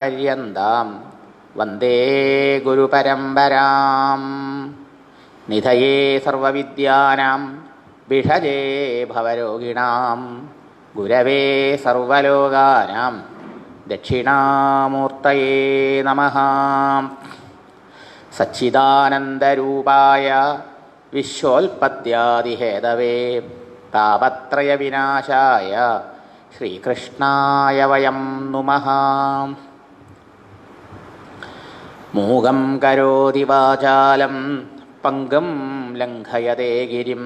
പര്യന്താം വന്ദേ ഗുരുപരമ്പരാം. നിധയേ സർവവിദ്യാനാം ഭിഷജേ ഭവരോഗിണാം ഗുരവേ സർവലോകാനാം ദക്ഷിണാമൂർത്തയേ നമഃ. സച്ചിദാനന്ദരൂപായ വിശ്വോൽപത്യാദിഹേതവേ താപത്രയവിനാശായ ശ്രീകൃഷ്ണായ വയം നുമഃ. മൂകം കരോതി വാചാലം പങ്കം ലംഘയതേ ഗിരിം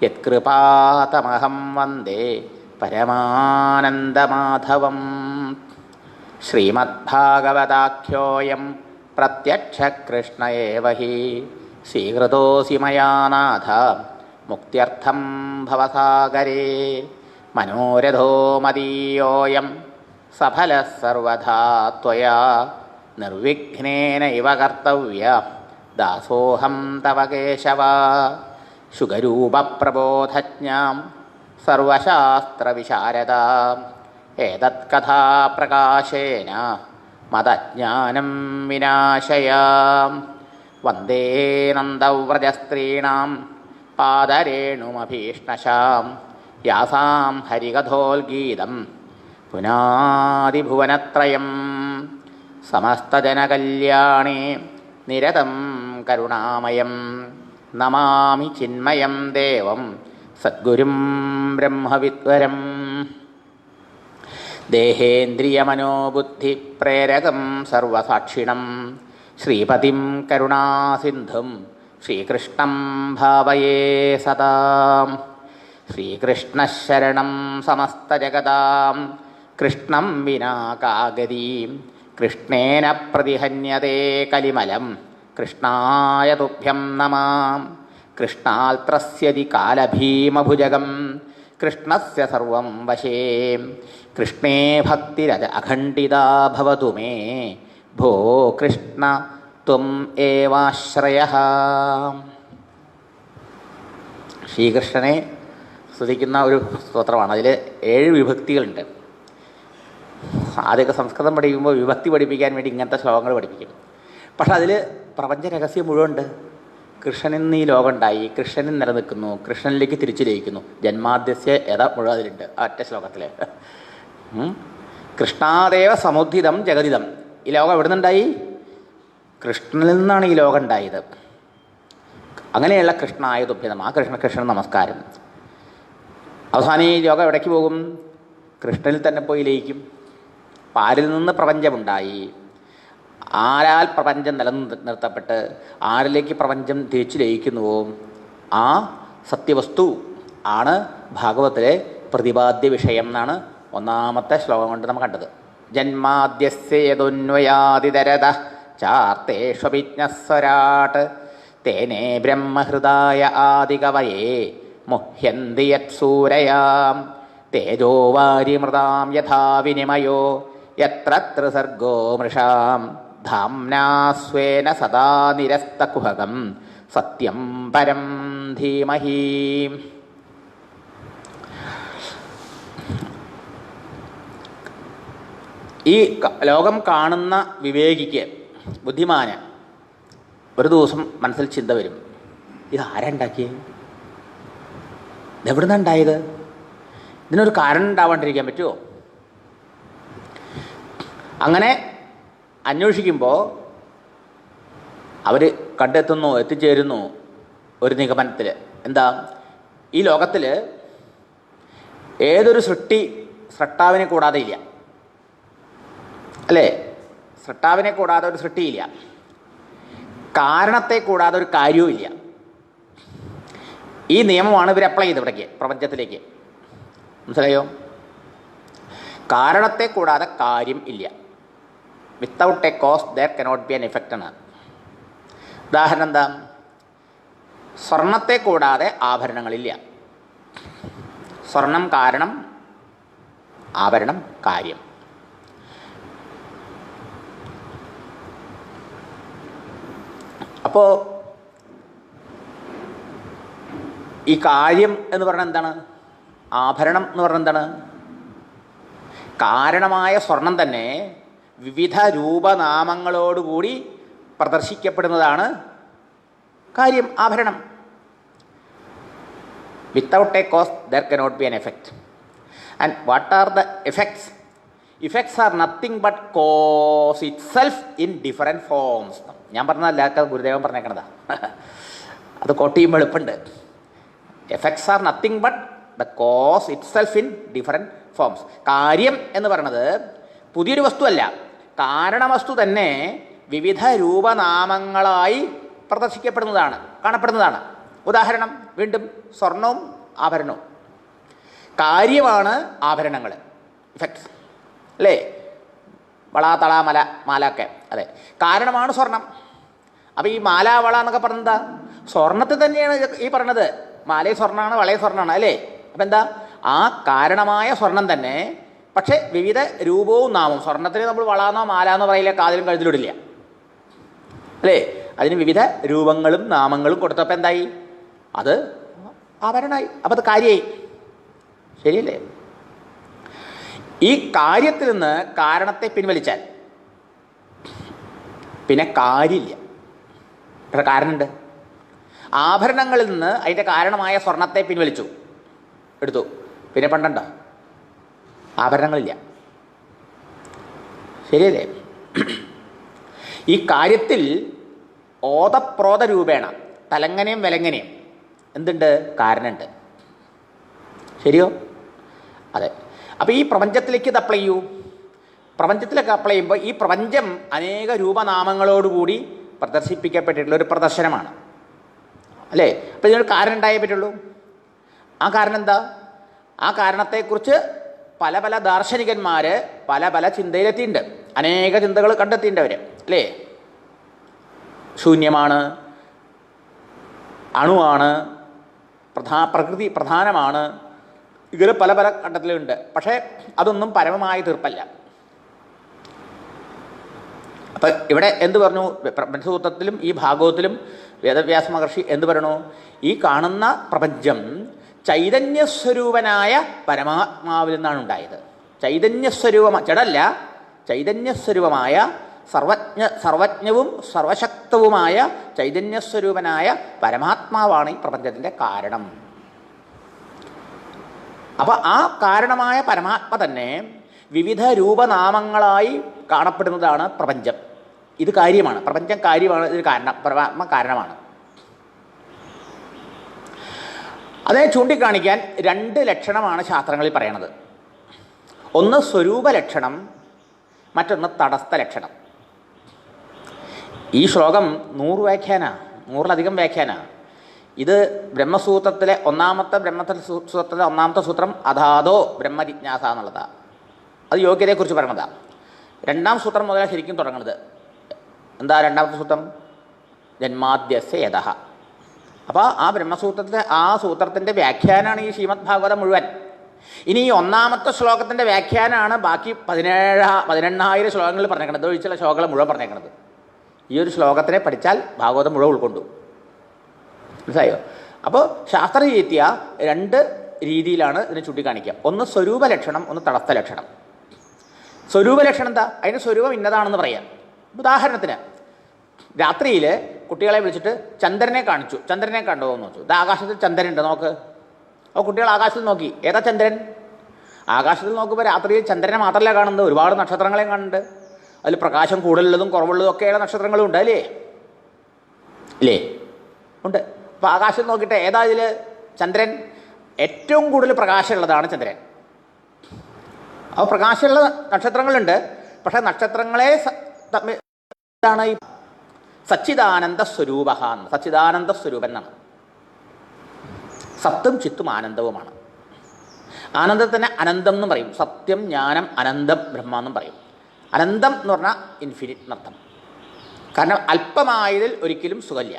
യത്കൃപാതമഹം വന്ദേ പരമാനന്ദമാധവം. ശ്രീമദ്ഭാഗവതാഖ്യോയം പ്രത്യക്ഷകൃഷ്ണ ഏവ ഹി സ്വീകൃതോऽസി മയാ നാഥ മുക്ത്യർത്ഥം ഭവസാഗരേ. മനോരഥോ മദീയോऽയം സഫലഃ സർവഥാ ത്വയാ നിർവിഘ്നേന ഇവ കർത്തവ്യ ദാസോഹം തവ കേശവ. ശുഗരൂപപ്രബോധജ്ഞാം സർവശാസ്ത്രവിശാരദാം ഏതത്കഥാപ്രകാശേന മദജ്ഞാനം വിനാശയാം. വന്ദേ നന്ദവ്രജസ്ത്രീണാം പാദരേണുമഭീഷ്ണശാം യാസാം ഹരികഥോൽഗീതം പുനാദിഭുവനത്രയം. സമസ്തജനകല്യാണേ നിരതം കരുണാമയം നമാമി ചിന്മയം ദേവം സദ്ഗുരും ബ്രഹ്മവിദ്വരം. ദേഹേന്ദ്രിയമനോബുദ്ധിപ്രേരകം സർവസാക്ഷിണം ശ്രീപതിം കരുണാസിന്ധും ശ്രീകൃഷ്ണം ഭാവയേ സദാ. ശ്രീകൃഷ്ണശരണം സമസ്തജഗതാം കൃഷ്ണം വിനാ കാഗരീം കൃഷ്ണേന പ്രതിഹന്യതേ കലിമലം കൃഷ്ണായ തുഭ്യം നമാം. കൃഷ്ണാൽത്രസ്യതി കാലഭീമഭുജഗം കൃഷ്ണസ്യ സർവം വശേ. കൃഷ്ണേ ഭക്തിരജ അഖണ്ഡിതാ ഭവതു മേ ഭോ കൃഷ്ണ ത്വം ഏവാശ്രയഃ. ശ്രീകൃഷ്ണനെ സ്തുതിക്കുന്ന ഒരു സ്തോത്രമാണ്. അതിൽ 7 വിഭക്തികളുണ്ട്. ആദ്യമൊക്കെ സംസ്കൃതം പഠിക്കുമ്പോൾ വിഭക്തി പഠിപ്പിക്കാൻ വേണ്ടി ഇങ്ങനത്തെ ശ്ലോകങ്ങൾ പഠിപ്പിക്കും. പക്ഷെ അതിൽ പ്രപഞ്ച രഹസ്യം മുഴുവൻ ഉണ്ട്. കൃഷ്ണനിൽ നിന്ന് ഈ ലോകം ഉണ്ടായി, കൃഷ്ണനിൽ നിലനിൽക്കുന്നു, കൃഷ്ണനിലേക്ക് തിരിച്ചു ലയിക്കുന്നു. ജന്മാദ്യസ്യ യഥ മുഴുവൻ അതിലുണ്ട് ആ ഒറ്റ ശ്ലോകത്തിൽ. കൃഷ്ണാദേവ സമുദ്ധിതം ജഗതിതം. ഈ ലോകം എവിടെ നിന്നുണ്ടായി? കൃഷ്ണനിൽ നിന്നാണ് ഈ ലോകം ഉണ്ടായത്. അങ്ങനെയുള്ള കൃഷ്ണായ തുഭ്യതം, ആ കൃഷ്ണൻ നമസ്കാരം. അവസാനം ഈ ലോകം എവിടേക്ക് പോകും? കൃഷ്ണനിൽ തന്നെ പോയി ലയിക്കും. ആരിൽ നിന്ന് പ്രപഞ്ചമുണ്ടായി, ആരാൽ പ്രപഞ്ചം നിലനിർത്തപ്പെട്ട് ആരിലേക്ക് പ്രപഞ്ചം തിരിച്ചു ലയിക്കുന്നുവോ ആ സത്യവസ്തു ആണ് ഭാഗവത്തിലെ പ്രതിപാദ്യ വിഷയം എന്നാണ് ഒന്നാമത്തെ ശ്ലോകം കൊണ്ട് നമ്മൾ കണ്ടത്. ജന്മാദ്യസ്യേതുന്വയാദിതരത ചാർത്തേഷ്വഭിജ്ഞസ്വരാട്ട് തേനേ ബ്രഹ്മഹൃദായ ആദികവയേ മുഹ്യന്തി യത്സൂരയാം തേജോ വാരിമൃതാം യഥാ വിനിമയോ യത്ര ത്രിസർഗോ മൃഷാം ധാംനാ സ്വേന സദാ നിരസ്തകുഹകം സത്യം പരം ധീമഹി. ഈ ലോകം കാണുന്ന വിവേകിക്ക്, ബുദ്ധിമാന് ഒരു ദിവസം മനസ്സിൽ ചിന്ത വരും, ഇത് ആരാ ഉണ്ടാക്കിയത്? ഇതെവിടുന്നാണ് ഉണ്ടായത്? ഇതിനൊരു കാരണം ഉണ്ടാവാണ്ടിരിക്കാൻ പറ്റുമോ? അങ്ങനെ അന്വേഷിക്കുമ്പോൾ അവർ എത്തിച്ചേരുന്നു ഒരു നിഗമനത്തിൽ. എന്താ? ഈ ലോകത്തിൽ ഏതൊരു സൃഷ്ടാവിനെ കൂടാതെ ഇല്ല, അല്ലേ? സൃഷ്ടാവിനെ കൂടാതെ ഒരു സൃഷ്ടിയില്ല, കാരണത്തെ കൂടാതെ ഒരു കാര്യവും ഇല്ല. ഈ നിയമമാണ് ഇവർ അപ്ലൈ ചെയ്ത് ഇവിടേക്ക് പ്രപഞ്ചത്തിലേക്ക്. മനസ്സിലായോ? കാരണത്തെ കൂടാതെ കാര്യം ഇല്ല. Without a cause there cannot be an effect ആണ്. ഉദാഹരണം എന്താ? സ്വർണത്തെ കൂടാതെ ആഭരണങ്ങളില്ല. സ്വർണം കാരണം, ആഭരണം കാര്യം. അപ്പോൾ ഈ കാര്യം എന്ന് പറഞ്ഞാൽ എന്താണ്? ആഭരണം എന്ന് പറഞ്ഞാൽ എന്താണ്? കാരണമായ സ്വർണം തന്നെ വിവിധ രൂപനാമങ്ങളോടുകൂടി പ്രദർശിക്കപ്പെടുന്നതാണ് കാര്യം, ആഭരണം. Without a cause there cannot be an effect. And what are the effects? Effects are nothing but cause itself in different forms. ഞാൻ പറഞ്ഞതല്ല, ഗുരുദേവൻ പറഞ്ഞേക്കണതാ. അത് കോട്ട് ചെയ്യുമ്പോൾ എളുപ്പമുണ്ട്. Effects are nothing but the cause itself in different forms. കാര്യം എന്ന് പറയുന്നത് പുതിയൊരു വസ്തുവല്ല, കാരണവസ്തു തന്നെ വിവിധ രൂപനാമങ്ങളായി പ്രദർശിക്കപ്പെടുന്നതാണ്, കാണപ്പെടുന്നതാണ്. ഉദാഹരണം വീണ്ടും സ്വർണവും ആഭരണവും. കാര്യമാണ് ആഭരണങ്ങൾ, ഇഫക്ട്സ് അല്ലേ? വള, തള, മല, മാല ഒക്കെ. അതെ, കാരണമാണ് സ്വർണം. അപ്പോൾ ഈ മാല, വള എന്നൊക്കെ പറഞ്ഞെന്താ? സ്വർണത്തിൽ തന്നെയാണ് ഈ പറഞ്ഞത്. മാലയും സ്വർണ്ണമാണ്, വളയും സ്വർണ്ണമാണ് അല്ലേ? അപ്പം എന്താ? ആ കാരണമായ സ്വർണം തന്നെ, പക്ഷേ വിവിധ രൂപവും നാമവും. സ്വർണത്തിന് നമ്മൾ വളാന്നോ മാലാന്നോ പറയില്ല, കാതിലും കഴുത്തിലിടില്ല അല്ലേ? അതിന് വിവിധ രൂപങ്ങളും നാമങ്ങളും കൊടുത്തപ്പോൾ എന്തായി? അത് ആഭരണമായി. അപ്പം അത് കാര്യമായി. ശരിയല്ലേ? ഈ കാര്യത്തിൽ നിന്ന് കാരണത്തെ പിൻവലിച്ചാൽ പിന്നെ കാര്യമില്ല. പക്ഷെ കാരണമുണ്ട്. ആഭരണങ്ങളിൽ നിന്ന് അതിൻ്റെ കാരണമായ സ്വർണത്തെ പിൻവലിച്ചു, എടുത്തു, പിന്നെ പണ്ടുണ്ടോ? ആഭരണങ്ങളില്ല. ശരിയല്ലേ? ഈ കാര്യത്തിൽ ഓതപ്രോത രൂപേണ തലങ്ങനെയും വിലങ്ങനെയും എന്തുണ്ട്? കാരണമുണ്ട്. ശരിയോ? അതെ. അപ്പോൾ ഈ പ്രപഞ്ചത്തിലേക്ക് ഇത് അപ്ലൈ ചെയ്യൂ. പ്രപഞ്ചത്തിലൊക്കെ അപ്ലൈ ചെയ്യുമ്പോൾ ഈ പ്രപഞ്ചം അനേക രൂപനാമങ്ങളോടുകൂടി പ്രദർശിപ്പിക്കപ്പെട്ടിട്ടുള്ള ഒരു പ്രദർശനമാണ് അല്ലേ? അപ്പോൾ ഇതിനൊരു കാരണം ഉണ്ടായേ പറ്റുള്ളൂ. ആ കാരണം എന്താ? ആ കാരണത്തെക്കുറിച്ച് പല പല ദാർശനികന്മാർ പല പല ചിന്തയിലെത്തിയിട്ടുണ്ട്. അനേക ചിന്തകൾ കണ്ടെത്തിയിട്ടുണ്ട് അവർ അല്ലേ? ശൂന്യമാണ്, അണുവാണ്, പ്രകൃതി പ്രധാനമാണ്, ഇങ്ങനെ പല പല കണ്ടെത്തലുണ്ട്. പക്ഷേ അതൊന്നും പരമമായ തീർപ്പല്ല. അപ്പം ഇവിടെ എന്ത് പറഞ്ഞു? ബ്രഹ്മസൂത്രത്തിലും ഈ ഭാഗവത്തിലും വേദവ്യാസ മഹർഷി എന്ത് പറയണു? ഈ കാണുന്ന പ്രപഞ്ചം ചൈതന്യസ്വരൂപനായ പരമാത്മാവിൽ നിന്നാണ് ഉണ്ടായത്. ജഡല്ല, ചൈതന്യസ്വരൂപമായ സർവജ്ഞവും സർവശക്തവുമായ ചൈതന്യസ്വരൂപനായ പരമാത്മാവാണ് ഈ പ്രപഞ്ചത്തിൻ്റെ കാരണം. അപ്പോൾ ആ കാരണമായ പരമാത്മ തന്നെ വിവിധ രൂപനാമങ്ങളായി കാണപ്പെടുന്നതാണ് പ്രപഞ്ചം. ഇത് കാര്യമാണ്, പ്രപഞ്ചം കാര്യമാണ്, ഇത് കാരണം, പരമാത്മ കാരണമാണ്. അതിനെ ചൂണ്ടിക്കാണിക്കാൻ രണ്ട് ലക്ഷണമാണ് ശാസ്ത്രങ്ങളിൽ പറയണത്. ഒന്ന് സ്വരൂപ ലക്ഷണം, മറ്റൊന്ന് തടസ്ഥ ലക്ഷണം. ഈ ശ്ലോകം 100 വ്യാഖ്യാന, 100-ലധികം വ്യാഖ്യാന. ഇത് ബ്രഹ്മസൂത്രത്തിലെ ഒന്നാമത്തെ സൂത്രം അധാതോ ബ്രഹ്മജിജ്ഞാസ എന്നുള്ളതാണ്. അത് യോഗ്യതയെക്കുറിച്ച് പറയണതാണ്. രണ്ടാം സൂത്രം മുതലാണ് ശരിക്കും തുടങ്ങുന്നത്. എന്താ രണ്ടാമത്തെ സൂത്രം? ജന്മാദ്യസ്യ യതഃ. അപ്പോൾ ആ ബ്രഹ്മസൂത്രത്തിൻ്റെ ആ സൂത്രത്തിൻ്റെ വ്യാഖ്യാനമാണ് ഈ ശ്രീമദ് ഭാഗവതം മുഴുവൻ. ഇനി ഈ ഒന്നാമത്തെ ശ്ലോകത്തിൻ്റെ വ്യാഖ്യാനമാണ് ബാക്കി 18,000 ശ്ലോകങ്ങളിൽ പറഞ്ഞേക്കണത്, ഒഴിച്ചുള്ള ശ്ലോകങ്ങൾ മുഴുവൻ പറഞ്ഞേക്കണത്. ഈ ഒരു ശ്ലോകത്തിനെ പഠിച്ചാൽ ഭാഗവതം മുഴുവൻ ഉൾക്കൊണ്ടു. മനസ്സിലായോ? അപ്പോൾ ശാസ്ത്രരീത്യ രണ്ട് രീതിയിലാണ് ഇതിനെ ചൂണ്ടിക്കാണിക്കുക. ഒന്ന് സ്വരൂപ ലക്ഷണം, ഒന്ന് തടസ്ഥ ലക്ഷണം. സ്വരൂപ ലക്ഷണം എന്താ? അതിൻ്റെ സ്വരൂപം ഇന്നതാണെന്ന് പറയാം. ഉദാഹരണത്തിന് രാത്രിയിൽ കുട്ടികളെ വിളിച്ചിട്ട് ചന്ദ്രനെ കാണിച്ചു. ചന്ദ്രനെ കണ്ടോ എന്ന് ചോദിച്ചു. ഇത് ആകാശത്തിൽ ചന്ദ്രനുണ്ട്, നോക്ക്. അപ്പോൾ കുട്ടികൾ ആകാശത്തിൽ നോക്കി. ഏതാ ചന്ദ്രൻ? ആകാശത്തിൽ നോക്കുമ്പോൾ രാത്രിയിൽ ചന്ദ്രനെ മാത്രമല്ല കാണുന്നത്, ഒരുപാട് നക്ഷത്രങ്ങളെയും കാണുന്നുണ്ട്. അതിൽ പ്രകാശം കൂടുതലുള്ളതും കുറവുള്ളതും ഒക്കെയുള്ള നക്ഷത്രങ്ങളും ഉണ്ട് അല്ലേ? ഇല്ലേ? ഉണ്ട്. അപ്പോൾ ആകാശത്ത് നോക്കിയിട്ട് ഏതാ ഇതിൽ ചന്ദ്രൻ? ഏറ്റവും കൂടുതൽ പ്രകാശമുള്ളതാണ് ചന്ദ്രൻ. അപ്പോൾ പ്രകാശമുള്ള നക്ഷത്രങ്ങളുണ്ട്. പക്ഷേ നക്ഷത്രങ്ങളെ എന്താണ് ഈ സച്ചിദാനന്ദ സ്വരൂപ, സച്ചിദാനന്ദ സ്വരൂപൻ എന്നാണ്. സത്തും ചിത്തും ആനന്ദവുമാണ്. ആനന്ദത്തിന് അനന്തം എന്നും പറയും. സത്യം, ജ്ഞാനം, അനന്തം, ബ്രഹ്മ എന്നും പറയും. അനന്തം എന്ന് പറഞ്ഞാൽ ഇൻഫിനിറ്റ് എന്നർത്ഥം. കാരണം അല്പമായതിൽ ഒരിക്കലും സുഖമില്ല,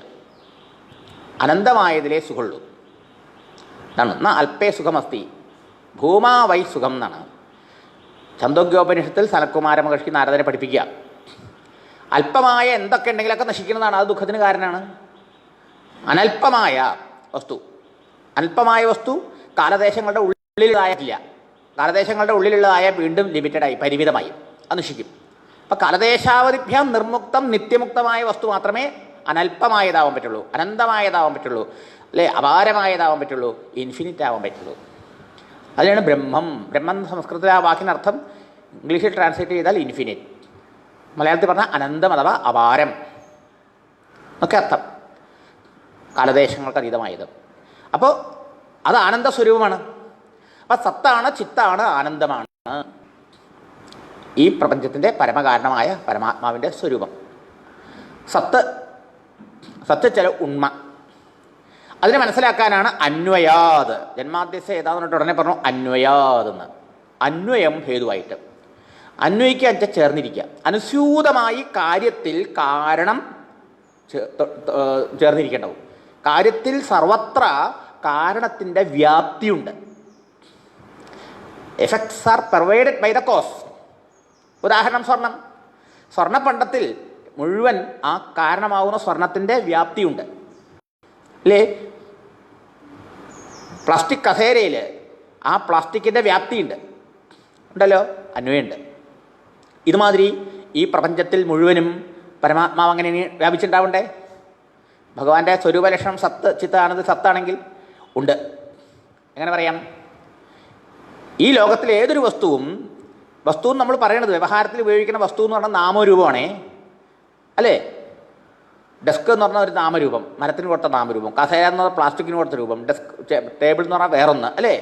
അനന്തമായതിലേ സുഖമുള്ളൂ എന്നാണ്. എന്നാൽ അല്പേ സുഖമസ്തി ഭൂമാ വൈ സുഖം എന്നാണ് ഛന്ദോഗ്യോപനിഷത്തിൽ സനത്കുമാര മഹർഷി നാരദനെ പഠിപ്പിക്കുക. അല്പമായ എന്തൊക്കെ ഉണ്ടെങ്കിലൊക്കെ നശിക്കുന്നതാണ്, അത് ദുഃഖത്തിന് കാരണമാണ്. അനൽപമായ വസ്തു, അല്പമായ വസ്തു കാലദേശങ്ങളുടെ ഉള്ളിലുള്ളതായിട്ടില്ല. കാലദേശങ്ങളുടെ ഉള്ളിലുള്ളതായ വീണ്ടും ലിമിറ്റഡായി, പരിമിതമായി, അത് നശിക്കും. അപ്പം കാലദേശാവധിഭ്യാം നിർമുക്തം നിത്യമുക്തമായ വസ്തു മാത്രമേ അനൽപമായതാവാൻ പറ്റുള്ളൂ, അനന്തമായതാവാൻ പറ്റുള്ളൂ, അല്ലേ, അപാരമായതാവാൻ പറ്റുള്ളൂ, ഇൻഫിനിറ്റ് ആവാൻ പറ്റുള്ളൂ. അതിനാണ് ബ്രഹ്മം. ബ്രഹ്മം സംസ്കൃതത്തിലെ ആ വാക്കിനർത്ഥം ഇംഗ്ലീഷിൽ ട്രാൻസ്ലേറ്റ് ചെയ്താൽ ഇൻഫിനിറ്റ്, മലയാളത്തിൽ പറഞ്ഞാൽ അനന്തം അഥവാ അപാരം ഒക്കെ അർത്ഥം, കാലദേശങ്ങൾക്ക് അതീതമായത്. അപ്പോൾ അത് ആനന്ദ സ്വരൂപമാണ്. അപ്പം സത്താണ്, ചിത്താണ്, ആനന്ദമാണ് ഈ പ്രപഞ്ചത്തിൻ്റെ പരമകാരണമായ പരമാത്മാവിൻ്റെ സ്വരൂപം. സത്ത് ചില ഉണ്മ. അതിനെ മനസ്സിലാക്കാനാണ് അന്വയാത്. ജന്മാദ്യസ ഏതാന്ന് പറഞ്ഞിട്ട് ഉടനെ പറഞ്ഞു അന്വയാതെന്ന്. അന്വയം ഹേതുവായിട്ട് അന്വയിക്കുക വെച്ചാൽ ചേർന്നിരിക്കുക. അനുസ്യൂതമായി കാര്യത്തിൽ കാരണം ചേർന്നിരിക്കേണ്ടാവും. കാര്യത്തിൽ സർവത്ര കാരണത്തിൻ്റെ വ്യാപ്തിയുണ്ട്. Effects are pervaded by the cause. ഉദാഹരണം സ്വർണ്ണപ്പണ്ടത്തിൽ മുഴുവൻ ആ കാരണമാവുന്ന സ്വർണത്തിൻ്റെ വ്യാപ്തിയുണ്ട്, അല്ലേ? പ്ലാസ്റ്റിക് കസേരയിൽ ആ പ്ലാസ്റ്റിക്കിൻ്റെ വ്യാപ്തിയുണ്ട്, ഉണ്ടല്ലോ, അന്വയുണ്ട്. ഇതുമാതിരി ഈ പ്രപഞ്ചത്തിൽ മുഴുവനും പരമാത്മാവ് അങ്ങനെ വ്യാപിച്ചിട്ടുണ്ടാവണ്ടേ? ഭഗവാന്റെ സ്വരൂപലക്ഷണം സത്ത് ചിത്താനന്ദ സത്താണെങ്കിൽ ഉണ്ട്. എങ്ങനെ പറയാം? ഈ ലോകത്തിലെ ഏതൊരു വസ്തുവും നമ്മൾ പറയണത് വ്യവഹാരത്തിൽ ഉപയോഗിക്കുന്ന വസ്തു എന്ന് പറഞ്ഞാൽ നാമരൂപമാണേ, അല്ലേ? ഡെസ്ക് എന്ന് പറഞ്ഞാൽ ഒരു നാമരൂപം, മരത്തിന് കൊടുത്ത നാമരൂപം. കസേര എന്ന് പറഞ്ഞാൽ പ്ലാസ്റ്റിക്കിന് കൊടുത്ത രൂപം. ടേബിൾ എന്ന് പറഞ്ഞാൽ വേറൊന്ന്, അല്ലേ?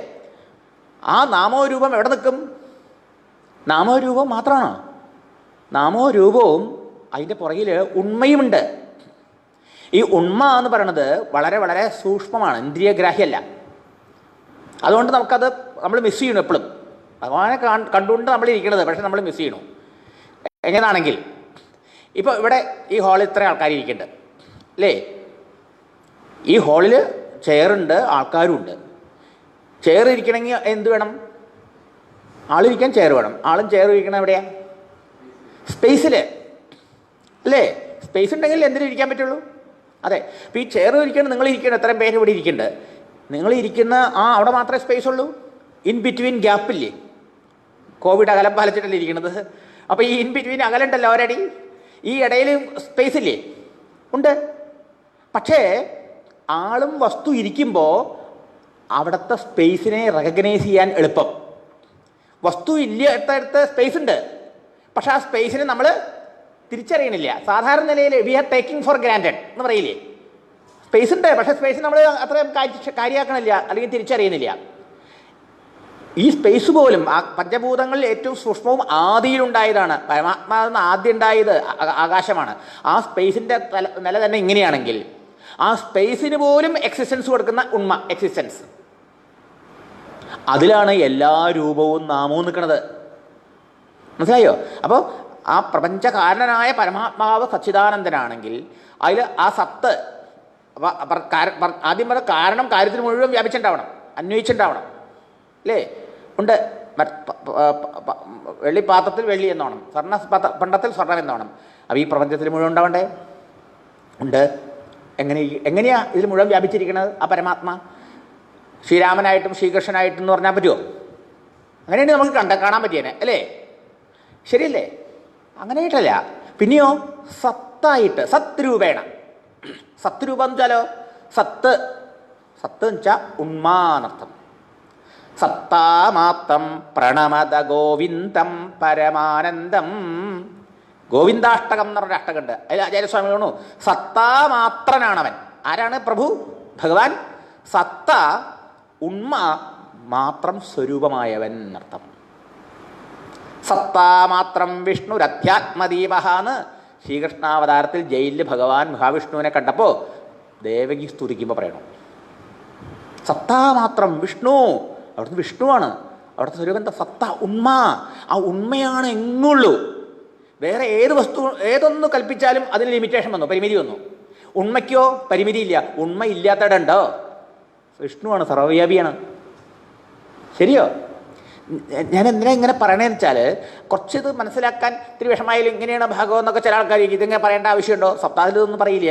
ആ നാമോരൂപം എവിടെ നിൽക്കും? നാമോരൂപം മാത്രമാണോ? നാമോരൂപവും അതിൻ്റെ പുറകിൽ ഉണ്മയുമുണ്ട്. ഈ ഉണ്മ എന്ന് പറയുന്നത് വളരെ വളരെ സൂക്ഷ്മമാണ്, ഇന്ദ്രിയഗ്രാഹ്യമല്ല. അതുകൊണ്ട് നമ്മൾ മിസ് ചെയ്യണം എപ്പോഴും. ഭഗവാനെ കണ്ടുകൊണ്ട് നമ്മൾ ഇരിക്കണത്, പക്ഷെ നമ്മൾ മിസ് ചെയ്യണു. എങ്ങനെയാണെങ്കിൽ ഇപ്പോൾ ഇവിടെ ഈ ഹാളിൽ ഇത്ര ആൾക്കാർ ഇരിക്കുന്നുണ്ട്, അല്ലേ? ഈ ഹാളിൽ ചെയറുണ്ട്, ആൾക്കാരുണ്ട്. ചെയർ ഇരിക്കണമെങ്കിൽ എന്ത് വേണം? ആളിരിക്കാൻ ചെയർ വേണം. ആളും ചെയർ ഇരിക്കണം എവിടെയാണ്? സ്പേസിൽ, അല്ലേ? സ്പേസ് ഉണ്ടെങ്കിൽ എന്തിനും ഇരിക്കാൻ പറ്റുള്ളൂ. അതെ. അപ്പോൾ ഈ ചെയർ ഇരിക്കണം, നിങ്ങൾ ഇരിക്കണം, എത്രയും പേര് ഇവിടെ ഇരിക്കുന്നുണ്ട്. നിങ്ങൾ ഇരിക്കുന്ന അവിടെ മാത്രമേ സ്പേസ് ഉള്ളൂ. In between ഗ്യാപ്പില്ലേ? കോവിഡ് അകലം പാലിച്ചിട്ടല്ലേ ഇരിക്കുന്നത്? അപ്പോൾ ഈ ഇൻ ബിറ്റ്വീൻ അകലുണ്ടല്ലോ ഒരടി, ഈ ഇടയിൽ സ്പേസ് ഇല്ലേ? ഉണ്ട്. പക്ഷേ ആളും വസ്തു ഇരിക്കുമ്പോൾ അവിടുത്തെ സ്പേസിനെ റെക്കഗ്നൈസ് ചെയ്യാൻ എളുപ്പം. വസ്തു ഇല്ലാത്തടുത്ത് സ്പേസ് ഉണ്ട്, പക്ഷെ ആ സ്പേസിനെ നമ്മൾ തിരിച്ചറിയണില്ല. സാധാരണ നിലയിൽ we are taking for granted എന്ന് പറയില്ലേ? സ്പേസ് ഉണ്ട്, പക്ഷേ സ്പേസ് നമ്മൾ അത്രയും കാര്യമാക്കണില്ല, അല്ലെങ്കിൽ തിരിച്ചറിയുന്നില്ല. ഈ സ്പേസ് പോലും ആ പഞ്ചഭൂതങ്ങളിൽ ഏറ്റവും സൂക്ഷ്മവും ആദിയിലുണ്ടായതാണ്. പരമാത്മാവെന്ന് ആദ്യം ഉണ്ടായത് ആകാശമാണ്. ആ സ്പേസിൻ്റെ നില തന്നെ ഇങ്ങനെയാണെങ്കിൽ ആ സ്പേസിന് പോലും എക്സിസ്റ്റൻസ് കൊടുക്കുന്ന ഉണ്മ, എക്സിസ്റ്റൻസ്, അതിലാണ് എല്ലാ രൂപവും നാമവും നിൽക്കുന്നത്. മനസ്സിലായോ? അപ്പോൾ ആ പ്രപഞ്ചകാരണനായ പരമാത്മാവ് സച്ചിദാനന്ദനാണെങ്കിൽ അതിൽ ആ സത്ത് ആദ്യം പറഞ്ഞ കാരണം കാര്യത്തിന് മുഴുവൻ വ്യാപിച്ചിട്ടുണ്ടാവണം, അന്വയിച്ചിട്ടുണ്ടാവണം, അല്ലേ? ഉണ്ട്. വെള്ളിപ്പാത്രത്തിൽ വെള്ളി എന്നോണം, പണ്ടത്തിൽ സ്വർണ്ണം എന്നോണം. അപ്പോൾ ഈ പ്രപഞ്ചത്തിൽ മുഴുവൻ ഉണ്ടാവണ്ടേ? ഉണ്ട്. എങ്ങനെയാ ഇതിൽ മുഴുവൻ വ്യാപിച്ചിരിക്കുന്നത് ആ പരമാത്മാ? ശ്രീരാമനായിട്ടും ശ്രീകൃഷ്ണനായിട്ടും എന്ന് പറഞ്ഞാൽ പറ്റുമോ? അങ്ങനെയാണ് നമുക്ക് കാണാൻ പറ്റിയേനെ, അല്ലേ? ശരിയല്ലേ? അങ്ങനെയായിട്ടല്ല. പിന്നെയോ സത്തായിട്ട്, സത്രൂപേണ. സത്രൂപം എന്ന് വെച്ചാലോ സത്ത് എന്ന് വെച്ചാൽ ഉണ്മാനർത്ഥം. സത്താമാത്തം പ്രണമത ഗോവിന്ദം പരമാനന്ദം. ഗോവിന്ദാഷ്ടകം എന്ന് പറഞ്ഞൊരു അഷ്ടകമുണ്ട്. അതിൽ ആചാര്യസ്വാമി പറഞ്ഞു സത്താമാത്രനാണവൻ. ആരാണ്? പ്രഭു ഭഗവാൻ. സത്ത ഉണ്മ മാത്രം സ്വരൂപമായവൻ എന്നർത്ഥം. സത്താമാത്രം വിഷ്ണുരധ്യാത്മദീപ എന്ന് ശ്രീകൃഷ്ണാവതാരത്തിൽ ജയിലിൽ ഭഗവാൻ മഹാവിഷ്ണുവിനെ കണ്ടപ്പോൾ ദേവകി സ്തുതിക്കുമ്പോൾ പറയണം. സത്താമാത്രം വിഷ്ണു, അവിടുത്തെ വിഷ്ണുവാണ്. അവിടുത്തെ സ്വരൂപം എന്താ? സത്ത, ഉണ്മ. ആ ഉണ്മയാണ് എങ്ങുള്ളൂ. വേറെ ഏതൊന്ന് കൽപ്പിച്ചാലും അതിന് ലിമിറ്റേഷൻ വന്നു, പരിമിതി വന്നു. ഉണ്മയ്ക്കോ പരിമിതിയില്ല. ഉണ്മ ഇല്ലാത്തടണ്ടോ? വിഷ്ണുവാണ്, സർവ്വവ്യാപിയാണ്. ശരിയോ? ഞാൻ എന്തിനാ ഇങ്ങനെ പറയണതെന്ന് വെച്ചാൽ കുറച്ചിത് മനസ്സിലാക്കാൻ ഇത്തിരി വിഷമായാലും ഇങ്ങനെയാണ് ഭാഗം എന്നൊക്കെ ചില ആൾക്കാർ ഇതിങ്ങനെ പറയേണ്ട ആവശ്യമുണ്ടോ? സപ്താഹിൽ ഇതൊന്നും പറയില്ല.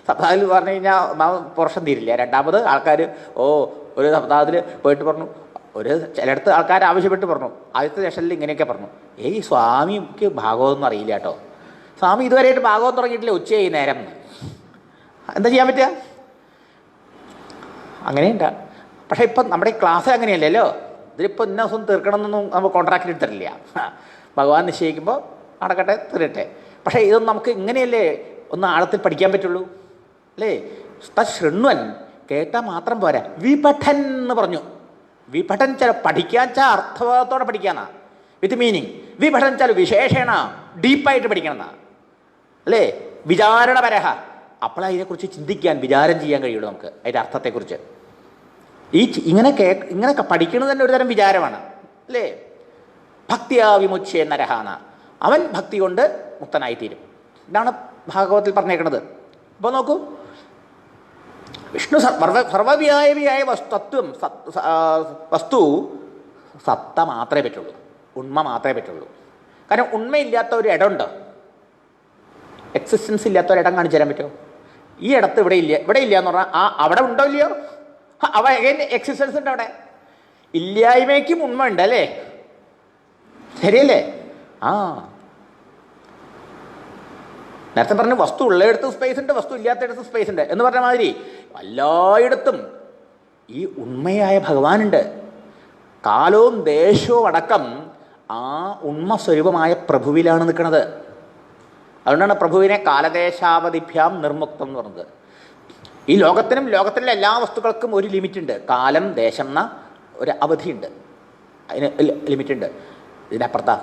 സപ്താഹിൽ പറഞ്ഞു കഴിഞ്ഞാൽ പോർഷൻ തീരില്ല. രണ്ടാമത് ആൾക്കാർ ഒരു സപ്താഹത്തിൽ പോയിട്ട് പറഞ്ഞു ഒരു ചിലയിടത്ത് ആൾക്കാർ ആവശ്യപ്പെട്ട് പറഞ്ഞു, ആദ്യത്തെ സെഷനിൽ ഇങ്ങനെയൊക്കെ പറഞ്ഞു, സ്വാമിക്ക് ഭാഗവതമൊന്നും അറിയില്ല കേട്ടോ, സ്വാമി ഇതുവരെയായിട്ട് ഭാഗവതം തുടങ്ങിയിട്ടില്ല, ഉച്ചയായി നേരം. എന്താ ചെയ്യാൻ പറ്റുക? അങ്ങനെയുണ്ടാ. പക്ഷേ ഇപ്പം നമ്മുടെ ക്ലാസ്സിൽ അങ്ങനെയല്ലല്ലോ. ഇതിലിപ്പോൾ ഇന്ന ദിവസം തീർക്കണമെന്നൊന്നും നമ്മൾ കോൺട്രാക്റ്റിൽ എടുത്തിട്ടില്ല. ഭഗവാൻ നിശ്ചയിക്കുമ്പോൾ നടക്കട്ടെ, തീരട്ടെ. പക്ഷേ ഇതൊന്നും നമുക്ക് ഇങ്ങനെയല്ലേ ഒന്ന് ആഴത്തിൽ പഠിക്കാൻ പറ്റുള്ളൂ അല്ലേ? ശൃണ്വൻ, കേട്ടാൽ മാത്രം പോരാ, വിപഠൻ എന്ന് പറഞ്ഞു. വിപഠൻ ചില പഠിക്കാൻ വെച്ചാൽ അർത്ഥത്തോടെ പഠിക്കാന്നാ, വിത്ത് മീനിങ്. വിപഠൻ ചില വിശേഷണ ഡീപ്പായിട്ട് പഠിക്കണമെന്നാ അല്ലേ? വിചാരണപരഹ, അപ്പോൾ അതിനെക്കുറിച്ച് ചിന്തിക്കാൻ, വിചാരം ചെയ്യാൻ കഴിയുള്ളൂ നമുക്ക് അതിൻ്റെ അർത്ഥത്തെക്കുറിച്ച്. ഇങ്ങനെയൊക്കെ പഠിക്കുന്നത് തന്നെ ഒരു തരം വിചാരമാണ് അല്ലേ? ഭക്തിയാ വിമുച്യേ നരഹാന, അവൻ ഭക്തി കൊണ്ട് മുക്തനായിത്തീരും. ഇതാണ് ഭാഗവതത്തിൽ പറഞ്ഞേക്കുന്നത്. അപ്പോൾ നോക്കൂ, വിഷ്ണു സർവവ്യായവിയായ വസ്തു സത്ത മാത്രമേ പറ്റുള്ളൂ, ഉണ്മ മാത്രമേ പറ്റുള്ളൂ. കാരണം ഉണ്മയില്ലാത്ത ഒരു ഇടമുണ്ടോ? എക്സിസ്റ്റൻസ് ഇല്ലാത്ത ഒരിടം കാണിച്ചു തരാൻ പറ്റുമോ? ഈ ഇടത്ത് ഇവിടെ ഇല്ല, ഇവിടെ ഇല്ല എന്ന് പറഞ്ഞാൽ അവിടെ ഉണ്ടോ ഇല്ലയോ? എക്സിസ്റ്റൻസ് ഉണ്ട് അവിടെ. ഇല്ലായ്മയ്ക്കും ഉണ്മ ഉണ്ട് അല്ലേ? ശരിയല്ലേ? നേരത്തെ പറഞ്ഞ വസ്തു ഉള്ളയിടത്ത് സ്പേസ് ഉണ്ട്, വസ്തു ഇല്ലാത്തയിടത്ത് സ്പേസ് ഉണ്ട് എന്ന് പറഞ്ഞ മാതിരി എല്ലായിടത്തും ഈ ഉണ്മയായ ഭഗവാനുണ്ട്. കാലവും ദേശവും അടക്കം ആ ഉണ്മ സ്വരൂപമായ പ്രഭുവിലാണ് നിൽക്കുന്നത്. അതുകൊണ്ടാണ് പ്രഭുവിനെ കാലദേശാവധിഭ്യാം നിർമുക്തം എന്ന് പറഞ്ഞത്. ഈ ലോകത്തിനും ലോകത്തിലെ എല്ലാ വസ്തുക്കൾക്കും ഒരു ലിമിറ്റ് ഉണ്ട്. കാലം ദേശം എന്ന ഒരു അവധിയുണ്ട്, അതിന് ലിമിറ്റ് ഉണ്ട്. ഇതിനപ്പുറത്താ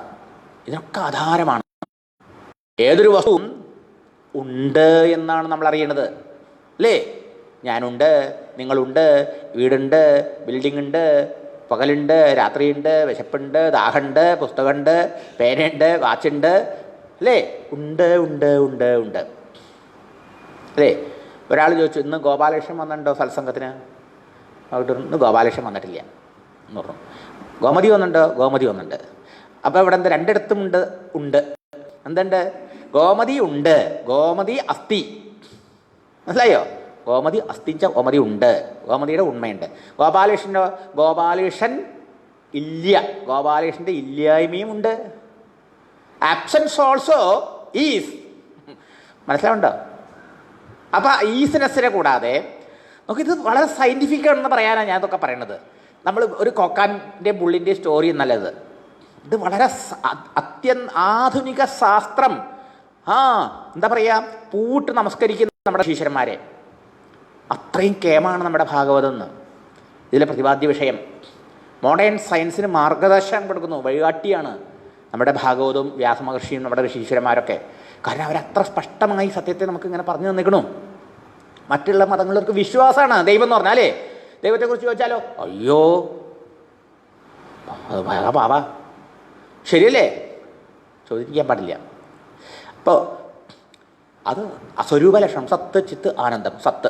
ഇതിനൊക്കെ ആധാരമാണ്. ഏതൊരു വസ്തുവും ഉണ്ട് എന്നാണ് നമ്മൾ അറിയണത് അല്ലേ? ഞാനുണ്ട്, നിങ്ങളുണ്ട്, വീടുണ്ട്, ബിൽഡിംഗ് ഉണ്ട്, പകലുണ്ട്, രാത്രിയുണ്ട്, വിശപ്പുണ്ട്, ദാഹമുണ്ട്, പുസ്തകമുണ്ട്, പേനയുണ്ട്, വാച്ചുണ്ട് അല്ലേ? ഉണ്ട് ഉണ്ട് ഉണ്ട് ഉണ്ട് അല്ലേ? ഒരാൾ ചോദിച്ചു, ഇന്ന് ഗോപാലകൃഷ്ണൻ വന്നിട്ടുണ്ടോ സത്സംഗത്തിന്? അവിടെ ഇന്ന് ഗോപാലകൃഷ്ണൻ വന്നിട്ടില്ല എന്ന് പറഞ്ഞു. ഗോമതി വന്നിട്ടുണ്ടോ? ഗോമതി വന്നിട്ടുണ്ട്. അപ്പോൾ ഇവിടെ എന്താ രണ്ടിടത്തും ഉണ്ട്? ഉണ്ട്. എന്തുണ്ട്? ഗോമതി ഉണ്ട്, ഗോമതി അസ്ഥി. മനസ്സിലായോ? ഗോമതി അസ്ഥിച്ച ഗോമതി ഉണ്ട്, ഗോമതിയുടെ ഉണ്മയുണ്ട്. ഗോപാലകൃഷ്ണൻ്റെ ഗോപാലകൃഷ്ണൻ ഇല്ല, ഗോപാലകൃഷ്ണൻ്റെ ഇല്ലായ്മയും ഉണ്ട്. Absence also is. മനസ്സിലാവുണ്ടോ? അപ്പം ഈസിനെസ്സിനെ കൂടാതെ നമുക്കിത് വളരെ സയൻറ്റിഫിക് ആണെന്ന് പറയാനാണ് ഞാൻ ഇതൊക്കെ പറയണത്. നമ്മൾ ഒരു കൊക്കാൻ്റെ ബുള്ളിൻ്റെ സ്റ്റോറി എന്നല്ലത്. ഇത് വളരെ ആധുനിക ശാസ്ത്രം. എന്താ പറയുക, പൂട്ട് നമസ്കരിക്കുന്ന നമ്മുടെ ശിഷ്യന്മാരെ അത്രയും കേമാണ് നമ്മുടെ ഭാഗവതം എന്ന്. ഇതിലെ പ്രതിപാദ്യ വിഷയം മോഡേൺ സയൻസിന് മാർഗദർശനം കൊടുക്കുന്നു, വഴികാട്ടിയാണ് നമ്മുടെ ഭാഗവതവും വ്യാസമഹർഷിയും നമ്മുടെ ഋഷീശ്വരന്മാരൊക്കെ. കാരണം അവരത്ര സ്പഷ്ടമായി സത്യത്തെ നമുക്ക് ഇങ്ങനെ പറഞ്ഞു തന്നിക്കണു. മറ്റുള്ള മതങ്ങൾക്ക് വിശ്വാസമാണ് ദൈവം എന്ന് പറഞ്ഞാലേ. ദൈവത്തെക്കുറിച്ച് ചോദിച്ചാലോ, അയ്യോ അത് പാവാ, ശരിയല്ലേ? ചോദിക്കാൻ പാടില്ല. അപ്പോൾ അത് അസ്വരൂപ ലക്ഷണം, സത്ത് ചിത്ത് ആനന്ദം, സത്ത്.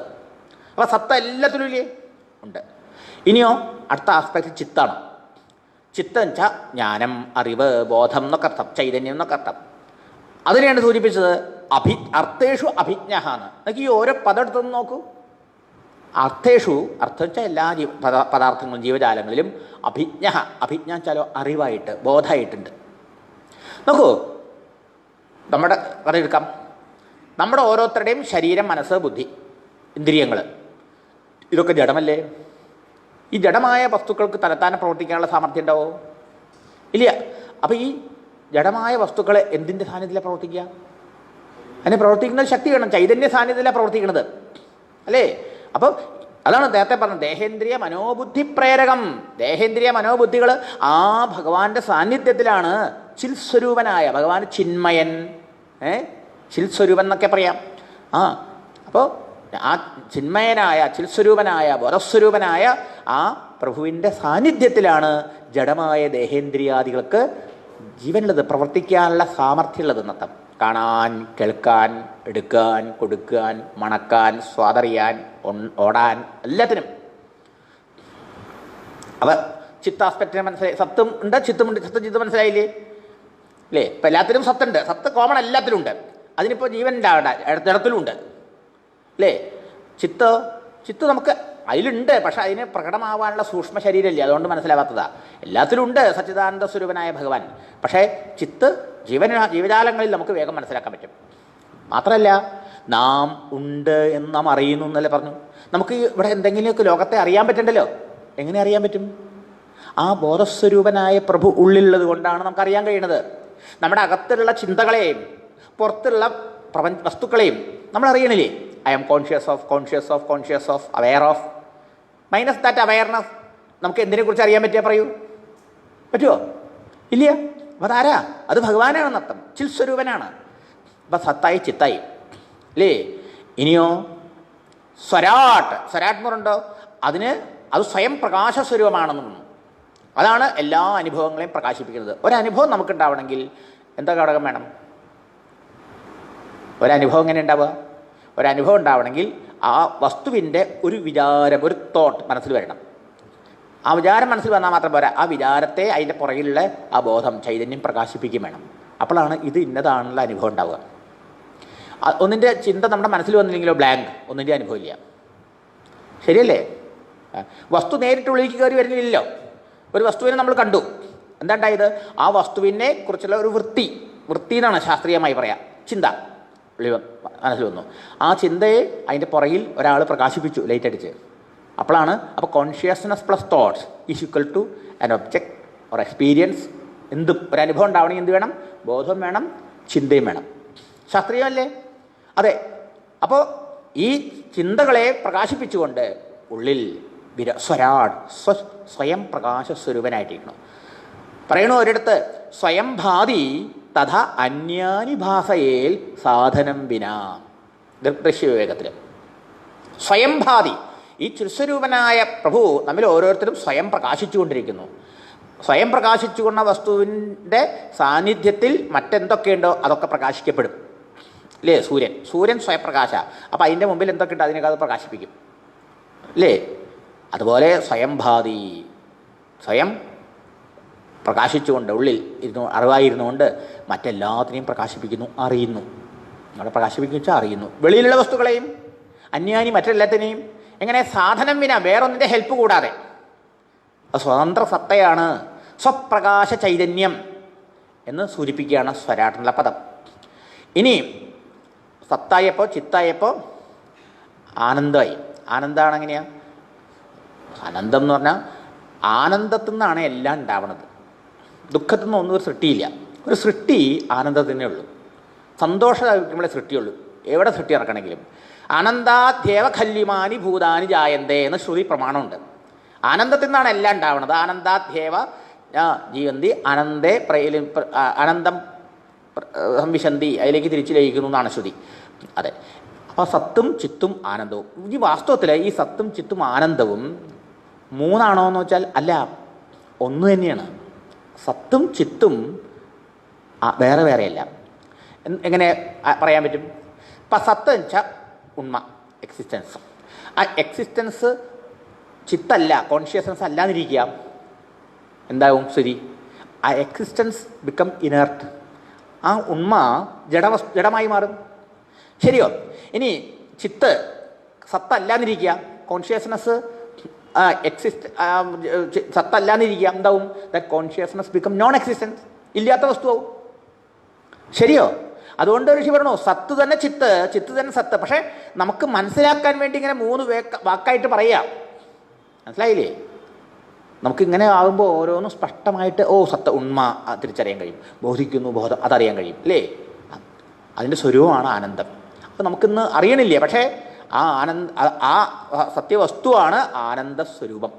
അപ്പോൾ സത്ത് എല്ലാത്തിലും ഇല്ലേ? ഉണ്ട്. ഇനിയോ അടുത്ത ആസ്പെക്ട് ചിത്താണ്. ചിത്തം എന്ന് വെച്ചാൽ ജ്ഞാനം, അറിവ്, ബോധം എന്നൊക്കെ അർത്ഥം, ചൈതന്യം എന്നൊക്കെ അർത്ഥം. അതിനെയാണ് സൂചിപ്പിച്ചത് അർത്ഥേഷു അഭിജ്ഞ എന്ന്. നമുക്ക് ഈ ഓരോ പദം എടുത്തൊന്ന് നോക്കൂ. അർത്ഥേഷു, അർത്ഥം വെച്ചാൽ എല്ലാ പദാർത്ഥങ്ങളും ജീവജാലങ്ങളിലും. അഭിജ്ഞ, അഭിജ്ഞ വെച്ചാലോ അറിവായിട്ട്, ബോധമായിട്ടുണ്ട്. നോക്കൂ, നമ്മുടെ കഥ എടുക്കാം. നമ്മുടെ ഓരോരുത്തരുടെയും ശരീരം, മനസ്സ്, ബുദ്ധി, ഇന്ദ്രിയങ്ങൾ ഇതൊക്കെ ജഡമല്ലേ? ഈ ജഡമായ വസ്തുക്കൾക്ക് തലത്താനെ പ്രവർത്തിക്കാനുള്ള സാമർഥ്യം ഉണ്ടാവോ? ഇല്ല. അപ്പോൾ ഈ ജഡമായ വസ്തുക്കളെ എന്തിൻ്റെ സാന്നിധ്യത്തിലാണ് പ്രവർത്തിക്കുക? അതിനെ പ്രവർത്തിക്കുന്ന ശക്തി വേണം, ചൈതന്യ സാന്നിധ്യത്തിലാണ് പ്രവർത്തിക്കുന്നത് അല്ലേ? അപ്പോൾ അതാണ് നേരത്തെ പറഞ്ഞത്, ദേഹേന്ദ്രിയ മനോബുദ്ധി പ്രേരകം. ദേഹേന്ദ്രിയ മനോബുദ്ധികൾ ആ ഭഗവാന്റെ സാന്നിധ്യത്തിലാണ്. ചിൽസ്വരൂപനായ ഭഗവാൻ ചിന്മയൻ, ചിൽസ്വരൂപൻ എന്നൊക്കെ പറയാം. അപ്പോൾ ആ ചിന്മയനായ, ചിൽസ്വരൂപനായ, ബോധസ്വരൂപനായ ആ പ്രഭുവിൻ്റെ സാന്നിധ്യത്തിലാണ് ജഡമായ ദേഹേന്ദ്രിയാദികൾക്ക് ജീവനുള്ളത്, പ്രവർത്തിക്കാനുള്ള സാമർഥ്യമുള്ളത് എന്നർത്ഥം. കാണാൻ, കേൾക്കാൻ, എടുക്കാൻ, കൊടുക്കാൻ, മണക്കാൻ, സ്വാദറിയാൻ, ഓടാൻ, എല്ലാത്തിനും. അപ്പം ചിത്താസ്പെക്റ്റിനെ മനസ്സിലായി. സത്തും ഉണ്ട്, ചിത്തുമുണ്ട്. ചിത്ത് മനസ്സിലായില്ലേ അല്ലേ? ഇപ്പം എല്ലാത്തിനും സത്തുണ്ട്. സത്ത് കോമൺ എല്ലാത്തിലും ഉണ്ട്. അതിനിപ്പോൾ ജീവൻ ഉണ്ടാവണ്ട, ഇടത്തിലും ഉണ്ട് അല്ലേ? ചിത്ത് നമുക്ക് അതിലുണ്ട്, പക്ഷെ അതിന് പ്രകടമാവാനുള്ള സൂക്ഷ്മ ശരീരമില്ല, അതുകൊണ്ട് മനസ്സിലാവാത്തതാ. എല്ലാത്തിലും ഉണ്ട് സച്ചിദാനന്ദ സ്വരൂപനായ ഭഗവാൻ. പക്ഷേ ചിത്ത് ജീവജാലങ്ങളിൽ നമുക്ക് വേഗം മനസ്സിലാക്കാൻ പറ്റും. മാത്രമല്ല നാം ഉണ്ട് എന്ന് നാം അറിയുന്നു എന്നല്ലേ പറഞ്ഞു. നമുക്ക് ഇവിടെ എന്തെങ്കിലുമൊക്കെ ലോകത്തെ അറിയാൻ പറ്റണ്ടല്ലോ. എങ്ങനെ അറിയാൻ പറ്റും? ആ ബോധസ്വരൂപനായ പ്രഭു ഉള്ളിലുള്ളത് കൊണ്ടാണ് നമുക്കറിയാൻ കഴിയുന്നത്. നമ്മുടെ അകത്തുള്ള ചിന്തകളെയും പുറത്തുള്ള വസ്തുക്കളെയും നമ്മൾ അറിയണില്ലേ? I am conscious of, conscious of, conscious of, aware of. Minus that awareness നമുക്ക് എന്തിനെക്കുറിച്ച് അറിയാൻ പറ്റിയാൽ പറയൂ? പറ്റുമോ? ഇല്ല. അപ്പം അതാരാ? അത് ഭഗവാനാണെന്നർത്ഥം, ചിൽസ്വരൂപനാണ്. അപ്പം സത്തായി ചിത്തായി അല്ലേ? ഇനിയോ സ്വരാട്ട്. സ്വരാട്ട് എന്ന് പറയുന്നുണ്ടോ? അത് സ്വയം പ്രകാശ സ്വരൂപമാണെന്നും. അതാണ് എല്ലാ അനുഭവങ്ങളെയും പ്രകാശിപ്പിക്കുന്നത്. ഒരനുഭവം നമുക്കുണ്ടാവണമെങ്കിൽ എന്താ ഘടകം വേണം? ഒരനുഭവം എങ്ങനെ ഉണ്ടാവുക? ഒരനുഭവം ഉണ്ടാവണമെങ്കിൽ ആ വസ്തുവിൻ്റെ ഒരു വിചാരം, ഒരു തോട്ട് മനസ്സിൽ വരണം. ആ വിചാരം മനസ്സിൽ വന്നാൽ മാത്രം പോരാ, ആ വിചാരത്തെ അതിൻ്റെ പുറകിലുള്ള ആ ബോധം, ചൈതന്യം പ്രകാശിപ്പിക്കുകയും വേണം. അപ്പോഴാണ് ഇത് ഇന്നതാണുള്ള അനുഭവം ഉണ്ടാവുക. ഒന്നിൻ്റെ ചിന്ത നമ്മുടെ മനസ്സിൽ വന്നില്ലെങ്കിലോ ബ്ലാങ്ക്, ഒന്നിൻ്റെ അനുഭവം ഇല്ല. ശരിയല്ലേ? വസ്തു നേരിട്ട് ഉള്ളിലേക്ക് കയറി വരുന്നില്ലല്ലോ. ഒരു വസ്തുവിനെ നമ്മൾ കണ്ടു, എന്താ ഉണ്ടായത്? ആ വസ്തുവിനെ കുറിച്ചുള്ള ഒരു വൃത്തി എന്നാണ് ശാസ്ത്രീയമായി പറയാം. ചിന്ത മനസ്സിൽ വന്നു. ആ ചിന്തയെ അതിൻ്റെ പുറകിൽ ഒരാൾ പ്രകാശിപ്പിച്ചു, ലൈറ്റ് അടിച്ച്. അപ്പോൾ consciousness plus thoughts is equal to an object or experience. എന്തും ഒരനുഭവം ഉണ്ടാവണമെങ്കിൽ എന്ത് വേണം? ബോധം വേണം, ചിന്തയും വേണം. ശാസ്ത്രീയമല്ലേ? അതെ. അപ്പോൾ ഈ ചിന്തകളെ പ്രകാശിപ്പിച്ചുകൊണ്ട് ഉള്ളിൽ സ്വയം പ്രകാശ സ്വരൂപനായിട്ടിരിക്കണം. പറയണു ഒരിടത്ത്, സ്വയം ഭാതി തഥ അന്യാനി ഭാസയേൽ സാധനം വിനാ. ദൃശ്യവിവേകത്തിൽ സ്വയം ഭാതി, ഈ ചിൽസ്വരൂപനായ പ്രഭു നമ്മിൽ ഓരോരുത്തരും സ്വയം പ്രകാശിച്ചുകൊണ്ടിരിക്കുന്നു. സ്വയം പ്രകാശിച്ചുകൊണ്ട വസ്തുവിൻ്റെ സാന്നിധ്യത്തിൽ മറ്റെന്തൊക്കെയുണ്ടോ അതൊക്കെ പ്രകാശിക്കപ്പെടും അല്ലേ? സൂര്യൻ സ്വയംപ്രകാശ. അപ്പോൾ അതിൻ്റെ മുമ്പിൽ എന്തൊക്കെയുണ്ട് അതിനൊക്കെ അത് പ്രകാശിപ്പിക്കും അല്ലേ? അതുപോലെ സ്വയംഭാതി, സ്വയം പ്രകാശിച്ചുകൊണ്ട് ഉള്ളിൽ അറിവായിരുന്നുകൊണ്ട് മറ്റെല്ലാത്തിനെയും പ്രകാശിപ്പിക്കുന്നു, അറിയുന്നു. നമ്മളെ പ്രകാശിപ്പിക്കുന്നു വെച്ചാൽ അറിയുന്നു. വെളിയിലുള്ള വസ്തുക്കളെയും അന്യാനി മറ്റെല്ലാത്തിനെയും എങ്ങനെ? സാധനം വിന, വേറൊന്നിൻ്റെ ഹെൽപ്പ് കൂടാതെ. അത് സ്വതന്ത്ര സത്തയാണ്, സ്വപ്രകാശ ചൈതന്യം എന്ന് സൂചിപ്പിക്കുകയാണ് സ്വരാട്ടിനുള്ള പദം. ഇനി സത്തായപ്പോൾ ചിത്തായപ്പോൾ ആനന്ദമായി. ആനന്ദമാണ് എങ്ങനെയാണ്? ആനന്ദം എന്ന് പറഞ്ഞാൽ ആനന്ദത്തിൽ നിന്നാണ് എല്ലാം ഉണ്ടാവുന്നത്. ദുഃഖത്തിൽ നിന്നൊന്നും ഒരു സൃഷ്ടിയില്ല. ഒരു സൃഷ്ടി ആനന്ദത്തിനേ ഉള്ളൂ. സന്തോഷമായിരിക്കുമ്പോഴേ സൃഷ്ടിയുള്ളൂ. എവിടെ സൃഷ്ടി ഇറക്കണമെങ്കിലും ആനന്ദാധ്യേവ ഖല്യമാനി ഭൂതാനി ജായന്തേ എന്ന് ശ്രുതി പ്രമാണമുണ്ട്. ആനന്ദത്തിൽ നിന്നാണ് എല്ലാം ഉണ്ടാവുന്നത്. ആനന്ദാധ്യേവ ജീവന്തി അനന്തേ അനന്തം സംവിശന്തി, അതിലേക്ക് തിരിച്ചു ലയിക്കുന്നു എന്നാണ് ശ്രുതി. അതെ. അപ്പോൾ സത്തും ചിത്തും ആനന്ദവും. ഈ വാസ്തവത്തിൽ ഈ സത്തും ചിത്തും ആനന്ദവും മൂന്നാണോ എന്ന് വെച്ചാൽ അല്ല, ഒന്ന് തന്നെയാണ്. സത്തും ചിത്തും വേറെ വേറെയല്ല. എങ്ങനെ പറയാൻ പറ്റും? ഇപ്പം സത്ത് എന്ന് വെച്ചാൽ ഉണ്മ, എക്സിസ്റ്റൻസ്. ആ എക്സിസ്റ്റൻസ് ചിത്തല്ല, കോൺഷ്യസ്നസ് അല്ലാതിരിക്കുക, എന്താവും സ്ഥിതി? ആ എക്സിസ്റ്റൻസ് ബിക്കം ഇനേർട്ട്. ആ ഉണ്മ ജഡമായി മാറും. ശരിയോ? ഇനി ചിത്ത് സത്തല്ലാന്നിരിക്കുക, കോൺഷ്യസ്നസ് സത്തല്ലാന്നിരിക്കുക, എന്താവും? That consciousness become non existence, ഇല്ലാത്ത വസ്തുവാവും. ശരിയോ? അതുകൊണ്ട് ഋഷി പറഞ്ഞു സത്ത് തന്നെ ചിത്ത്, ചിത്ത് തന്നെ സത്ത്. പക്ഷേ നമുക്ക് മനസ്സിലാക്കാൻ വേണ്ടി ഇങ്ങനെ മൂന്ന് വാക്കായിട്ട് പറയാം. മനസ്സിലായില്ലേ? നമുക്കിങ്ങനെ ആകുമ്പോൾ ഓരോന്നും സ്പഷ്ടമായിട്ട് സത്ത ഉണ്മ തിരിച്ചറിയാൻ കഴിയും, ബോധിക്കുന്നു ബോധം അതറിയാൻ കഴിയും അല്ലേ? അതിൻ്റെ സ്വരൂപമാണ് ആനന്ദം. അപ്പോൾ നമുക്കിന്ന് അറിയണില്ലേ, പക്ഷേ ആ സത്യവസ്തുവാണ് ആനന്ദ സ്വരൂപം.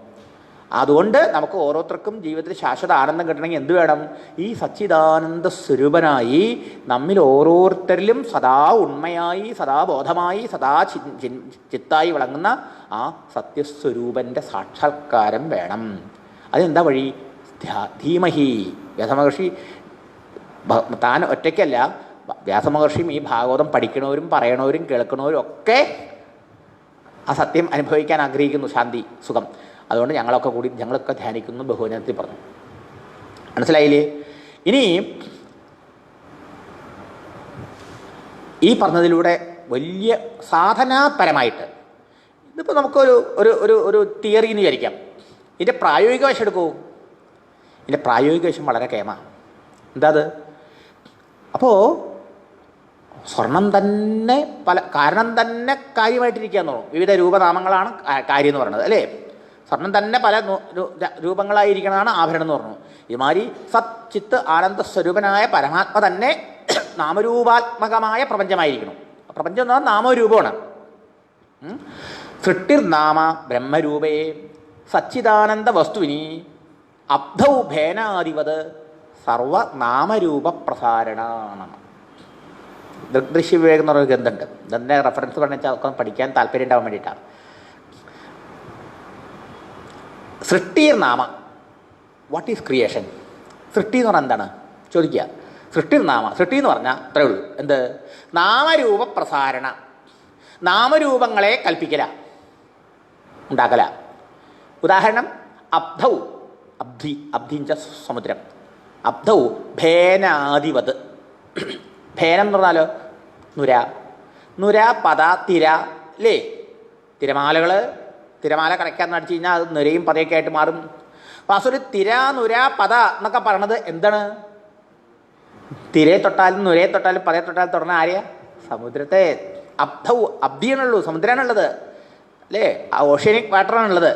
അതുകൊണ്ട് നമുക്ക് ഓരോരുത്തർക്കും ജീവിതത്തിൽ ശാശ്വത ആനന്ദം കിട്ടണമെങ്കിൽ എന്ത് വേണം? ഈ സച്ചിദാനന്ദ സ്വരൂപനായി നമ്മിൽ ഓരോരുത്തരിലും സദാ ഉണ്മയായി, സദാ ബോധമായി, സദാ ചിത്തായി വിളങ്ങുന്ന ആ സത്യസ്വരൂപൻ്റെ സാക്ഷാത്കാരം വേണം. അതെന്താ വഴി? ധീമഹി. വ്യാസമഹർഷി താൻ ഒറ്റയ്ക്കല്ല, വ്യാസമഹർഷിയും ഈ ഭാഗവതം പഠിക്കണവരും പറയണവരും കേൾക്കണവരും ഒക്കെ ആ സത്യം അനുഭവിക്കാൻ ആഗ്രഹിക്കുന്നു, ശാന്തി സുഖം. അതുകൊണ്ട് ഞങ്ങളൊക്കെ ധ്യാനിക്കുന്നു, ബഹുവചനത്തിൽ പറഞ്ഞു. മനസ്സിലായില്ലേ? ഇനി ഈ പറഞ്ഞതിലൂടെ വലിയ സാധനാപരമായിട്ട് ഇതിപ്പോൾ നമുക്കൊരു ഒരു ഒരു ഒരു തിയറി എന്ന് വിചാരിക്കാം. ഇതിൻ്റെ പ്രായോഗിക വശം എടുക്കൂ. ഇതിൻ്റെ പ്രായോഗിക വശം വളരെ കേമ. എന്താ അത്? അപ്പോൾ സ്വർണം തന്നെ കാരണം തന്നെ കാര്യമായിട്ടിരിക്കുക എന്ന് പറഞ്ഞു. വിവിധ രൂപനാമങ്ങളാണ് കാര്യം എന്ന് പറയുന്നത് അല്ലേ? സ്വർണം തന്നെ പല രൂപങ്ങളായിരിക്കണതാണ് ആഭരണം എന്ന് പറഞ്ഞു. ഇതുമാതിരി സത് ചിത്ത് ആനന്ദ സ്വരൂപനായ പരമാത്മ തന്നെ നാമരൂപാത്മകമായ പ്രപഞ്ചമായിരിക്കണം. പ്രപഞ്ചം എന്ന് പറഞ്ഞാൽ നാമരൂപമാണ്. സൃഷ്ടിർനാമ ബ്രഹ്മരൂപേ സച്ചിദാനന്ദ വസ്തുവിനി അബ്ധൗ ഭേനാധിപത് സർവനാമരൂപ പ്രസാരണമാണ്. ദൃഗ്ദൃശ്യവിവേകം എന്ന് പറയുന്ന ഗ്രന്ഥമുണ്ട്. ഇതിൻ്റെ റെഫറൻസ് പറഞ്ഞാൽ ഒക്കെ പഠിക്കാൻ താല്പര്യം ഉണ്ടാവാൻ വേണ്ടിയിട്ടാണ്. സൃഷ്ടിർനാമ, വാട്ട് ഈസ് ക്രിയേഷൻ? സൃഷ്ടി എന്ന് പറഞ്ഞാൽ എന്താണ് ചോദിക്കുക. സൃഷ്ടിർനാമ, സൃഷ്ടി എന്ന് പറഞ്ഞാൽ അത്രേ ഉള്ളൂ. എന്ത്? നാമരൂപ പ്രസാരണ, നാമരൂപങ്ങളെ കൽപ്പിക്കല, ഉണ്ടാക്കല. ഉദാഹരണം അബ്ധൗ, അബ്ധി, അബ്ധിഞ്ച സമുദ്രം, അബ്ധൗ ഭേനാധിപത്. ഭേനം എന്ന് പറഞ്ഞാലോ നുര, നുര പദ തിര അല്ലേ? തിരമാലകൾ, തിരമാല കറയ്ക്കാൻ നടിച്ചു കഴിഞ്ഞാൽ അത് നുരയും പതയൊക്കെ ആയിട്ട് മാറും. വാസ്തവത്തിൽ തിര നുര പത എന്നൊക്കെ പറയണത് എന്താണ്? തിരയെ തൊട്ടാലും നുരയെ തൊട്ടാലും പതയെ തൊട്ടാലും തുടർന്ന ആരെയാ? സമുദ്രത്തെ. അബ്ധൗ, അബ്ധിയാണുള്ളൂ, സമുദ്രമാണുള്ളത് അല്ലേ? ആ ഓഷ്യനിക് വാട്ടറാണുള്ളത്.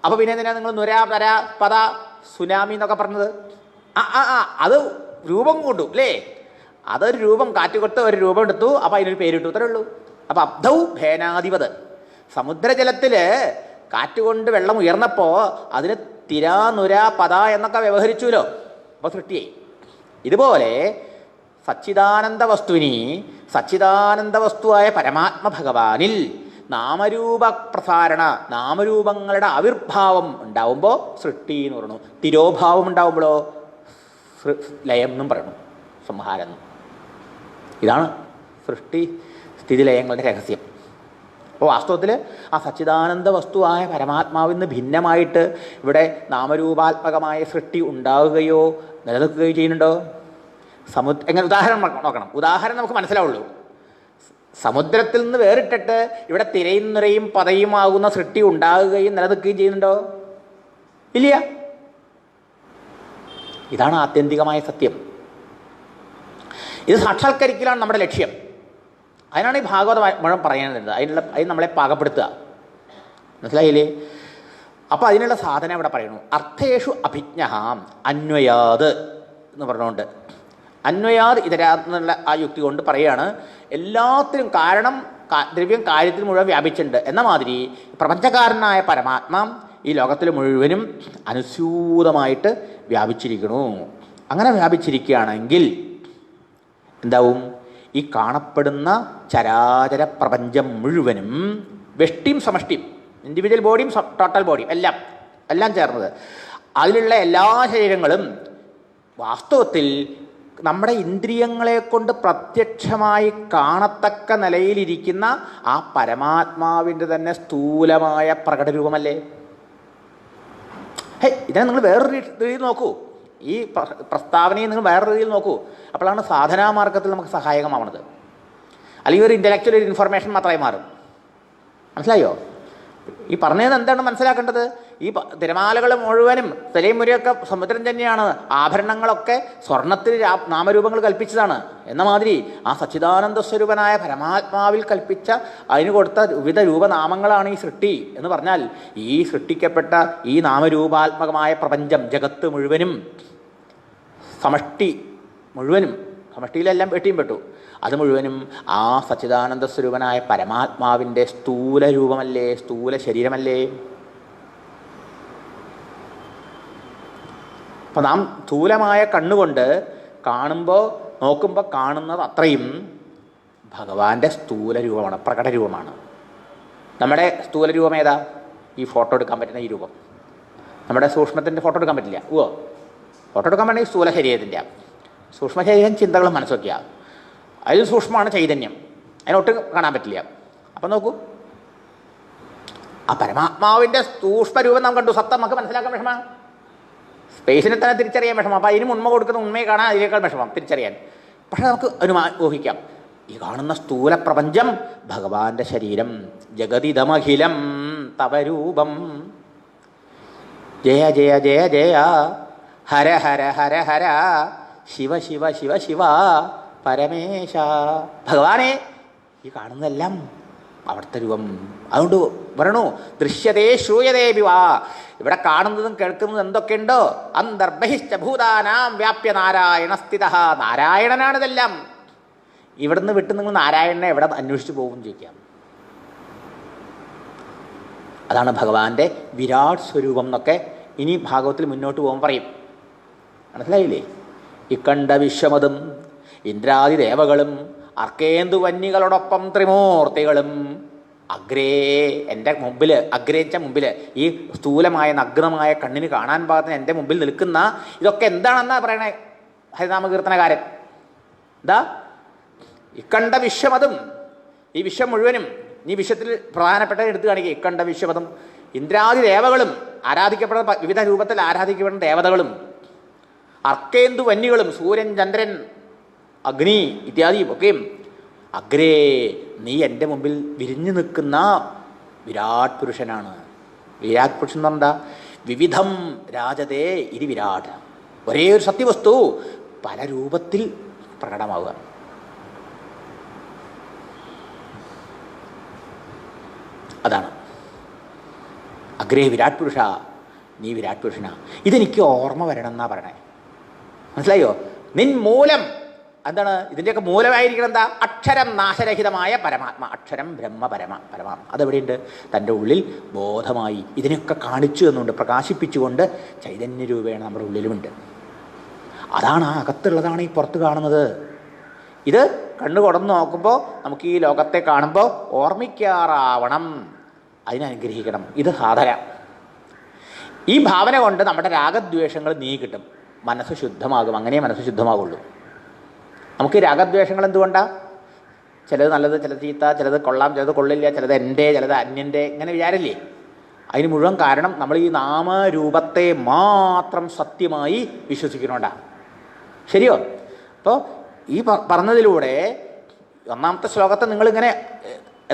അപ്പോൾ പിന്നെ എന്തിനാ നിങ്ങൾ നുര തര പത സുനാമി എന്നൊക്കെ പറഞ്ഞത്? അത് രൂപം കൊണ്ടു അല്ലേ? അതൊരു രൂപം, കാറ്റ് കൊടുത്ത് ഒരു രൂപം എടുത്തു, അപ്പോൾ അതിനൊരു പേരിട്ടു, അത്രേ ഉള്ളൂ. അപ്പോൾ അബ്ധൗ ഭേനാധിപത്, സമുദ്രജലത്തിൽ കാറ്റുകൊണ്ട് വെള്ളം ഉയർന്നപ്പോൾ അതിന് തിര നുര പത എന്നൊക്കെ വ്യവഹരിച്ചുല്ലോ. അപ്പോൾ സൃഷ്ടിയായി. ഇതുപോലെ സച്ചിദാനന്ദ വസ്തുവിനി, സച്ചിദാനന്ദ വസ്തുവായ പരമാത്മ ഭഗവാനിൽ നാമരൂപ പ്രസാരണ, നാമരൂപങ്ങളുടെ ആവിർഭാവം ഉണ്ടാവുമ്പോൾ സൃഷ്ടി എന്ന് പറയുന്നു. തിരോഭാവം ഉണ്ടാവുമ്പോഴോ ലയം എന്നും പറയണു, സംഹാരം എന്നും. ഇതാണ് സൃഷ്ടി സ്ഥിതി ലയങ്ങളുടെ രഹസ്യം. അപ്പോൾ വാസ്തവത്തിൽ ആ സച്ചിദാനന്ദ വസ്തുവായ പരമാത്മാവിൽ നിന്ന് ഭിന്നമായിട്ട് ഇവിടെ നാമരൂപാത്മകമായ സൃഷ്ടി ഉണ്ടാവുകയോ നിലനിൽക്കുകയോ ചെയ്യുന്നുണ്ടോ? എങ്ങനെ ഉദാഹരണം നോക്കണം. ഉദാഹരണം നമുക്ക് മനസ്സിലാവുള്ളൂ. സമുദ്രത്തിൽ നിന്ന് വേറിട്ടിട്ട് ഇവിടെ തിരയും നുരയും പതയുമാകുന്ന സൃഷ്ടി ഉണ്ടാകുകയും നിലനിൽക്കുകയും ചെയ്യുന്നുണ്ടോ? ഇല്ല. ഇതാണ് ആത്യന്തികമായ സത്യം. ഇത് സാക്ഷാത്കരിക്കലാണ് നമ്മുടെ ലക്ഷ്യം. അതിനാണ് ഈ ഭാഗവത മുഴുവൻ പറയാനുള്ളത്. അതിന് നമ്മളെ പാകപ്പെടുത്തുക. മനസ്സിലായില്ലേ? അപ്പോൾ അതിനുള്ള സാധന ഇവിടെ പറയുന്നു. അർത്ഥേഷു അഭിജ്ഞ അന്വയാത് എന്ന് പറഞ്ഞുകൊണ്ട്, അന്വയാത് ഇതരാന്നുള്ള ആ യുക്തി കൊണ്ട് പറയുകയാണ് എല്ലാത്തിനും കാരണം ദ്രവ്യം കാര്യത്തിൽ മുഴുവൻ വ്യാപിച്ചിട്ടുണ്ട് എന്ന മാതിരി പ്രപഞ്ചകാരനായ പരമാത്മാ ഈ ലോകത്തിൽ മുഴുവനും അനുസ്യൂതമായിട്ട് വ്യാപിച്ചിരിക്കണു. അങ്ങനെ വ്യാപിച്ചിരിക്കുകയാണെങ്കിൽ എന്താവും? ഈ കാണപ്പെടുന്ന ചരാചര പ്രപഞ്ചം മുഴുവനും വെഷ്ടിയും സമഷ്ടിയും, ഇൻഡിവിജ്വൽ ബോഡിയും ടോട്ടൽ ബോഡിയും എല്ലാം ചേർന്നത്, അതിലുള്ള എല്ലാ ശരീരങ്ങളും വാസ്തവത്തിൽ നമ്മുടെ ഇന്ദ്രിയങ്ങളെ കൊണ്ട് പ്രത്യക്ഷമായി കാണത്തക്ക നിലയിലിരിക്കുന്ന ആ പരമാത്മാവിൻ്റെ തന്നെ സ്ഥൂലമായ പ്രകടരൂപമല്ലേ? ഇതിനെ നിങ്ങൾ വേറൊരു രീതിയിൽ നോക്കൂ. ഈ പ്രസ്താവനയെ നിങ്ങൾ വേറൊരു രീതിയിൽ നോക്കൂ. അപ്പോഴാണ് സാധനാമാർഗത്തിൽ നമുക്ക് സഹായകമാവുന്നത്. അല്ലെങ്കിൽ ഒരു ഇൻ്റലക്ച്വൽ ഒരു ഇൻഫർമേഷൻ മാത്രമായി മാറും. മനസ്സിലായോ? ഈ പറഞ്ഞത് എന്താണ് മനസ്സിലാക്കേണ്ടത്? ഈ തിരമാലകൾ മുഴുവനും തിരയും മുരിയൊക്കെ സമുദ്രം തന്നെയാണ്. ആഭരണങ്ങളൊക്കെ സ്വർണത്തിൽ നാമരൂപങ്ങൾ കൽപ്പിച്ചതാണ് എന്ന മാതിരി ആ സച്ചിദാനന്ദ സ്വരൂപനായ പരമാത്മാവിൽ കൽപ്പിച്ച അതിന് കൊടുത്ത വിവിധ രൂപനാമങ്ങളാണ് ഈ സൃഷ്ടി എന്ന് പറഞ്ഞാൽ, ഈ സൃഷ്ടിക്കപ്പെട്ട ഈ നാമരൂപാത്മകമായ പ്രപഞ്ചം ജഗത്ത് മുഴുവനും സമഷ്ടി മുഴുവനും, സമഷ്ടിയിലെല്ലാം വെട്ടിയും പെട്ടു, അത് മുഴുവനും ആ സച്ചിദാനന്ദ സ്വരൂപനായ പരമാത്മാവിൻ്റെ സ്ഥൂല രൂപമല്ലേ, സ്ഥൂല ശരീരമല്ലേ? അപ്പം നാം സ്ഥൂലമായ കണ്ണുകൊണ്ട് നോക്കുമ്പോൾ കാണുന്നത് അത്രയും ഭഗവാന്റെ സ്ഥൂല രൂപമാണ്, പ്രകട രൂപമാണ്. നമ്മുടെ സ്ഥൂല രൂപം ഏതാ? ഈ ഫോട്ടോ എടുക്കാൻ പറ്റുന്ന ഈ രൂപം. നമ്മുടെ സൂക്ഷ്മത്തിൻ്റെ ഫോട്ടോ എടുക്കാൻ പറ്റില്ല. ഫോട്ടോ എടുക്കാൻ പറ്റുന്ന ഈ സ്ഥൂല ശരീരത്തിൻ്റെ. സൂക്ഷ്മ ശരീരം ചിന്തകളും മനസ്സൊക്കെയാ. അതിൽ സൂക്ഷ്മമാണ് ചൈതന്യം, അതിനൊട്ടും കാണാൻ പറ്റില്ല. അപ്പം നോക്കൂ, ആ പരമാത്മാവിൻ്റെ സൂക്ഷ്മരൂപം നാം കണ്ടു. സത്തം നമുക്ക് മനസ്സിലാക്കാൻ വിഷമം, സ്പേസിനെ തന്നെ തിരിച്ചറിയാൻ വിഷമം. അപ്പോൾ അതിന് ഉണ്മ കൊടുക്കുന്ന ഉണ്മയെ കാണാൻ അതിനേക്കാൾ വിഷമം തിരിച്ചറിയാൻ. പക്ഷേ നമുക്ക് ഊഹിക്കാം ഈ കാണുന്ന സ്ഥൂല പ്രപഞ്ചം ഭഗവാന്റെ ശരീരം. ജഗതിദമഖിലം തവ രൂപം. ജയ ജയ ജയ ജയ ഹര ഹര ഹര ഹര ശിവ ശിവ ശിവ ശിവ പരമേശ. ഭഗവാനെ, ഈ കാണുന്നതെല്ലാം അവിടുത്തെ രൂപം. അതുകൊണ്ട് പറയണു, ദൃശ്യതേ ശ്രൂയതേ വിവാ. ഇവിടെ കാണുന്നതും കേൾക്കുന്നതും എന്തൊക്കെയുണ്ടോ അന്തർബഹിശ്ച ഭൂതാനാം വ്യാപ്യ നാരായണ സ്ഥിത. നാരായണനാണിതെല്ലാം. ഇവിടുന്ന് വിട്ട് നിങ്ങൾ നാരായണനെ എവിടെ അന്വേഷിച്ച് പോകും ചോദിക്കാം. അതാണ് ഭഗവാന്റെ വിരാട് സ്വരൂപം എന്നൊക്കെ ഇനി ഭാഗവത്തിൽ മുന്നോട്ട് പോകുമ്പോൾ പറയും. മനസ്സിലായില്ലേ? ഇക്കണ്ട വിശ്വമതും ഇന്ദ്രാദി ദേവകളും അർക്കേന്ദു വന്യകളോടൊപ്പം ത്രിമൂർത്തികളും അഗ്രേ, എൻ്റെ മുമ്പിൽ, അഗ്രേച്ച മുമ്പിൽ, ഈ സ്ഥൂലമായ നഗ്നമായ കണ്ണിന് കാണാൻ പാകത്തിന് എൻ്റെ മുമ്പിൽ നിൽക്കുന്ന ഇതൊക്കെ എന്താണെന്നാ പറയണേ ഹരിനാമകീർത്തനകാരൻ. എന്താ? ഇക്കണ്ട വിശ്വമതും, ഈ വിശ്വം മുഴുവനും, ഈ വിശ്വത്തിൽ പ്രധാനപ്പെട്ട എടുത്തു കാണിക്കുക. ഇക്കണ്ട വിശ്വമതും ഇന്ദ്രാദി ദേവകളും, ആരാധിക്കപ്പെടുന്ന വിവിധ രൂപത്തിൽ ആരാധിക്കപ്പെടുന്ന ദേവതകളും, അർക്കേന്ദു വന്യകളും, സൂര്യൻ, ചന്ദ്രൻ, അഗ്നി ഇത്യാദിയും ഒക്കെയും അഗ്രേ, നീ എൻ്റെ മുമ്പിൽ വിരിഞ്ഞു നിൽക്കുന്ന വിരാട് പുരുഷനാണ്. വിരാട് പുരുഷൻ എന്ന് പറഞ്ഞാൽ വിവിധം രാജതേ ഇരി വിരാട്. ഒരേ ഒരു സത്യവസ്തു പല രൂപത്തിൽ പ്രകടമാവുക. അതാണ് അഗ്രേ വിരാട് പുരുഷ, നീ വിരാട് പുരുഷനാ. ഇതെനിക്ക് ഓർമ്മ വരണം എന്നാ പറയണേ. മനസ്സിലായോ? നിൻ മൂലം എന്താണ്? ഇതിൻ്റെയൊക്കെ മൂലമായിരിക്കണം എന്താ? അക്ഷരം നാശരഹിതമായ പരമാത്മ. അക്ഷരം ബ്രഹ്മ പരമാത്മ. അതെവിടെയുണ്ട്? തൻ്റെ ഉള്ളിൽ ബോധമായി ഇതിനൊക്കെ കാണിച്ചു എന്നുണ്ട്, പ്രകാശിപ്പിച്ചുകൊണ്ട് ചൈതന്യരൂപേണ നമ്മുടെ ഉള്ളിലുമുണ്ട്. അതാണ് ആ അകത്തുള്ളതാണ് ഈ പുറത്ത് കാണുന്നത്. ഇത് കണ്ണു കൊടന്ന് നോക്കുമ്പോൾ നമുക്ക് ഈ ലോകത്തെ കാണുമ്പോൾ ഓർമ്മിക്കാറാവണം, അതിനനുഗ്രഹിക്കണം. ഇത് സാധന. ഈ ഭാവന കൊണ്ട് നമ്മുടെ രാഗദ്വേഷങ്ങൾ നീങ്ങിക്കിട്ടും, മനസ്സ് ശുദ്ധമാകും. അങ്ങനെ മനസ്സ് ശുദ്ധമാകുള്ളൂ. നമുക്ക് രാഗദ്വേഷങ്ങൾ എന്തുകൊണ്ടാണ്? ചിലത് നല്ലത്, ചിലത് ചീത്ത, ചിലത് കൊള്ളാം, ചിലത് കൊള്ളില്ല, ചിലത് എൻ്റെ, ചിലത് അന്യൻ്റെ, ഇങ്ങനെ വിചാരമില്ലേ? അതിന് മുഴുവൻ കാരണം നമ്മൾ ഈ നാമരൂപത്തെ മാത്രം സത്യമായി വിശ്വസിക്കണോണ്ടാണ്. ശരിയോ? അപ്പോൾ ഈ പറഞ്ഞതിലൂടെ ഒന്നാമത്തെ ശ്ലോകത്തെ നിങ്ങളിങ്ങനെ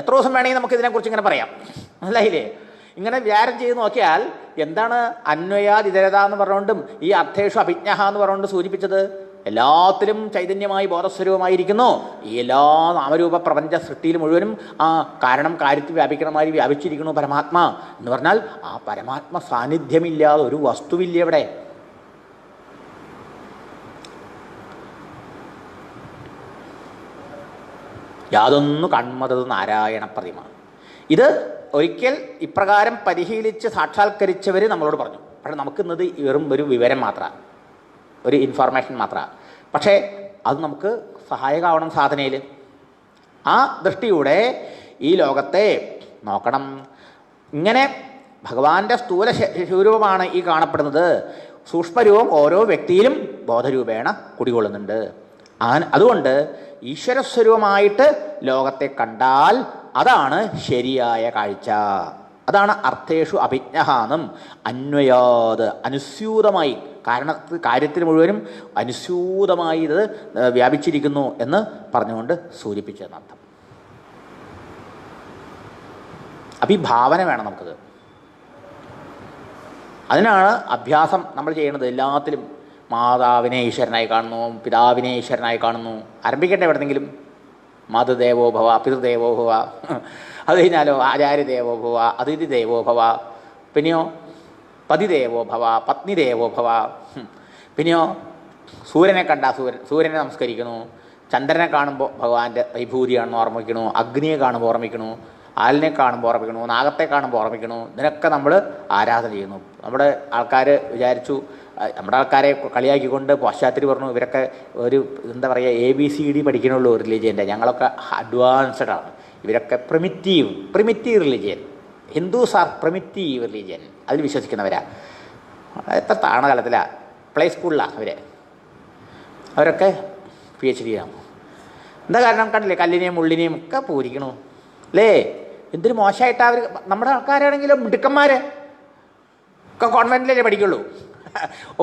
എത്ര ദിവസം വേണമെങ്കിൽ നമുക്ക് ഇതിനെക്കുറിച്ച് ഇങ്ങനെ പറയാം. മനസ്സിലായില്ലേ? ഇങ്ങനെ വിചാരം ചെയ്ത് നോക്കിയാൽ എന്താണ് അന്വയാതിതരത എന്ന് പറഞ്ഞുകൊണ്ടും ഈ അർത്ഥേഷു അഭിജ്ഞ എന്ന് പറഞ്ഞുകൊണ്ട് സൂചിപ്പിച്ചത്? എല്ലാത്തിലും ചൈതന്യമായി ബോധസ്വരൂപമായിരിക്കുന്നു. ഈ എല്ലാ നാമരൂപ പ്രപഞ്ച സൃഷ്ടിയിൽ മുഴുവനും ആ കാരണം കാര്യത്തിൽ വ്യാപിക്കണമായി വ്യാപിച്ചിരിക്കുന്നു പരമാത്മാ എന്ന് പറഞ്ഞാൽ ആ പരമാത്മ സാന്നിധ്യമില്ലാതെ ഒരു വസ്തുവില്ല ഇവിടെ. യാതൊന്നു കൺമതത് നാരായണ പ്രതിമ. ഇത് ഒരിക്കൽ ഇപ്രകാരം പരിശീലിച്ച് സാക്ഷാത്കരിച്ചവർ നമ്മളോട് പറഞ്ഞു. പക്ഷേ നമുക്കിന്നത് വെറും ഒരു വിവരം മാത്രമാണ്, ഒരു ഇൻഫോർമേഷൻ മാത്രമാണ്. പക്ഷേ അത് നമുക്ക് സഹായകമാവണം സാധനയിൽ. ആ ദൃഷ്ടിയുടെ ഈ ലോകത്തെ നോക്കണം. ഇങ്ങനെ ഭഗവാന്റെ സ്ഥൂല സ്വരൂപമാണ് ഈ കാണപ്പെടുന്നത്. സൂക്ഷ്മരൂപം ഓരോ വ്യക്തിയിലും ബോധരൂപേണ കുടികൊള്ളുന്നുണ്ട്. അതുകൊണ്ട് ഈശ്വരസ്വരൂപമായിട്ട് ലോകത്തെ കണ്ടാൽ അതാണ് ശരിയായ കാഴ്ച. അതാണ് അർത്ഥേഷു അഭിജ്ഞാനം. അന്വയാത്, അനുസ്യൂതമായി, കാര്യത്തിന് മുഴുവനും അനുസ്യൂതമായി ഇത് വ്യാപിച്ചിരിക്കുന്നു എന്ന് പറഞ്ഞുകൊണ്ട് സൂചിപ്പിച്ചതെന്നർത്ഥം. അപ്പം ഈ ഭാവന വേണം നമുക്കത്. അതിനാണ് അഭ്യാസം നമ്മൾ ചെയ്യണത്. എല്ലാത്തിലും മാതാവിനെ ഈശ്വരനായി കാണുന്നു, പിതാവിനെ ഈശ്വരനായി കാണുന്നു. ആരംഭിക്കട്ടെ എവിടെന്നെങ്കിലും. മാതൃദേവോഭവ, പിതൃദേവോഭവ. അത് കഴിഞ്ഞാലോ ആചാര്യദേവോഭവ, അതിഥി ദേവോഭവ. പിന്നെയോ പതിദേവോഭവ, പത്നിദേവോഭവ. പിന്നെയോ സൂര്യനെ കണ്ടാൽ സൂര്യനെ നമസ്കരിക്കണു. ചന്ദ്രനെ കാണുമ്പോൾ ഭഗവാന്റെ വൈഭൂതിയാണെന്ന് ഓർമ്മിക്കണു. അഗ്നിയെ കാണുമ്പോൾ ഓർമ്മിക്കണു. ആലിനെ കാണുമ്പോൾ ഓർമ്മിക്കണു. നാഗത്തെ കാണുമ്പോൾ ഓർമ്മിക്കണു. ഇതിനൊക്കെ നമ്മൾ ആരാധന ചെയ്യുന്നു. നമ്മുടെ ആൾക്കാർ വിചാരിച്ചു, നമ്മുടെ ആൾക്കാരെ കളിയാക്കിക്കൊണ്ട് പാശ്ചാത്യർ പറഞ്ഞു ഇവരൊക്കെ ഒരു എന്താ പറയുക ABCD പഠിക്കണുള്ളൂ റിലീജിയൻ്റെ, ഞങ്ങളൊക്കെ അഡ്വാൻസ്ഡ് ആണ്, ഇവരൊക്കെ primitive religion. Hindus are primitive religion. അതിൽ വിശ്വസിക്കുന്നവരാ. എത്ര താണകാലത്തിലാണ്, പ്ലേ സ്കൂളിലാണ് അവരൊക്കെ PhD ആണ്. എന്താ കാരണം? കണ്ടില്ലേ, കല്ലിനെയും മുള്ളിനെയും ഒക്കെ പൂരിക്കണു അല്ലേ? എന്തൊരു മോശമായിട്ടാണ് അവർ. നമ്മുടെ ആൾക്കാരാണെങ്കിലും മിടുക്കന്മാർ ഒക്കെ കോൺവെൻറ്റിലല്ലേ പഠിക്കുള്ളൂ.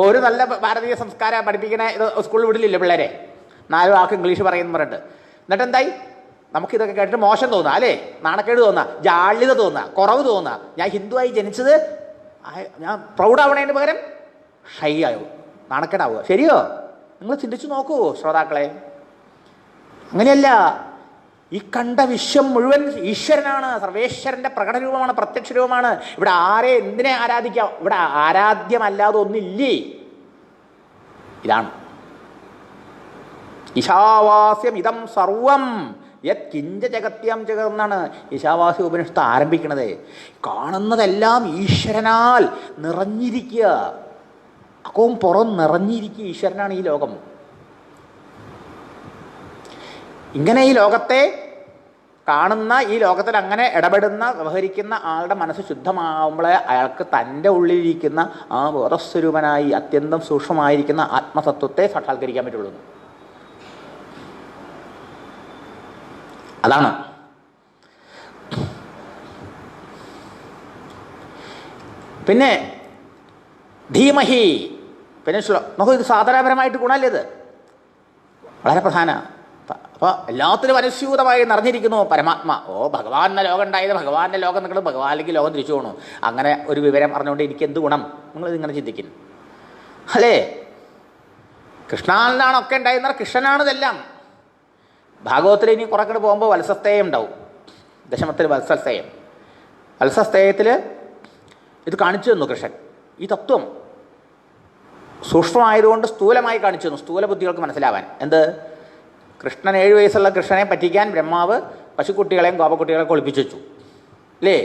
ഒരു നല്ല ഭാരതീയ സംസ്കാരം പഠിപ്പിക്കണ ഇത് സ്കൂളിൽ വിടില്ലല്ലോ പിള്ളേരെ. 4 വാക്ക് ഇംഗ്ലീഷ് പറയുന്നു പറഞ്ഞിട്ട്. എന്നിട്ടെന്തായി? നമുക്കിതൊക്കെ കേട്ടിട്ട് മോശം തോന്നുക, അല്ലേ? നാണക്കേട് തോന്നുക, ജാള്യത തോന്നുക, കുറവ് തോന്നുക. ഞാൻ ഹിന്ദുവായി ജനിച്ചത് ഞാൻ പ്രൗഡാവണതിന് പകരം ഷൈ ആവും, നാണക്കേടാവുക. ശരിയോ? നിങ്ങൾ ചിന്തിച്ചു നോക്കൂ ശ്രോതാക്കളെ. അങ്ങനെയല്ല. ഈ കണ്ട വിശ്വം മുഴുവൻ ഈശ്വരനാണ്, സർവേശ്വരൻ്റെ പ്രകടരൂപമാണ്, പ്രത്യക്ഷ രൂപമാണ്. ഇവിടെ ആരെ എന്തിനെ ആരാധിക്കാം? ഇവിടെ ആരാധ്യമല്ലാതെ ഒന്നില്ലേ? ഇതാണ് ഈശാവാസ്യം ഇതം സർവം യത് കിഞ്ച ജഗത്യം ജഗത് എന്നാണ് ഈശാവാസ്യ ഉപനിഷത്ത് ആരംഭിക്കുന്നത്. കാണുന്നതെല്ലാം ഈശ്വരനാൽ നിറഞ്ഞിരിക്കുക, അക്കവും പുറം നിറഞ്ഞിരിക്കുക. ഈശ്വരനാണ് ഈ ലോകം. ഇങ്ങനെ ഈ ലോകത്തെ കാണുന്ന, ഈ ലോകത്തിൽ അങ്ങനെ ഇടപെടുന്ന, വ്യവഹരിക്കുന്ന ആളുടെ മനസ്സ് ശുദ്ധമാകുമ്പോഴേ അയാൾക്ക് തൻ്റെ ഉള്ളിലിരിക്കുന്ന ആ ബോധസ്വരൂപനായി അത്യന്തം സൂക്ഷ്മമായിരിക്കുന്ന ആത്മതത്വത്തെ സാക്ഷാത്കരിക്കാൻ പറ്റുള്ളൂ. അതാണ്. പിന്നെ ധീമഹി, പിന്നെ നമുക്ക് ഇത് സാധനാപരമായിട്ട് ഗുണമല്ലേ? ഇത് വളരെ പ്രധാന. അപ്പോൾ എല്ലാത്തിനും അനുസ്യൂതമായി നിറഞ്ഞിരിക്കുന്നു പരമാത്മ. ഭഗവാന്റെ ലോകം ഉണ്ടായത്, ഭഗവാന്റെ ലോകം നിൽക്കുന്നത്, ഭഗവാനിലേക്ക് ലോകം തിരിച്ചു പോകണു. അങ്ങനെ ഒരു വിവരം അറിഞ്ഞുകൊണ്ട് എനിക്ക് എന്ത് ഗുണം? നിങ്ങളിതിങ്ങനെ ചിന്തിക്കുന്നു, അല്ലേ? കൃഷ്ണനാണ് ഒക്കെ ഉണ്ടായിരുന്ന, കൃഷ്ണനാണ് ഇതെല്ലാം. ഭാഗവത്തിൽ ഇനി കുറക്കട് പോകുമ്പോൾ വത്സസ്തേയം ഉണ്ടാവും. ദശമത്തിൽ വത്സസ്തേയം. വത്സസ്തേയത്തിൽ ഇത് കാണിച്ചു തന്നു കൃഷ്ണൻ. ഈ തത്വം സൂക്ഷ്മമായതുകൊണ്ട് സ്ഥൂലമായി കാണിച്ചു തന്നു, സ്ഥൂല ബുദ്ധികൾക്ക് മനസ്സിലാവാൻ. എന്ത്? കൃഷ്ണൻ 7 വയസ്സുള്ള കൃഷ്ണനെ പറ്റിക്കാൻ ബ്രഹ്മാവ് പശുക്കുട്ടികളെയും ഗോപക്കുട്ടികളെയും ഒളിപ്പിച്ചു വെച്ചു, അല്ലേ?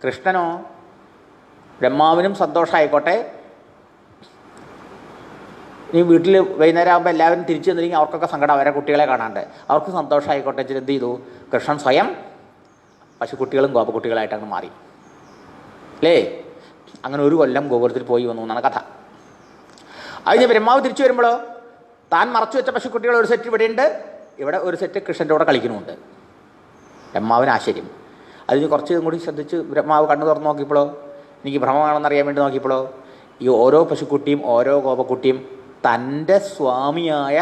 കൃഷ്ണനോ ബ്രഹ്മാവിനും സന്തോഷമായിക്കോട്ടെ, ഈ വീട്ടിൽ വൈകുന്നേരം ആകുമ്പോൾ എല്ലാവരും തിരിച്ചു വന്നില്ലെങ്കിൽ അവർക്കൊക്കെ സങ്കടം, അവരെ കുട്ടികളെ കാണാണ്ട്. അവർക്ക് സന്തോഷമായിക്കോട്ടെ വെച്ചിട്ട് എന്ത് ചെയ്തു? കൃഷ്ണൻ സ്വയം പശുക്കുട്ടികളും ഗോപക്കുട്ടികളായിട്ടങ്ങ് മാറി, അല്ലേ? അങ്ങനെ 1 കൊല്ലം ഗോകുലത്തിൽ പോയി വന്നു എന്നാണ് കഥ. അതിന് ബ്രഹ്മാവ് തിരിച്ചു വരുമ്പോഴോ താൻ മറച്ചു വെച്ച പശുക്കുട്ടികൾ ഒരു സെറ്റ് ഇവിടെയുണ്ട്, ഇവിടെ ഒരു സെറ്റ് കൃഷ്ണൻ്റെ കൂടെ കളിക്കുന്നുമുണ്ട്. ബ്രഹ്മാവിന് ആശ്ചര്യം. അതിന് കുറച്ചും കൂടി ശ്രദ്ധിച്ച് ബ്രഹ്മാവ് കണ്ണു തുറന്ന് നോക്കിയപ്പോഴോ, എനിക്ക് ഭ്രമമാണെന്ന് അറിയാൻ വേണ്ടി നോക്കിയപ്പോഴോ, ഈ ഓരോ പശുക്കുട്ടിയും ഓരോ ഗോപക്കുട്ടിയും തൻ്റെ സ്വാമിയായ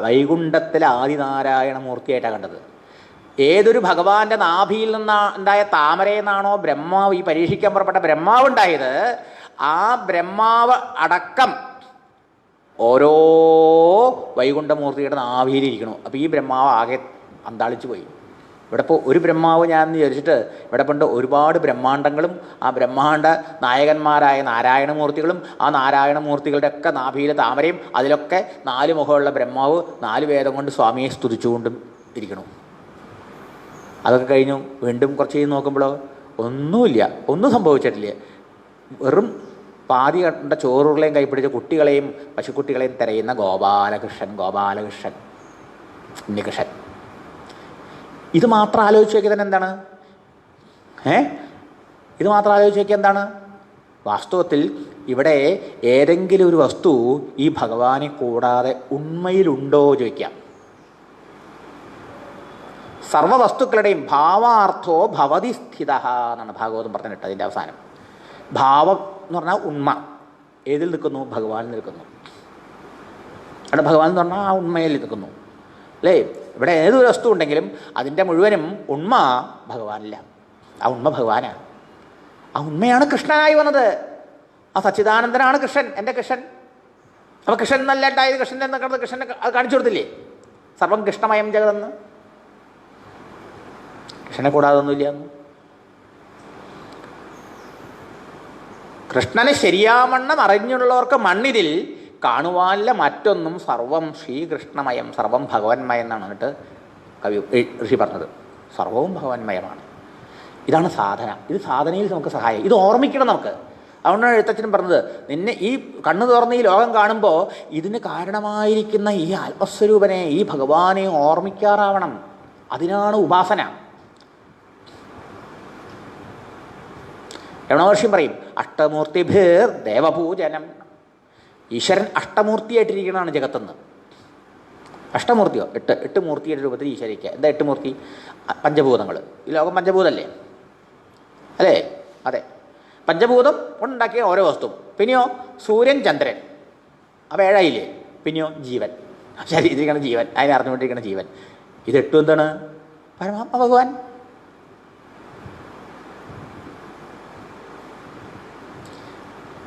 വൈകുണ്ഠത്തിലെ ആദിനാരായണ മൂർത്തിയായിട്ടാണ് കണ്ടത്. ഏതൊരു ഭഗവാന്റെ നാഭിയിൽ ഉണ്ടായ താമരയെന്നാണോ ബ്രഹ്മാവ്, ഈ പരീക്ഷിക്കാൻ പുറപ്പെട്ട ബ്രഹ്മാവ് ഉണ്ടായത്, ആ ബ്രഹ്മാവ് അടക്കം ഓരോ വൈകുണ്ഠമൂർത്തിയുടെ നാഭിയിലിരിക്കണു. അപ്പോൾ ഈ ബ്രഹ്മാവ് ആകെ അന്താളിച്ചു പോയി. ഇവിടെ ഇപ്പോൾ ഒരു ബ്രഹ്മാവ് ഞാൻ വിചാരിച്ചിട്ട് ഇവിടെ പണ്ട് ഒരുപാട് ബ്രഹ്മാണ്ടങ്ങളും ആ ബ്രഹ്മാണ്ട നായകന്മാരായ നാരായണമൂർത്തികളും ആ നാരായണമൂർത്തികളുടെ ഒക്കെ നാഭിയിലെ താമരയും അതിലൊക്കെ 4 മുഖമുള്ള ബ്രഹ്മാവ് 4 വേദം കൊണ്ട് സ്വാമിയെ സ്തുതിച്ചുകൊണ്ടും ഇരിക്കണു. അതൊക്കെ കഴിഞ്ഞു വീണ്ടും കുറച്ച് കഴിഞ്ഞ് നോക്കുമ്പോഴോ ഒന്നുമില്ല, ഒന്നും സംഭവിച്ചിട്ടില്ല. വെറും പാതി കണ്ട ചോറുകളെയും കൈപ്പിടിച്ച കുട്ടികളെയും പശുക്കുട്ടികളെയും തിരയുന്ന ഗോപാലകൃഷ്ണൻ, ഗോപാലകൃഷ്ണൻ, ഉണ്ണികൃഷ്ണൻ. ഇത് മാത്രം ആലോചിച്ച് നോക്കിയാൽ തന്നെ എന്താണ്? ഇത് മാത്രം ആലോചിച്ച് നോക്കിയാൽ എന്താണ്? വാസ്തവത്തിൽ ഇവിടെ ഏതെങ്കിലും ഒരു വസ്തു ഈ ഭഗവാനെ കൂടാതെ ഉണ്മയിലുണ്ടോ ചോദിക്കാം. സർവവസ്തുക്കളുടെയും ഭാവാർത്ഥോ ഭവതി സ്ഥിത എന്നാണ് ഭാഗവതം പറഞ്ഞിട്ട് അതിൻ്റെ അവസാനം. ഭാവം എന്ന് പറഞ്ഞാൽ ഉണ്മ ഏതിൽ നിൽക്കുന്നു? ഭഗവാനിൽ നിൽക്കുന്നു. അവിടെ ഭഗവാൻ എന്ന് പറഞ്ഞാൽ ആ ഉണ്മയിൽ നിൽക്കുന്നു, അല്ലേ? ഇവിടെ ഏതൊരു വസ്തു ഉണ്ടെങ്കിലും അതിൻ്റെ മുഴുവനും ഉണ്മ ഭഗവാനില്ല. ആ ഉണ്മ ഭഗവാനാണ്. ആ ഉണ്മയാണ് കൃഷ്ണനായി വന്നത്. ആ സച്ചിദാനന്ദനാണ് കൃഷ്ണൻ, എൻ്റെ കൃഷ്ണൻ. അപ്പോൾ കൃഷ്ണൻ എന്നല്ല ഉണ്ടായത്, കൃഷ്ണൻ എന്നൊക്കെ കൃഷ്ണനെ അത് കാണിച്ചു കൊടുത്തില്ലേ? സർവം കൃഷ്ണമയം ജഗതെന്ന്. കൃഷ്ണനെ കൂടാതെ ഒന്നുമില്ല എന്ന്. കൃഷ്ണനെ ശരിയാവണ്ണം അറിഞ്ഞുള്ളവർക്ക് മണ്ണിതിൽ കാണുവാനില്ല മറ്റൊന്നും, സർവം ശ്രീകൃഷ്ണമയം, സർവം ഭഗവന്മയം എന്നാണ് എന്നിട്ട് കവി ഋഷി പറഞ്ഞത്. സർവവും ഭഗവന്മയമാണ്. ഇതാണ് സാധന. ഇത് സാധനയിൽ നമുക്ക് സഹായം. ഇത് ഓർമ്മിക്കണം നമുക്ക്. അതുകൊണ്ടാണ് എഴുത്തച്ഛനും പറഞ്ഞത്, നിന്നെ ഈ കണ്ണു തുറന്ന് ഈ ലോകം കാണുമ്പോൾ ഇതിന് കാരണമായിരിക്കുന്ന ഈ ആത്മസ്വരൂപനെ, ഈ ഭഗവാനെ ഓർമ്മിക്കാറാവണം. അതിനാണ് ഉപാസന. രമണമഹർഷി പറയും, അഷ്ടമൂർത്തിഭിർ ദേവപൂജനം. ഈശ്വരൻ അഷ്ടമൂർത്തിയായിട്ടിരിക്കണതാണ് ജഗത്തെന്ന്. അഷ്ടമൂർത്തിയോ? 8 മൂർത്തിയുടെ രൂപത്തിൽ ഈശ്വരിക്കുക. എന്താ 8 മൂർത്തി? പഞ്ചഭൂതങ്ങൾ. ഈ ലോകം പഞ്ചഭൂതമല്ലേ? അല്ലേ? അതെ. പഞ്ചഭൂതം കൊണ്ടുണ്ടാക്കിയ ഓരോ വസ്തു. പിന്നെയോ സൂര്യൻ, ചന്ദ്രൻ. അപ്പോൾ 7 ആയില്ലേ? പിന്നെയോ ജീവൻ, ശരീരത്തിരിക്കുന്ന ജീവൻ, അതിനെ അറിഞ്ഞുകൊണ്ടിരിക്കുന്ന ജീവൻ. ഇതെട്ടും എന്താണ്? പരമാത്മ ഭഗവാൻ.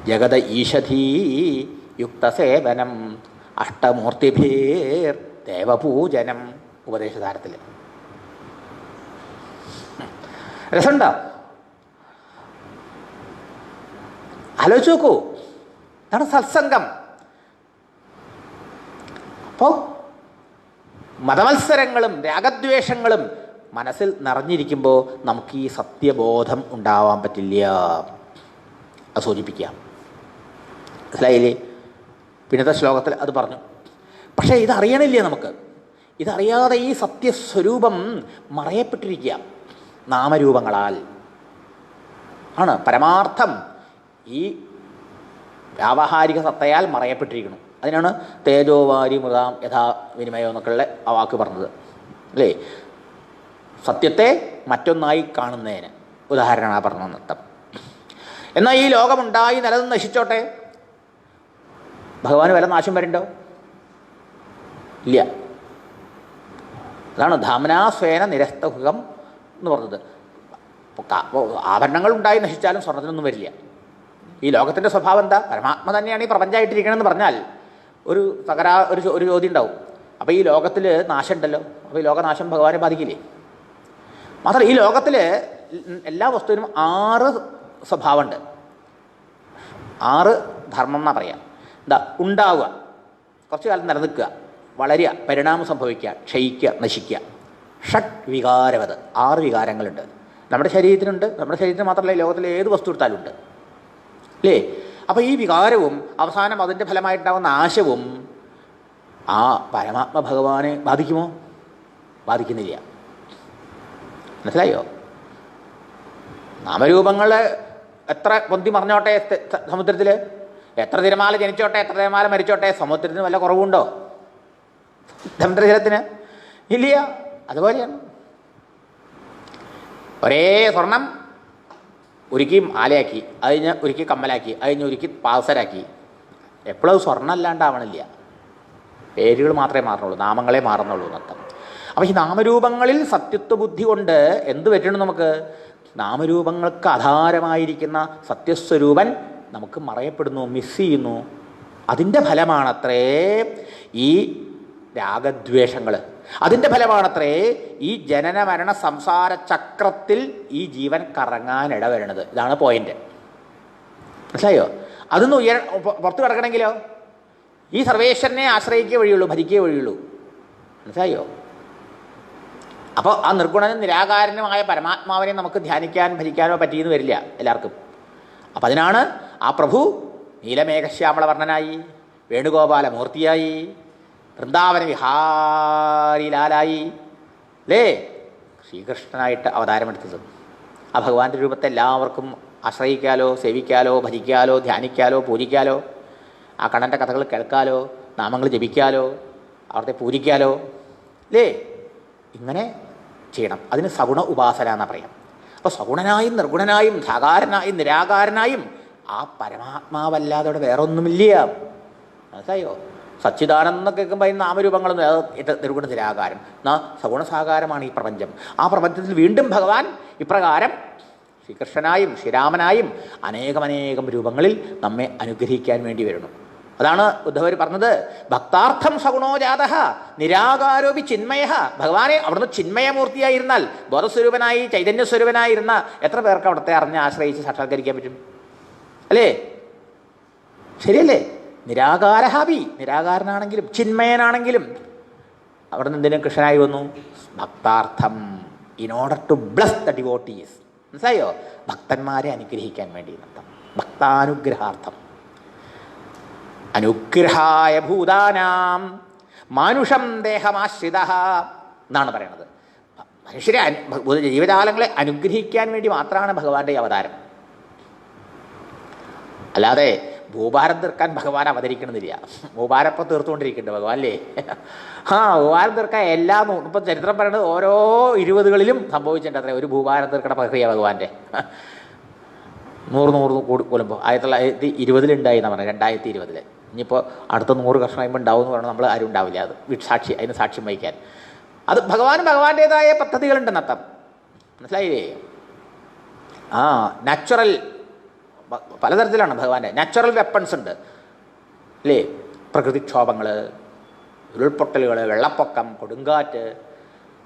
ജഗത ഈശധീ യുക്തസേവനം അഷ്ടമൂർത്തിഭീർ ദേവപൂജനം. ഉപദേശധാരത്തിൽ രസമുണ്ടോ? ആലോചിച്ച് നോക്കൂ. ഇതാണ് സത്സംഗം. അപ്പോൾ മതമത്സരങ്ങളും രാഗദ്വേഷങ്ങളും മനസ്സിൽ നിറഞ്ഞിരിക്കുമ്പോൾ നമുക്ക് ഈ സത്യബോധം ഉണ്ടാവാൻ പറ്റില്ല. അത് സൂചിപ്പിക്കാം. മനസ്സിലായില്ലേ? പിന്നത്തെ ശ്ലോകത്തിൽ അത് പറഞ്ഞു. പക്ഷേ ഇതറിയണില്ല നമുക്ക്. ഇതറിയാതെ ഈ സത്യസ്വരൂപം മറയപ്പെട്ടിരിക്കുക നാമരൂപങ്ങളാൽ ആണ്. പരമാർത്ഥം ഈ വ്യാവഹാരിക സത്തയാൽ മറയപ്പെട്ടിരിക്കുന്നു. അതിനാണ് തേജോവാരി മൃതാം യഥാ വിനിമയം എന്നൊക്കെയുള്ള ആ വാക്ക് പറഞ്ഞത് അല്ലേ? സത്യത്തെ മറ്റൊന്നായി കാണുന്നതിന് ഉദാഹരണമാണ് പറഞ്ഞ നൃത്തം. എന്നാൽ ഈ ലോകമുണ്ടായി നിലനിന്ന് നശിച്ചോട്ടെ, ഭഗവാന് വല്ല നാശം വരണ്ടോ? ഇല്ല. അതാണ് ധാമനാസ്വേന നിരസ്തഹുകം എന്ന് പറഞ്ഞത്. ആഭരണങ്ങൾ ഉണ്ടായി നശിച്ചാലും സ്വർണ്ണത്തിനൊന്നും വരില്ല. ഈ ലോകത്തിൻ്റെ സ്വഭാവം എന്താ? പരമാത്മ തന്നെയാണ് ഈ പ്രപഞ്ചമായിട്ടിരിക്കണമെന്ന് പറഞ്ഞാൽ ഒരു ഒരു ചോദ്യം ഉണ്ടാവും. അപ്പോൾ ഈ ലോകത്തിൽ നാശം ഉണ്ടല്ലോ, അപ്പോൾ ഈ ലോകനാശം ഭഗവാനെ ബാധിക്കില്ലേ? മാത്രമല്ല ഈ ലോകത്തിൽ എല്ലാ വസ്തുവിനും 6 സ്വഭാവമുണ്ട്. 6 ധർമ്മം എന്നാ പറയാം. എന്താ? ഉണ്ടാവുക, കുറച്ച് കാലം നിലനിൽക്കുക, വളരുക, പരിണാമം സംഭവിക്കുക, ക്ഷയിക്കുക, നശിക്കുക. ഷഡ് വികാരവത് 6 വികാരങ്ങളുണ്ട് നമ്മുടെ ശരീരത്തിനുണ്ട്. നമ്മുടെ ശരീരത്തിന് മാത്രമല്ല, ലോകത്തിലെ ഏത് വസ്തു എടുത്താലും ഉണ്ട് അല്ലേ? അപ്പോൾ ഈ വികാരവും അവസാനം അതിൻ്റെ ഫലമായിട്ടുണ്ടാകുന്ന നാശവും ആ പരമാത്മ ഭഗവാനെ ബാധിക്കുമോ? ബാധിക്കുന്നില്ല. മനസ്സിലായോ? നാമരൂപങ്ങൾ എത്ര പൊന്തി മറിഞ്ഞോട്ടെ സമുദ്രത്തിൽ, എത്ര തിരമാല ജനിച്ചോട്ടെ, എത്ര തിരമാല മരിച്ചോട്ടെ, സമുദ്രത്തിന് വല്ല കുറവുണ്ടോ? സമുദ്രജലത്തിന് ഇല്ല. അതുപോലെയാണ് ഒരേ സ്വർണം ഒരുക്കി മാലയാക്കി, അതിന് ഒരുക്കി കമ്മലാക്കി, അതിന് ഒരുക്കി പാസരാക്കി. എപ്പോഴും സ്വർണ്ണം അല്ലാണ്ടാവണില്ല. പേരുകൾ മാത്രമേ മാറുന്നുള്ളൂ, നാമങ്ങളെ മാറുന്നുള്ളൂ എന്നർത്ഥം. അപ്പോൾ ഈ നാമരൂപങ്ങളിൽ സത്യത്വ ബുദ്ധി കൊണ്ട് എന്ത് പറ്റണം? നമുക്ക് നാമരൂപങ്ങൾക്ക് ആധാരമായിരിക്കുന്ന സത്യസ്വരൂപൻ നമുക്ക് മറയപ്പെടുന്നു, മിസ് ചെയ്യുന്നു. അതിൻ്റെ ഫലമാണത്രേ ഈ രാഗദ്വേഷങ്ങൾ. അതിൻ്റെ ഫലമാണത്രേ ഈ ജനന മരണ സംസാര ചക്രത്തിൽ ഈ ജീവൻ കറങ്ങാനിട വരണത്. ഇതാണ് പോയിന്റ്. മനസ്സിലായോ? അതൊന്ന് പുറത്ത് കിടക്കണമെങ്കിലോ ഈ സർവേശ്വരനെ ആശ്രയിക്കേ വഴിയുള്ളൂ, ഭരിക്കേ വഴിയുള്ളൂ. മനസ്സിലായോ? അപ്പോൾ ആ നിർഗുണനും നിരാകാരനുമായ പരമാത്മാവിനെ നമുക്ക് ധ്യാനിക്കാൻ ഭരിക്കാനോ പറ്റിയെന്ന് വരില്ല എല്ലാവർക്കും. അപ്പം അതിനാണ് ആ പ്രഭു നീലമേഘശ്യാമളവർണ്ണനായി, വേണുഗോപാലമൂർത്തിയായി, വൃന്ദാവന വിഹാരിലാലായി അല്ലേ ശ്രീകൃഷ്ണനായിട്ട് അവതാരമെടുത്തത്. ആ ഭഗവാന്റെ രൂപത്തെ എല്ലാവർക്കും ആശ്രയിക്കാലോ, സേവിക്കാലോ, ഭജിക്കാലോ, ധ്യാനിക്കാലോ, പൂജിക്കാലോ, ആ കണ്ണൻ്റെ കഥകൾ കേൾക്കാലോ, നാമങ്ങൾ ജപിക്കാലോ, അവിടുത്തെ പൂജിക്കാലോ അല്ലേ? ഇങ്ങനെ ചെയ്യണം. അതിന് സഗുണ ഉപാസന എന്നാണ് പറയാം. അപ്പോൾ സഗുണനായും നിർഗുണനായും സാകാരനായും നിരാകാരനായും ആ പരമാത്മാവല്ലാതെ അവിടെ വേറെ ഒന്നുമില്ല. മനസ്സിലായോ? സച്ചിദാനന്ദം കേൾക്കുമ്പോൾ അതിന് നാമരൂപങ്ങളൊന്നും നിർഗുണ നിരാകാരം എന്നാ സഗുണസാകാരമാണ് ഈ പ്രപഞ്ചം. ആ പ്രപഞ്ചത്തിൽ വീണ്ടും ഭഗവാൻ ഇപ്രകാരം ശ്രീകൃഷ്ണനായും ശ്രീരാമനായും അനേകമനേകം രൂപങ്ങളിൽ നമ്മെ അനുഗ്രഹിക്കാൻ വേണ്ടി വരുന്നു. അതാണ് ഉദ്ധവർ പറഞ്ഞത്, ഭക്താർത്ഥം സഗുണോ ജാതഃ നിരാകാരോപി ചിന്മയ. ഭഗവാനെ അവിടുന്ന് ചിന്മയമൂർത്തിയായിരുന്നാൽ, ബോധസ്വരൂപനായി ചൈതന്യസ്വരൂപനായിരുന്ന എത്ര പേർക്ക് അവിടുത്തെ അറിഞ്ഞ് ആശ്രയിച്ച് സാക്ഷാത്കരിക്കാൻ പറ്റും അല്ലേ? ശരിയല്ലേ? നിരാകാരഹാപി, നിരാകാരനാണെങ്കിലും ചിന്മയനാണെങ്കിലും അവിടുന്ന് എന്തിനും കൃഷ്ണനായി വന്നു? ഭക്താർത്ഥം, in order to bless the devotees. മനസ്സിലായോ? ഭക്തന്മാരെ അനുഗ്രഹിക്കാൻ വേണ്ടി നൃത്തം. ഭക്താനുഗ്രഹാർത്ഥം. അനുഗ്രഹായ ഭൂതാനാം മാനുഷം ദേഹമാശ്രിത എന്നാണ് പറയണത്. മനുഷ്യരെ ജീവജാലങ്ങളെ അനുഗ്രഹിക്കാൻ വേണ്ടി മാത്രമാണ് ഭഗവാന്റെ അവതാരം. അല്ലാതെ ഭൂഭാരം തീർക്കാൻ ഭഗവാൻ അവതരിക്കണമെന്നില്ല. ഭൂഭാരം ഇപ്പോൾ തീർത്തുകൊണ്ടിരിക്കുന്നുണ്ട് ഭഗവാൻ അല്ലേ? ഭൂഭാരം തീർക്കാൻ എല്ലാം ഇപ്പം ചരിത്രം പറയുന്നത് ഓരോ 20കളിലും സംഭവിച്ചിട്ടുണ്ട് അത്രേ ഒരു ഭൂഭാരം തീർക്കണ പ്രക്രിയ ഭഗവാന്റെ. 100 കൂടി കൊല്ലുമ്പോൾ 1920 എന്നാണ് പറഞ്ഞത്, 2020. ഇനിയിപ്പോൾ അടുത്ത 100 വർഷം കഴിയുമ്പോൾ ഉണ്ടാവും എന്ന് പറഞ്ഞാൽ നമ്മൾ ആരും ഉണ്ടാവില്ല. അത് സാക്ഷി, അതിന് സാക്ഷ്യം വഹിക്കാൻ. അത് ഭഗവാന്റേതായ പദ്ധതികളുണ്ടെന്നർത്ഥം. മനസ്സിലായില്ലേ? നാച്ചുറൽ പലതരത്തിലാണ് ഭഗവാന്റെ നാച്ചുറൽ വെപ്പൺസ് ഉണ്ട് അല്ലേ? പ്രകൃതിക്ഷോഭങ്ങൾ, ഉരുൾപൊട്ടലുകൾ, വെള്ളപ്പൊക്കം, കൊടുങ്കാറ്റ്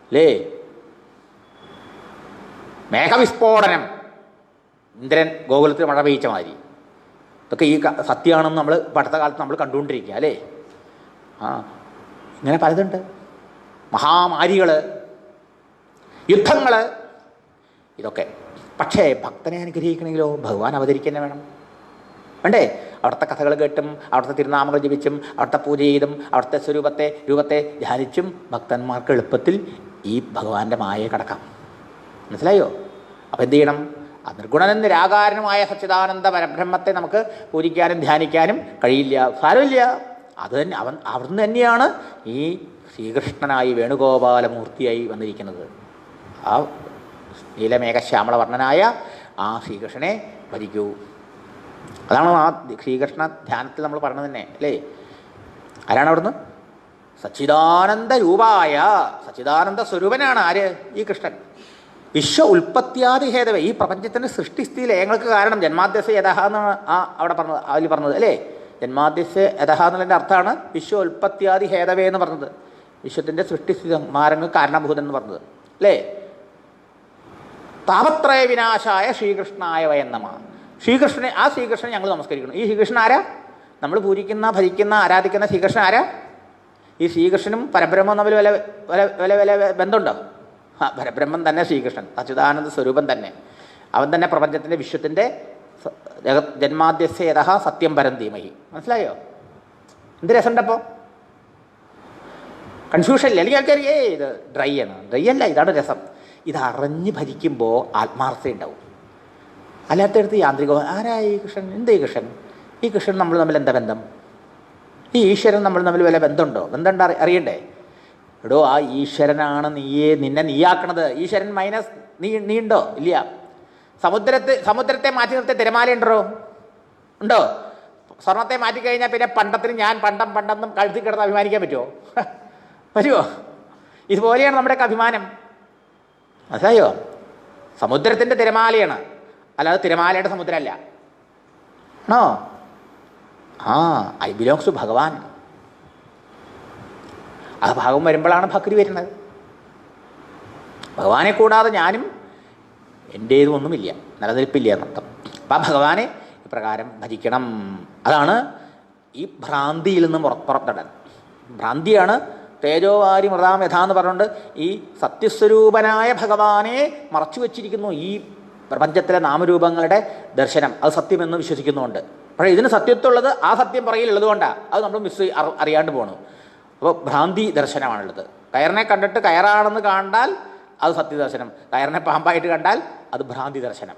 അല്ലേ, മേഘവിസ്ഫോടനം, ഇന്ദ്രൻ ഗോകുലത്തിൽ മഴ പെയ്ച്ച മാതിരി, ഇതൊക്കെ ഈ സത്യമാണെന്ന് നമ്മൾ അടുത്ത കാലത്ത് നമ്മൾ കണ്ടുകൊണ്ടിരിക്കുക അല്ലേ? ഇങ്ങനെ പലതുണ്ട്. മഹാമാരികൾ, യുദ്ധങ്ങൾ, ഇതൊക്കെ. പക്ഷേ ഭക്തനെ അനുഗ്രഹിക്കണമെങ്കിലോ ഭഗവാൻ അവതരിക്കുക വേണം, വേണ്ടേ? അവിടുത്തെ കഥകൾ കേട്ടും അവിടുത്തെ തിരുനാമങ്ങൾ ജപിച്ചും അവിടുത്തെ പൂജ ചെയ്തും അവിടുത്തെ രൂപത്തെ ധ്യാനിച്ചും ഭക്തന്മാർക്ക് എളുപ്പത്തിൽ ഈ ഭഗവാന്റെ മായയെ കടക്കാം. മനസ്സിലായോ? അപ്പം എന്ത് ചെയ്യണം? നിർഗുണനും നിരാകാരനുമായ സച്ചിദാനന്ദ പരബ്രഹ്മത്തെ നമുക്ക് പൂജിക്കാനും ധ്യാനിക്കാനും കഴിയില്ല. സാരമില്ല, അത് തന്നെ അവിടുന്ന് തന്നെയാണ് ഈ ശ്രീകൃഷ്ണനായി വേണുഗോപാലമൂർത്തിയായി വന്നിരിക്കുന്നത്. ആ നീലമേഘശ്യാമളവർണ്ണനായ ആ ശ്രീകൃഷ്ണനെ ഭരിക്കൂ. അതാണ് ആ ശ്രീകൃഷ്ണ ധ്യാനത്തിൽ നമ്മൾ പറഞ്ഞത് തന്നെ അല്ലേ? ആരാണ് അവിടുന്ന്? സച്ചിദാനന്ദ രൂപായ, സച്ചിദാനന്ദ സ്വരൂപനാണ് ആര്? ഈ കൃഷ്ണൻ. വിശ്വ ഉൽപ്പത്തിയാദി ഹേതവേ, ഈ പ്രപഞ്ചത്തിൻ്റെ സൃഷ്ടിസ്ഥിതി ലയങ്ങൾക്ക് കാരണം ജന്മാദ്യസ്യ യതഹ എന്നാണ് അവിടെ പറഞ്ഞത്, അതിൽ പറഞ്ഞത് അല്ലേ? ജന്മാദ്യസ്യ യതഹ എന്നുള്ളതിൻ്റെ അർത്ഥമാണ് വിശ്വ ഉൽപ്പത്തിയാദി ഹേതവേ എന്ന് പറഞ്ഞത്. വിശ്വത്തിൻ്റെ സൃഷ്ടിസ്ഥിതി മാരങ്ങൾക്ക് കാരണഭൂതൻ എന്ന് പറഞ്ഞത് അല്ലേ? താപത്രയ വിനാശായ ശ്രീകൃഷ്ണായ വയന്നമ. ശ്രീകൃഷ്ണനെ, ആ ശ്രീകൃഷ്ണനെ ഞങ്ങൾ നമസ്കരിക്കണം. ഈ ശ്രീകൃഷ്ണൻ ആരാ? നമ്മൾ പൂജിക്കുന്ന, ഭജിക്കുന്ന, ആരാധിക്കുന്ന ശ്രീകൃഷ്ണൻ ആരാ? ഈ ശ്രീകൃഷ്ണനും പരബ്രഹ്മം തമ്മിൽ വല്ല ബന്ധമുണ്ടോ? പരബ്രഹ്മം തന്നെ ശ്രീകൃഷ്ണൻ, സച്ചിദാനന്ദ സ്വരൂപം തന്നെ. അവൻ തന്നെ പ്രപഞ്ചത്തിൻ്റെ വിശ്വത്തിൻ്റെ ജന്മാദ്യസ്യ യതഹ സത്യം പരം ധീമഹി. മനസ്സിലായോ? എന്ത് രസമുണ്ടപ്പോൾ? കൺഫ്യൂഷൻ ഇല്ല. അല്ലെങ്കിൽ ആൾക്കാർ ഇത് ഡ്രൈ ആണ്. ഡ്രൈ അല്ല, ഇതാണ് രസം. ഇത് അറിഞ്ഞ് ഭരിക്കുമ്പോൾ ആത്മാർത്ഥത ഉണ്ടാവും. അല്ലാത്തടുത്ത് യാന്ത്രിക ആരാ ഈ കൃഷ്ണൻ? എന്തേ കൃഷ്ണൻ? ഈ കൃഷ്ണൻ നമ്മൾ തമ്മിൽ എന്താ ബന്ധം? ഈ ഈശ്വരൻ നമ്മൾ തമ്മിൽ വല്ല ബന്ധമുണ്ടോ? ബന്ധം അറിയണ്ടേ? എടോ, ആ ഈശ്വരനാണ് നിന്നെ നീയാക്കണത്. ഈശ്വരൻ മൈനസ് നീ ഉണ്ടോ? ഇല്ല. സമുദ്രത്തെ മാറ്റി നിർത്തിയ തിരമാലയുണ്ടോ? ഉണ്ടോ? സ്വർണത്തെ മാറ്റിക്കഴിഞ്ഞാൽ പിന്നെ പണ്ടത്തിന് ഞാൻ പണ്ടെന്നും കഴുത്തി കിടന്ന് അഭിമാനിക്കാൻ പറ്റുമോ? വരുമോ? ഇതുപോലെയാണ് നമ്മുടെയൊക്കെ അഭിമാനം. മനസ്സിലായോ? സമുദ്രത്തിൻ്റെ തിരമാലയാണ്, അല്ലാതെ തിരമാലയുടെ സമുദ്രമല്ല. ആണോ? ഐ ബിലോങ്സ് ടു ഭഗവാൻ. ആ ഭാഗം വരുമ്പോഴാണ് ഭക്തി വരുന്നത്. ഭഗവാനെ കൂടാതെ ഞാനും എൻ്റേതും ഒന്നുമില്ല, നിലനിൽപ്പില്ല എന്നർത്ഥം. അപ്പം ആ ഭഗവാനെ ഇപ്രകാരം ഭജിക്കണം. അതാണ് ഈ ഭ്രാന്തിയിൽ നിന്ന് പുറത്തിടാൻ. ഭ്രാന്തിയാണ് തേജോവാരി മൃതാം യഥ എന്ന് പറഞ്ഞുകൊണ്ട് ഈ സത്യസ്വരൂപനായ ഭഗവാനെ മറച്ചു വച്ചിരിക്കുന്നു. ഈ പ്രപഞ്ചത്തിലെ നാമരൂപങ്ങളുടെ ദർശനം അത് സത്യമെന്ന് വിശ്വസിക്കുന്നുണ്ട്. പക്ഷേ ഇതിന് സത്യത്വമുള്ളത് ആ സത്യം പുറകിലുള്ളത് കൊണ്ടാണ് അത് നമ്മൾ അറിയാണ്ട് പോകണം. അപ്പോൾ ഭ്രാന്തി ദർശനമാണുള്ളത്. കയറിനെ കണ്ടിട്ട് കയറാണെന്ന് കണ്ടാൽ അത് സത്യദർശനം, കയറിനെ പാമ്പായിട്ട് കണ്ടാൽ അത് ഭ്രാന്തി ദർശനം.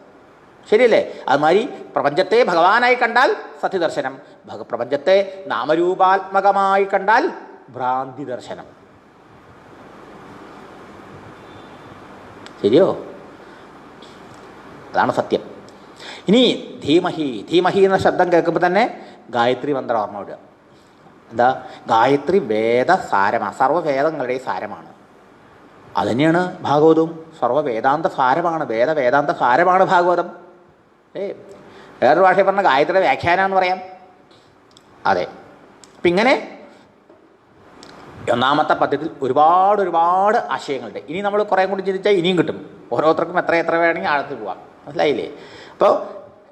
ശരിയല്ലേ? അതുമാതിരി പ്രപഞ്ചത്തെ ഭഗവാനായി കണ്ടാൽ സത്യദർശനം, പ്രപഞ്ചത്തെ നാമരൂപാത്മകമായി കണ്ടാൽ ഭ്രാന്തി ദർശനം. ശരിയോ? അതാണ് സത്യം. ഇനി ധീമഹി എന്ന ശബ്ദം കേൾക്കുമ്പോൾ തന്നെ ഗായത്രി മന്ത്രം ഓർമ്മ വിടുക. എന്താ? ഗായത്രി വേദസാരമാണ്, സർവ്വവേദങ്ങളുടെയും സാരമാണ്. അതുതന്നെയാണ് ഭാഗവതവും. സർവ്വവേദാന്ത സാരമാണ്, വേദാന്ത സാരമാണ് ഭാഗവതം. വേറൊരു ഭാഷയിൽ പറഞ്ഞ ഗായത്രിയുടെ വ്യാഖ്യാനം എന്ന് പറയാം. അതെ. അപ്പം ഇങ്ങനെ ഒന്നാമത്തെ പദ്യത്തിൽ ഒരുപാട് ആശയങ്ങളുണ്ട്. ഇനി നമ്മൾ കുറേ കൂടി ചിന്തിച്ചാൽ ഇനിയും കിട്ടും. ഓരോരുത്തർക്കും എത്ര വേണമെങ്കിൽ ആഴത്തിൽ പോവാം. മനസ്സിലായില്ലേ? അപ്പോൾ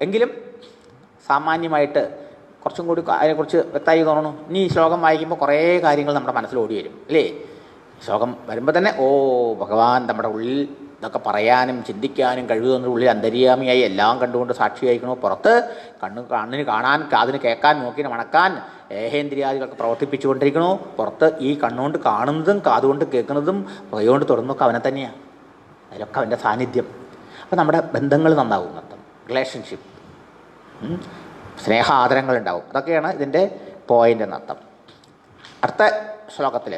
എങ്കിലും സാമാന്യമായിട്ട് കുറച്ചും കൂടി അതിനെക്കുറിച്ച് വ്യക്തമായി തോന്നുന്നു. ഇനി ഈ ശ്ലോകം വായിക്കുമ്പോൾ കുറേ കാര്യങ്ങൾ നമ്മുടെ മനസ്സിൽ ഓടി വരും അല്ലേ? ശ്ലോകം വരുമ്പോൾ തന്നെ ഭഗവാൻ നമ്മുടെ ഉള്ളിൽ ഇതൊക്കെ പറയാനും ചിന്തിക്കാനും കഴിവുന്ന ഉള്ളിൽ അന്തര്യാമിയായി എല്ലാം കണ്ടുകൊണ്ട് സാക്ഷിയായിരിക്കണോ. പുറത്ത് കണ്ണിന് കാണാൻ, കാതിന് കേൾക്കാൻ, മൂക്കിന് മണക്കാൻ, ഏഹേന്ദ്രിയാദികളൊക്കെ പ്രവർത്തിപ്പിച്ചുകൊണ്ടിരിക്കണോ. പുറത്ത് ഈ കണ്ണുകൊണ്ട് കാണുന്നതും കാതുകൊണ്ട് കേൾക്കുന്നതും കൈകൊണ്ട് തുറന്നൊക്കെ അവനെ തന്നെയാണ്. അതിലൊക്കെ അവൻ്റെ സാന്നിധ്യം. അപ്പോൾ നമ്മുടെ ബന്ധങ്ങൾ നന്നാവും എന്നർത്ഥം. റിലേഷൻഷിപ്പ്, സ്നേഹ ആദരങ്ങളുണ്ടാവും. അതൊക്കെയാണ് ഇതിൻ്റെ പോയിൻ്റ് എന്നർത്ഥം. അടുത്ത ശ്ലോകത്തിൽ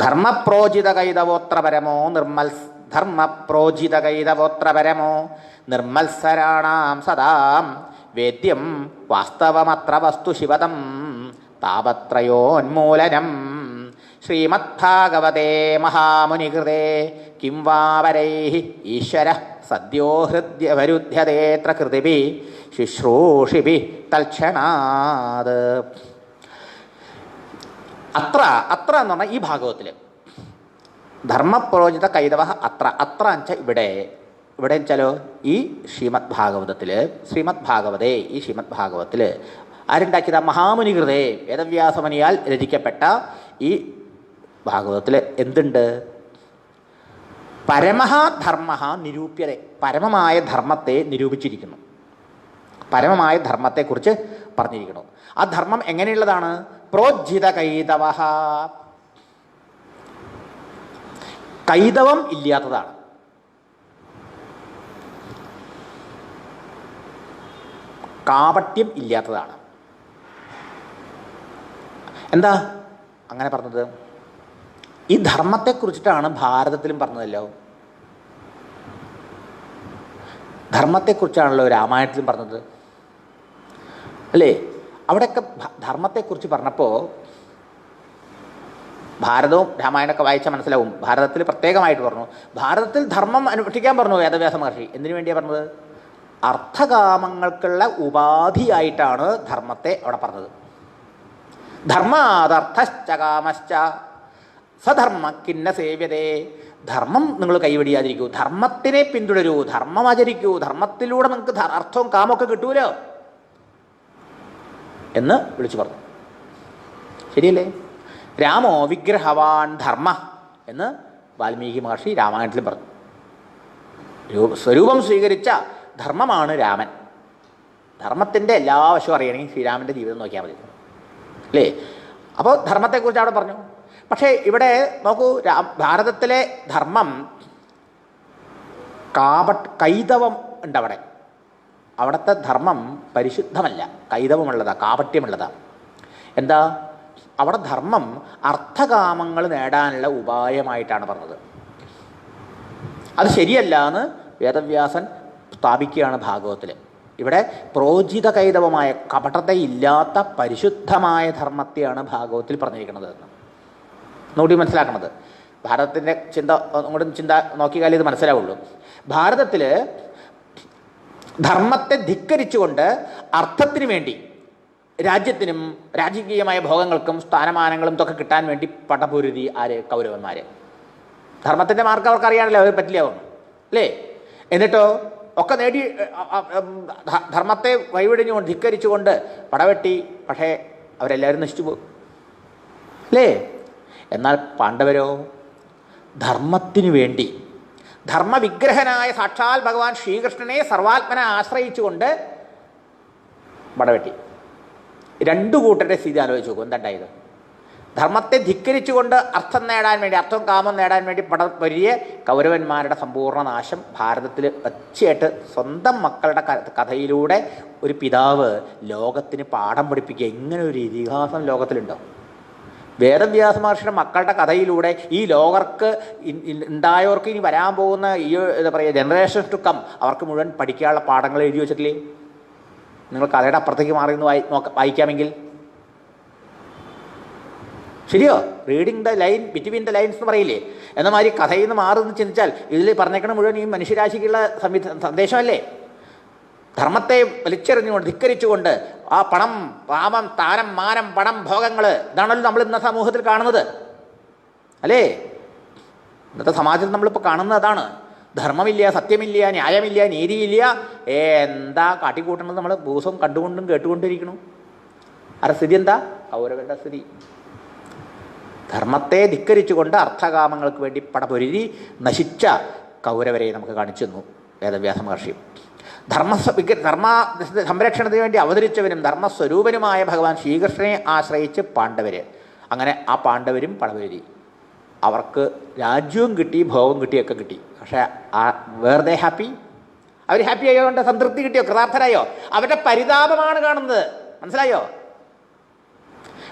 ധർമ്മപ്രോജിതകൈതവോത്രപരമോ നിർമ്മത്സരാണാം സദാം വേദ്യം വാസ്തവമത്ര വസ്തു ശിവതം താപത്രയോന്മൂലനം ശ്രീമദ്ഭാഗവതേ മഹാമുനികൃതേ കിം വാ വരൈഃ ഈശ്വര സദ്യോ ഹൃദ്യവരുധ്യതേത്ര കൃതിഭി ശുശ്രൂഷിഭി തൽക്ഷണാത്. അത്ര അത്ര എന്ന് പറഞ്ഞാൽ ഈ ഭാഗവത്തിൽ ധർമ്മപ്രോജിത കൈതവ അത്ര അത്ര എന്നുവെച്ചാൽ ഇവിടെ ഇവിടെ വെച്ചാലോ ഈ ശ്രീമദ് ഭാഗവതത്തിൽ ഈ ശ്രീമദ് ഭാഗവത്തിൽ ആരുണ്ടാക്കിയതാ? മഹാമുനികൃതേ വേദവ്യാസമുനിയാൽ രചിക്കപ്പെട്ട ഈ ഭാഗവതത്തിൽ എന്തുണ്ട്? പരമധർമ്മ നിരൂപ്യത, പരമമായ ധർമ്മത്തെ നിരൂപിച്ചിരിക്കുന്നു. പരമമായ ധർമ്മത്തെക്കുറിച്ച് പറഞ്ഞിരിക്കുന്നു. ആ ധർമ്മം എങ്ങനെയുള്ളതാണ്? പ്രോജ്ജിത കൈതവ, കൈതവം ഇല്ലാത്തതാണ്. കാപട്യം ഇല്ലാത്തതാണ്. എന്താ അങ്ങനെ പറഞ്ഞത്? ഈ ധർമ്മത്തെക്കുറിച്ചിട്ടാണ് ഭാരതത്തിലും പറഞ്ഞതല്ലോ. ധർമ്മത്തെക്കുറിച്ചാണല്ലോ രാമായണത്തിലും പറഞ്ഞത് അല്ലേ? അവിടെയൊക്കെ ധർമ്മത്തെക്കുറിച്ച് പറഞ്ഞപ്പോൾ ഭാരതവും രാമായണമൊക്കെ വായിച്ചാൽ മനസ്സിലാവും. ഭാരതത്തിൽ പ്രത്യേകമായിട്ട് പറഞ്ഞു. ഭാരതത്തിൽ ധർമ്മം അനുഷ്ഠിക്കാൻ പറഞ്ഞു വേദവ്യാസ മഹർഷി. എന്തിനു വേണ്ടിയാണ് പറഞ്ഞത്? അർത്ഥകാമങ്ങൾക്കുള്ള ഉപാധിയായിട്ടാണ് ധർമ്മത്തെ അവിടെ പറഞ്ഞത്. ധർമാദർത്ഥശ്ച കാമശ്ച സധർമ്മ കിന്ന സേവ്യതേ. ധർമ്മം നിങ്ങൾ കൈവടിയാതിരിക്കൂ, ധർമ്മത്തിനെ പിന്തുടരൂ, ധർമ്മം ആചരിക്കൂ, ധർമ്മത്തിലൂടെ നിങ്ങൾക്ക് അർത്ഥവും കാമൊക്കെ കിട്ടൂലോ എന്ന് വിളിച്ചു പറഞ്ഞു. ശരിയല്ലേ? രാമോ വിഗ്രഹവാൻ ധർമ്മ എന്ന് വാൽമീകി മഹർഷി രാമായണത്തിൽ പറഞ്ഞു. സ്വരൂപം സ്വീകരിച്ച ധർമ്മമാണ് രാമൻ. ധർമ്മത്തിൻ്റെ എല്ലാ വശവും അറിയണമെങ്കിൽ ശ്രീരാമൻ്റെ ജീവിതം നോക്കിയാൽ മതി അല്ലേ? അപ്പോൾ ധർമ്മത്തെക്കുറിച്ച് അവിടെ പറഞ്ഞു. പക്ഷേ ഇവിടെ നോക്കൂ, ഭാരതത്തിലെ ധർമ്മം കൈതവം ഉണ്ട് അവിടെ. അവിടുത്തെ ധർമ്മം പരിശുദ്ധമല്ല, കൈതവമുള്ളതാണ്, കാപട്യമുള്ളതാണ്. എന്താ? അവിടെ ധർമ്മം അർത്ഥകാമങ്ങൾ നേടാനുള്ള ഉപായമായിട്ടാണ് പറഞ്ഞത്. അത് ശരിയല്ല എന്ന് വേദവ്യാസൻ സ്ഥാപിക്കുകയാണ് ഭാഗവത്തിൽ. ഇവിടെ പ്രോജിത കൈതവമായ കപടതയില്ലാത്ത പരിശുദ്ധമായ ധർമ്മത്തെയാണ് ഭാഗവത്തിൽ പറഞ്ഞിരിക്കുന്നത് എന്ന് നോക്കി മനസ്സിലാക്കണത്. ഭാരതത്തിൻ്റെ ചിന്ത നോക്കിയാലേ ഇത് മനസ്സിലാവുള്ളൂ. ഭാരതത്തിൽ ധർമ്മത്തെ ധിക്കരിച്ചുകൊണ്ട് അർത്ഥത്തിന് വേണ്ടി രാജ്യത്തിനും രാജകീയമായ ഭോഗങ്ങൾക്കും സ്ഥാനമാനങ്ങളും ഇതൊക്കെ കിട്ടാൻ വേണ്ടി പടപൊരുതി ആര്? കൗരവന്മാർ. ധർമ്മത്തിൻ്റെ മാർഗം അവർക്ക് അറിയാനല്ലോ, അവർ പറ്റില്ലാവും അല്ലേ? എന്നിട്ടോ ഒക്കെ നേടി ധർമ്മത്തെ കൈവിടിഞ്ഞുകൊണ്ട് ധിക്കരിച്ചുകൊണ്ട് പടവെട്ടി. പക്ഷേ അവരെല്ലാവരും നശിച്ചു പോകും അല്ലേ? എന്നാൽ പാണ്ഡവരോ ധർമ്മത്തിനു വേണ്ടി ധർമ്മവിഗ്രഹനായ സാക്ഷാൽ ഭഗവാൻ ശ്രീകൃഷ്ണനെ സർവാത്മന ആശ്രയിച്ചുകൊണ്ട് പടവെട്ടി. രണ്ടു കൂട്ടരുടെ സ്ഥിതി ആലോചിച്ച് നോക്കും. എന്തുണ്ടായത്? ധർമ്മത്തെ ധിക്കരിച്ചുകൊണ്ട് അർത്ഥം നേടാൻ വേണ്ടി, അർത്ഥം കാമം നേടാൻ വേണ്ടി പടപൊരിയ കൗരവന്മാരുടെ സമ്പൂർണ്ണ നാശം ഭാരതത്തിൽ ഒച്ചയായിട്ട് സ്വന്തം മക്കളുടെ കഥയിലൂടെ ഒരു പിതാവ് ലോകത്തിന് പാഠം പഠിപ്പിക്കുക. ഇങ്ങനെ ഒരു ഇതിഹാസം ലോകത്തിലുണ്ടോ? വേദവ്യാസ മഹർഷിയുടെ മക്കളുടെ കഥയിലൂടെ ഈ ലോകർക്ക് ഉണ്ടായവർക്ക് ഇനി വരാൻ പോകുന്ന ഈ എന്താ പറയുക ജനറേഷൻ ടു കം അവർക്ക് മുഴുവൻ പഠിക്കാനുള്ള പാഠങ്ങൾ എഴുതി വെച്ചിട്ടില്ലേ? നിങ്ങൾ കഥയുടെ അപ്പുറത്തേക്ക് മാറി നിന്ന് വായിക്കാമെങ്കിൽ ശരിയോ? Reading the line between the lines എന്ന് പറയില്ലേ? എന്ന മാതിരി കഥയിൽ നിന്ന് മാറി നിന്ന് ചിന്തിച്ചാൽ ഇതിൽ പറഞ്ഞേക്കണ മുഴുവൻ ഈ മനുഷ്യരാശിക്കുള്ള സന്ദേശമല്ലേ? ധർമ്മത്തെ വലിച്ചെറിഞ്ഞുകൊണ്ട് ധിക്കരിച്ചുകൊണ്ട് ആ പണം, പാപം, സ്ഥാനം, മാനം, പണം, ഭോഗങ്ങൾ, ഇതാണല്ലോ നമ്മൾ ഇന്നത്തെ സമൂഹത്തിൽ കാണുന്നത് അല്ലേ? ഇന്നത്തെ സമാജത്തിൽ നമ്മളിപ്പോൾ കാണുന്നത് അതാണ്. ധർമ്മമില്ല, സത്യമില്ല, ന്യായമില്ല, നീതിയില്ല. എന്താ കാട്ടിക്കൂട്ടണത്? നമ്മൾ ദിവസവും കണ്ടുകൊണ്ടും കേട്ടുകൊണ്ടിരിക്കണം. ആരുടെ സ്ഥിതി എന്താ? കൗരവരുടെ സ്ഥിതി. ധർമ്മത്തെ ധിക്കരിച്ചുകൊണ്ട് അർത്ഥകാമങ്ങൾക്ക് വേണ്ടി പടപൊരുതി നശിച്ച കൗരവരെ നമുക്ക് കാണിച്ചു തന്നു വേദവ്യാസ മഹർഷി. ധർമ്മ സംരക്ഷണത്തിന് വേണ്ടി അവതരിച്ചവനും ധർമ്മസ്വരൂപനുമായ ഭഗവാൻ ശ്രീകൃഷ്ണനെ ആശ്രയിച്ച് പാണ്ഡവർ. അങ്ങനെ ആ പാണ്ഡവരും പടപൊരുതി. അവർക്ക് രാജ്യവും കിട്ടി, ഭോഗവും കിട്ടിയൊക്കെ കിട്ടി. പക്ഷേ വെറുതെ ഹാപ്പി? അവർ ഹാപ്പി ആയതുകൊണ്ട് സംതൃപ്തി കിട്ടിയോ? കൃതാർത്ഥരായോ? അവരുടെ പരിതാപമാണ് കാണുന്നത്. മനസ്സിലായോ?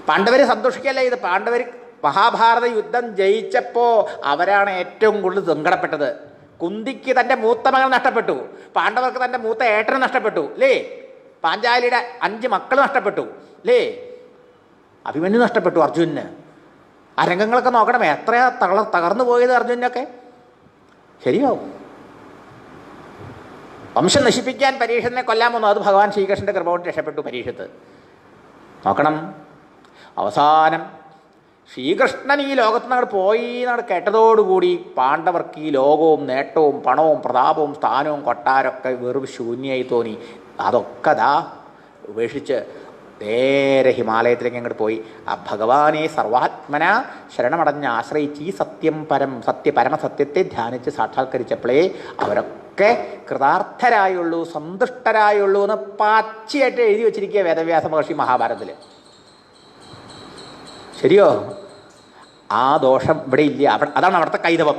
പാണ്ഡവർ സന്തോഷിക്കല്ല ഇത്. പാണ്ഡവർ മഹാഭാരത യുദ്ധം ജയിച്ചപ്പോൾ അവരാണ് ഏറ്റവും കൂടുതൽ സങ്കടപ്പെട്ടത്. കുന്തിക്ക് തൻ്റെ മൂത്ത മകൾ നഷ്ടപ്പെട്ടു, പാണ്ഡവർക്ക് തൻ്റെ മൂത്ത ഏട്ടന് നഷ്ടപ്പെട്ടു അല്ലേ? പാഞ്ചാലിയുടെ 5 മക്കൾ നഷ്ടപ്പെട്ടു അല്ലേ? അഭിമന്യു നഷ്ടപ്പെട്ടു, അർജുനന്. ആ രംഗങ്ങളൊക്കെ നോക്കണം. എത്രയാ തകർന്നു പോയത് അർജുനൊക്കെ. ശരിയാവും. വംശം നശിപ്പിക്കാൻ പരീക്ഷത്തിനെ കൊല്ലാൻ വന്നു. അത് ഭഗവാൻ ശ്രീകൃഷ്ണൻ്റെ കൃപ കൊണ്ട് രക്ഷപ്പെട്ടു പരീക്ഷത്ത്. നോക്കണം, അവസാനം ശ്രീകൃഷ്ണൻ ഈ ലോകത്ത് നിന്ന് പോയി എന്നാണ് കേട്ടതോടുകൂടി പാണ്ഡവർക്ക് ഈ ലോകവും നേട്ടവും പണവും പ്രതാപവും സ്ഥാനവും കൊട്ടാരമൊക്കെ വെറും ശൂന്യമായി തോന്നി. അതൊക്കെ ദാ ഉപേക്ഷിച്ച് നേരെ ഹിമാലയത്തിലേക്ക് അങ്ങോട്ട് പോയി ആ ഭഗവാനെ സർവാത്മന ശരണമടഞ്ഞ് ആശ്രയിച്ച് ഈ പരമസത്യത്തെ ധ്യാനിച്ച് സാക്ഷാത്കരിച്ചപ്പോഴേ അവരൊക്കെ കൃതാർത്ഥരായുള്ളൂ, സന്തുഷ്ടരായുള്ളൂ എന്ന് പച്ചയായിട്ട് എഴുതി വച്ചിരിക്കുക വേദവ്യാസ മഹർഷി മഹാഭാരതത്തിൽ. ശരിയോ? ആ ദോഷം ഇവിടെ ഇല്ല. അതാണ് അവിടുത്തെ കൈതവം.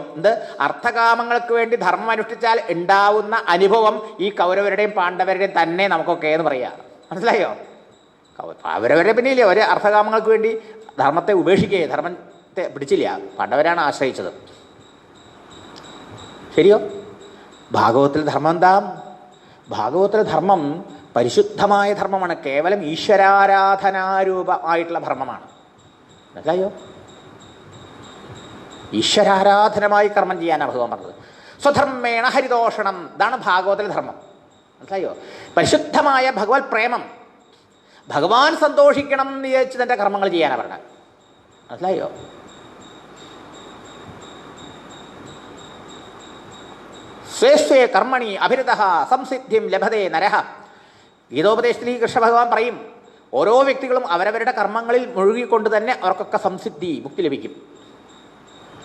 അർത്ഥകാമങ്ങൾക്ക് വേണ്ടി ധർമ്മം അനുഷ്ഠിച്ചാൽ ഉണ്ടാവുന്ന അനുഭവം ഈ കൗരവരുടെയും പാണ്ഡവരുടെയും തന്നെ നമുക്കൊക്കെ എന്ന് പറയാം. മനസ്സിലായോ? അവരവരുടെ പിന്നില്ലേ ഒരു അർത്ഥകാമങ്ങൾക്ക് വേണ്ടി ധർമ്മത്തെ ഉപേക്ഷിക്കുകയെ, ധർമ്മത്തെ പിടിച്ചില്ല. പാണ്ഡവരാണ് ആശ്രയിച്ചത്. ശരിയോ? ഭാഗവത്തിൽ ധർമ്മം എന്താ? ഭാഗവത്തിലെ ധർമ്മം പരിശുദ്ധമായ ധർമ്മമാണ്. കേവലം ഈശ്വരാരാധനാരൂപമായിട്ടുള്ള ധർമ്മമാണ്. മനസ്സിലായോ? ഈശ്വരാരാധനമായി കർമ്മം ചെയ്യാനാണ് ഭഗവാൻ പറഞ്ഞത്. സ്വധർമ്മേണ ഹരിതോഷണം, ഇതാണ് ഭാഗവതിലെ ധർമ്മം. മനസ്സിലായോ? പരിശുദ്ധമായ ഭഗവത് പ്രേമം, ഭഗവാൻ സന്തോഷിക്കണം എന്ന് വിചാരിച്ച് തൻ്റെ കർമ്മങ്ങൾ ചെയ്യാനാണ് പറഞ്ഞത്. മനസ്സിലായോ? സ്വേ കർമ്മണി അഭിരതഃ സംസിദ്ധിം ലഭതേ നരഃ. ഗീതോപദേശത്തിൽ ഈ കൃഷ്ണ ഭഗവാൻ പറയും, ഓരോ വ്യക്തികളും അവരവരുടെ കർമ്മങ്ങളിൽ മുഴുകിക്കൊണ്ട് തന്നെ അവർക്കൊക്കെ സംസിദ്ധി, മുക്തി ലഭിക്കും.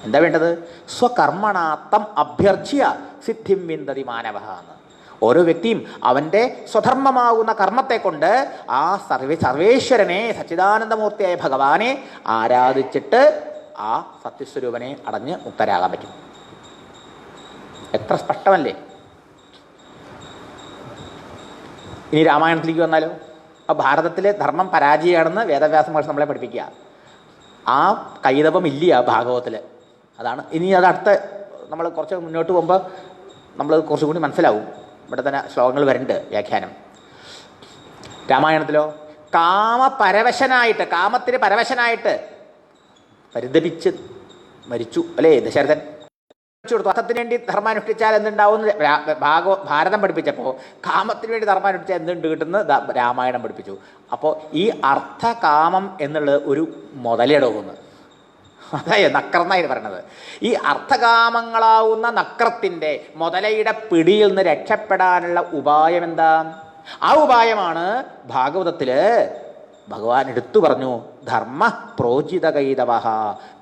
എന്താ വേണ്ടത്? സ്വകർമ്മണാത്തം അഭ്യർച്ച്യ സിദ്ധിം വിന്ദതി മാനവഃ എന്ന്. ഓരോ വ്യക്തിയും അവൻ്റെ സ്വധർമ്മമാകുന്ന കർമ്മത്തെ കൊണ്ട് ആ സർവേശ്വരനെ, സച്ചിദാനന്ദമൂർത്തിയായ ഭഗവാനെ ആരാധിച്ചിട്ട് ആ സത്യസ്വരൂപനെ അടഞ്ഞ് മുക്തരാകാൻ പറ്റും. എത്ര സ്പഷ്ടമല്ലേ? ഇനി രാമായണത്തിലേക്ക് വന്നാലോ? ആ ഭാരതത്തിലെ ധർമ്മം പരാജയമാണെന്ന് വേദവ്യാസ മഹർഷി നമ്മളെ പഠിപ്പിക്കുക. ആ കൈതവം ഇല്ല ഭാഗവത്തിൽ. അതാണ് ഇനി അടുത്ത നമ്മൾ കുറച്ച് മുന്നോട്ട് പോകുമ്പോൾ നമ്മൾ കുറച്ചും കൂടി മനസ്സിലാവും. ഇവിടെ തന്നെ ശ്ലോകങ്ങൾ വരുന്നുണ്ട്, വ്യാഖ്യാനം. രാമായണത്തിലോ കാമത്തിന് പരവശനായിട്ട് പരിതപിച്ച് മരിച്ചു അല്ലേ ദശരഥൻ. അർത്ഥത്തിന് വേണ്ടി ധർമാനുഷ്ഠിച്ചാൽ എന്തുണ്ടാവും ഭാരതം പഠിപ്പിച്ചപ്പോൾ കാമത്തിന് വേണ്ടി ധർമാനുഷ്ഠിച്ചാൽ എന്തുണ്ട് കിട്ടുന്നത് രാമായണം പഠിപ്പിച്ചു. അപ്പോൾ ഈ അർത്ഥകാമം എന്നുള്ളത് ഒരു മുതലിടവുന്ന്, അതായത് നക്രന്നായി പറഞ്ഞത്. ഈ അർത്ഥകാമങ്ങളാവുന്ന നക്രത്തിൻ്റെ മുതലയുടെ പിടിയിൽ നിന്ന് രക്ഷപ്പെടാനുള്ള ഉപായം എന്താ? ആ ഉപായമാണ് ഭാഗവതത്തിൽ ഭഗവാൻ എടുത്തു പറഞ്ഞു. ധർമ്മ പ്രോചിത കൈതവഃ,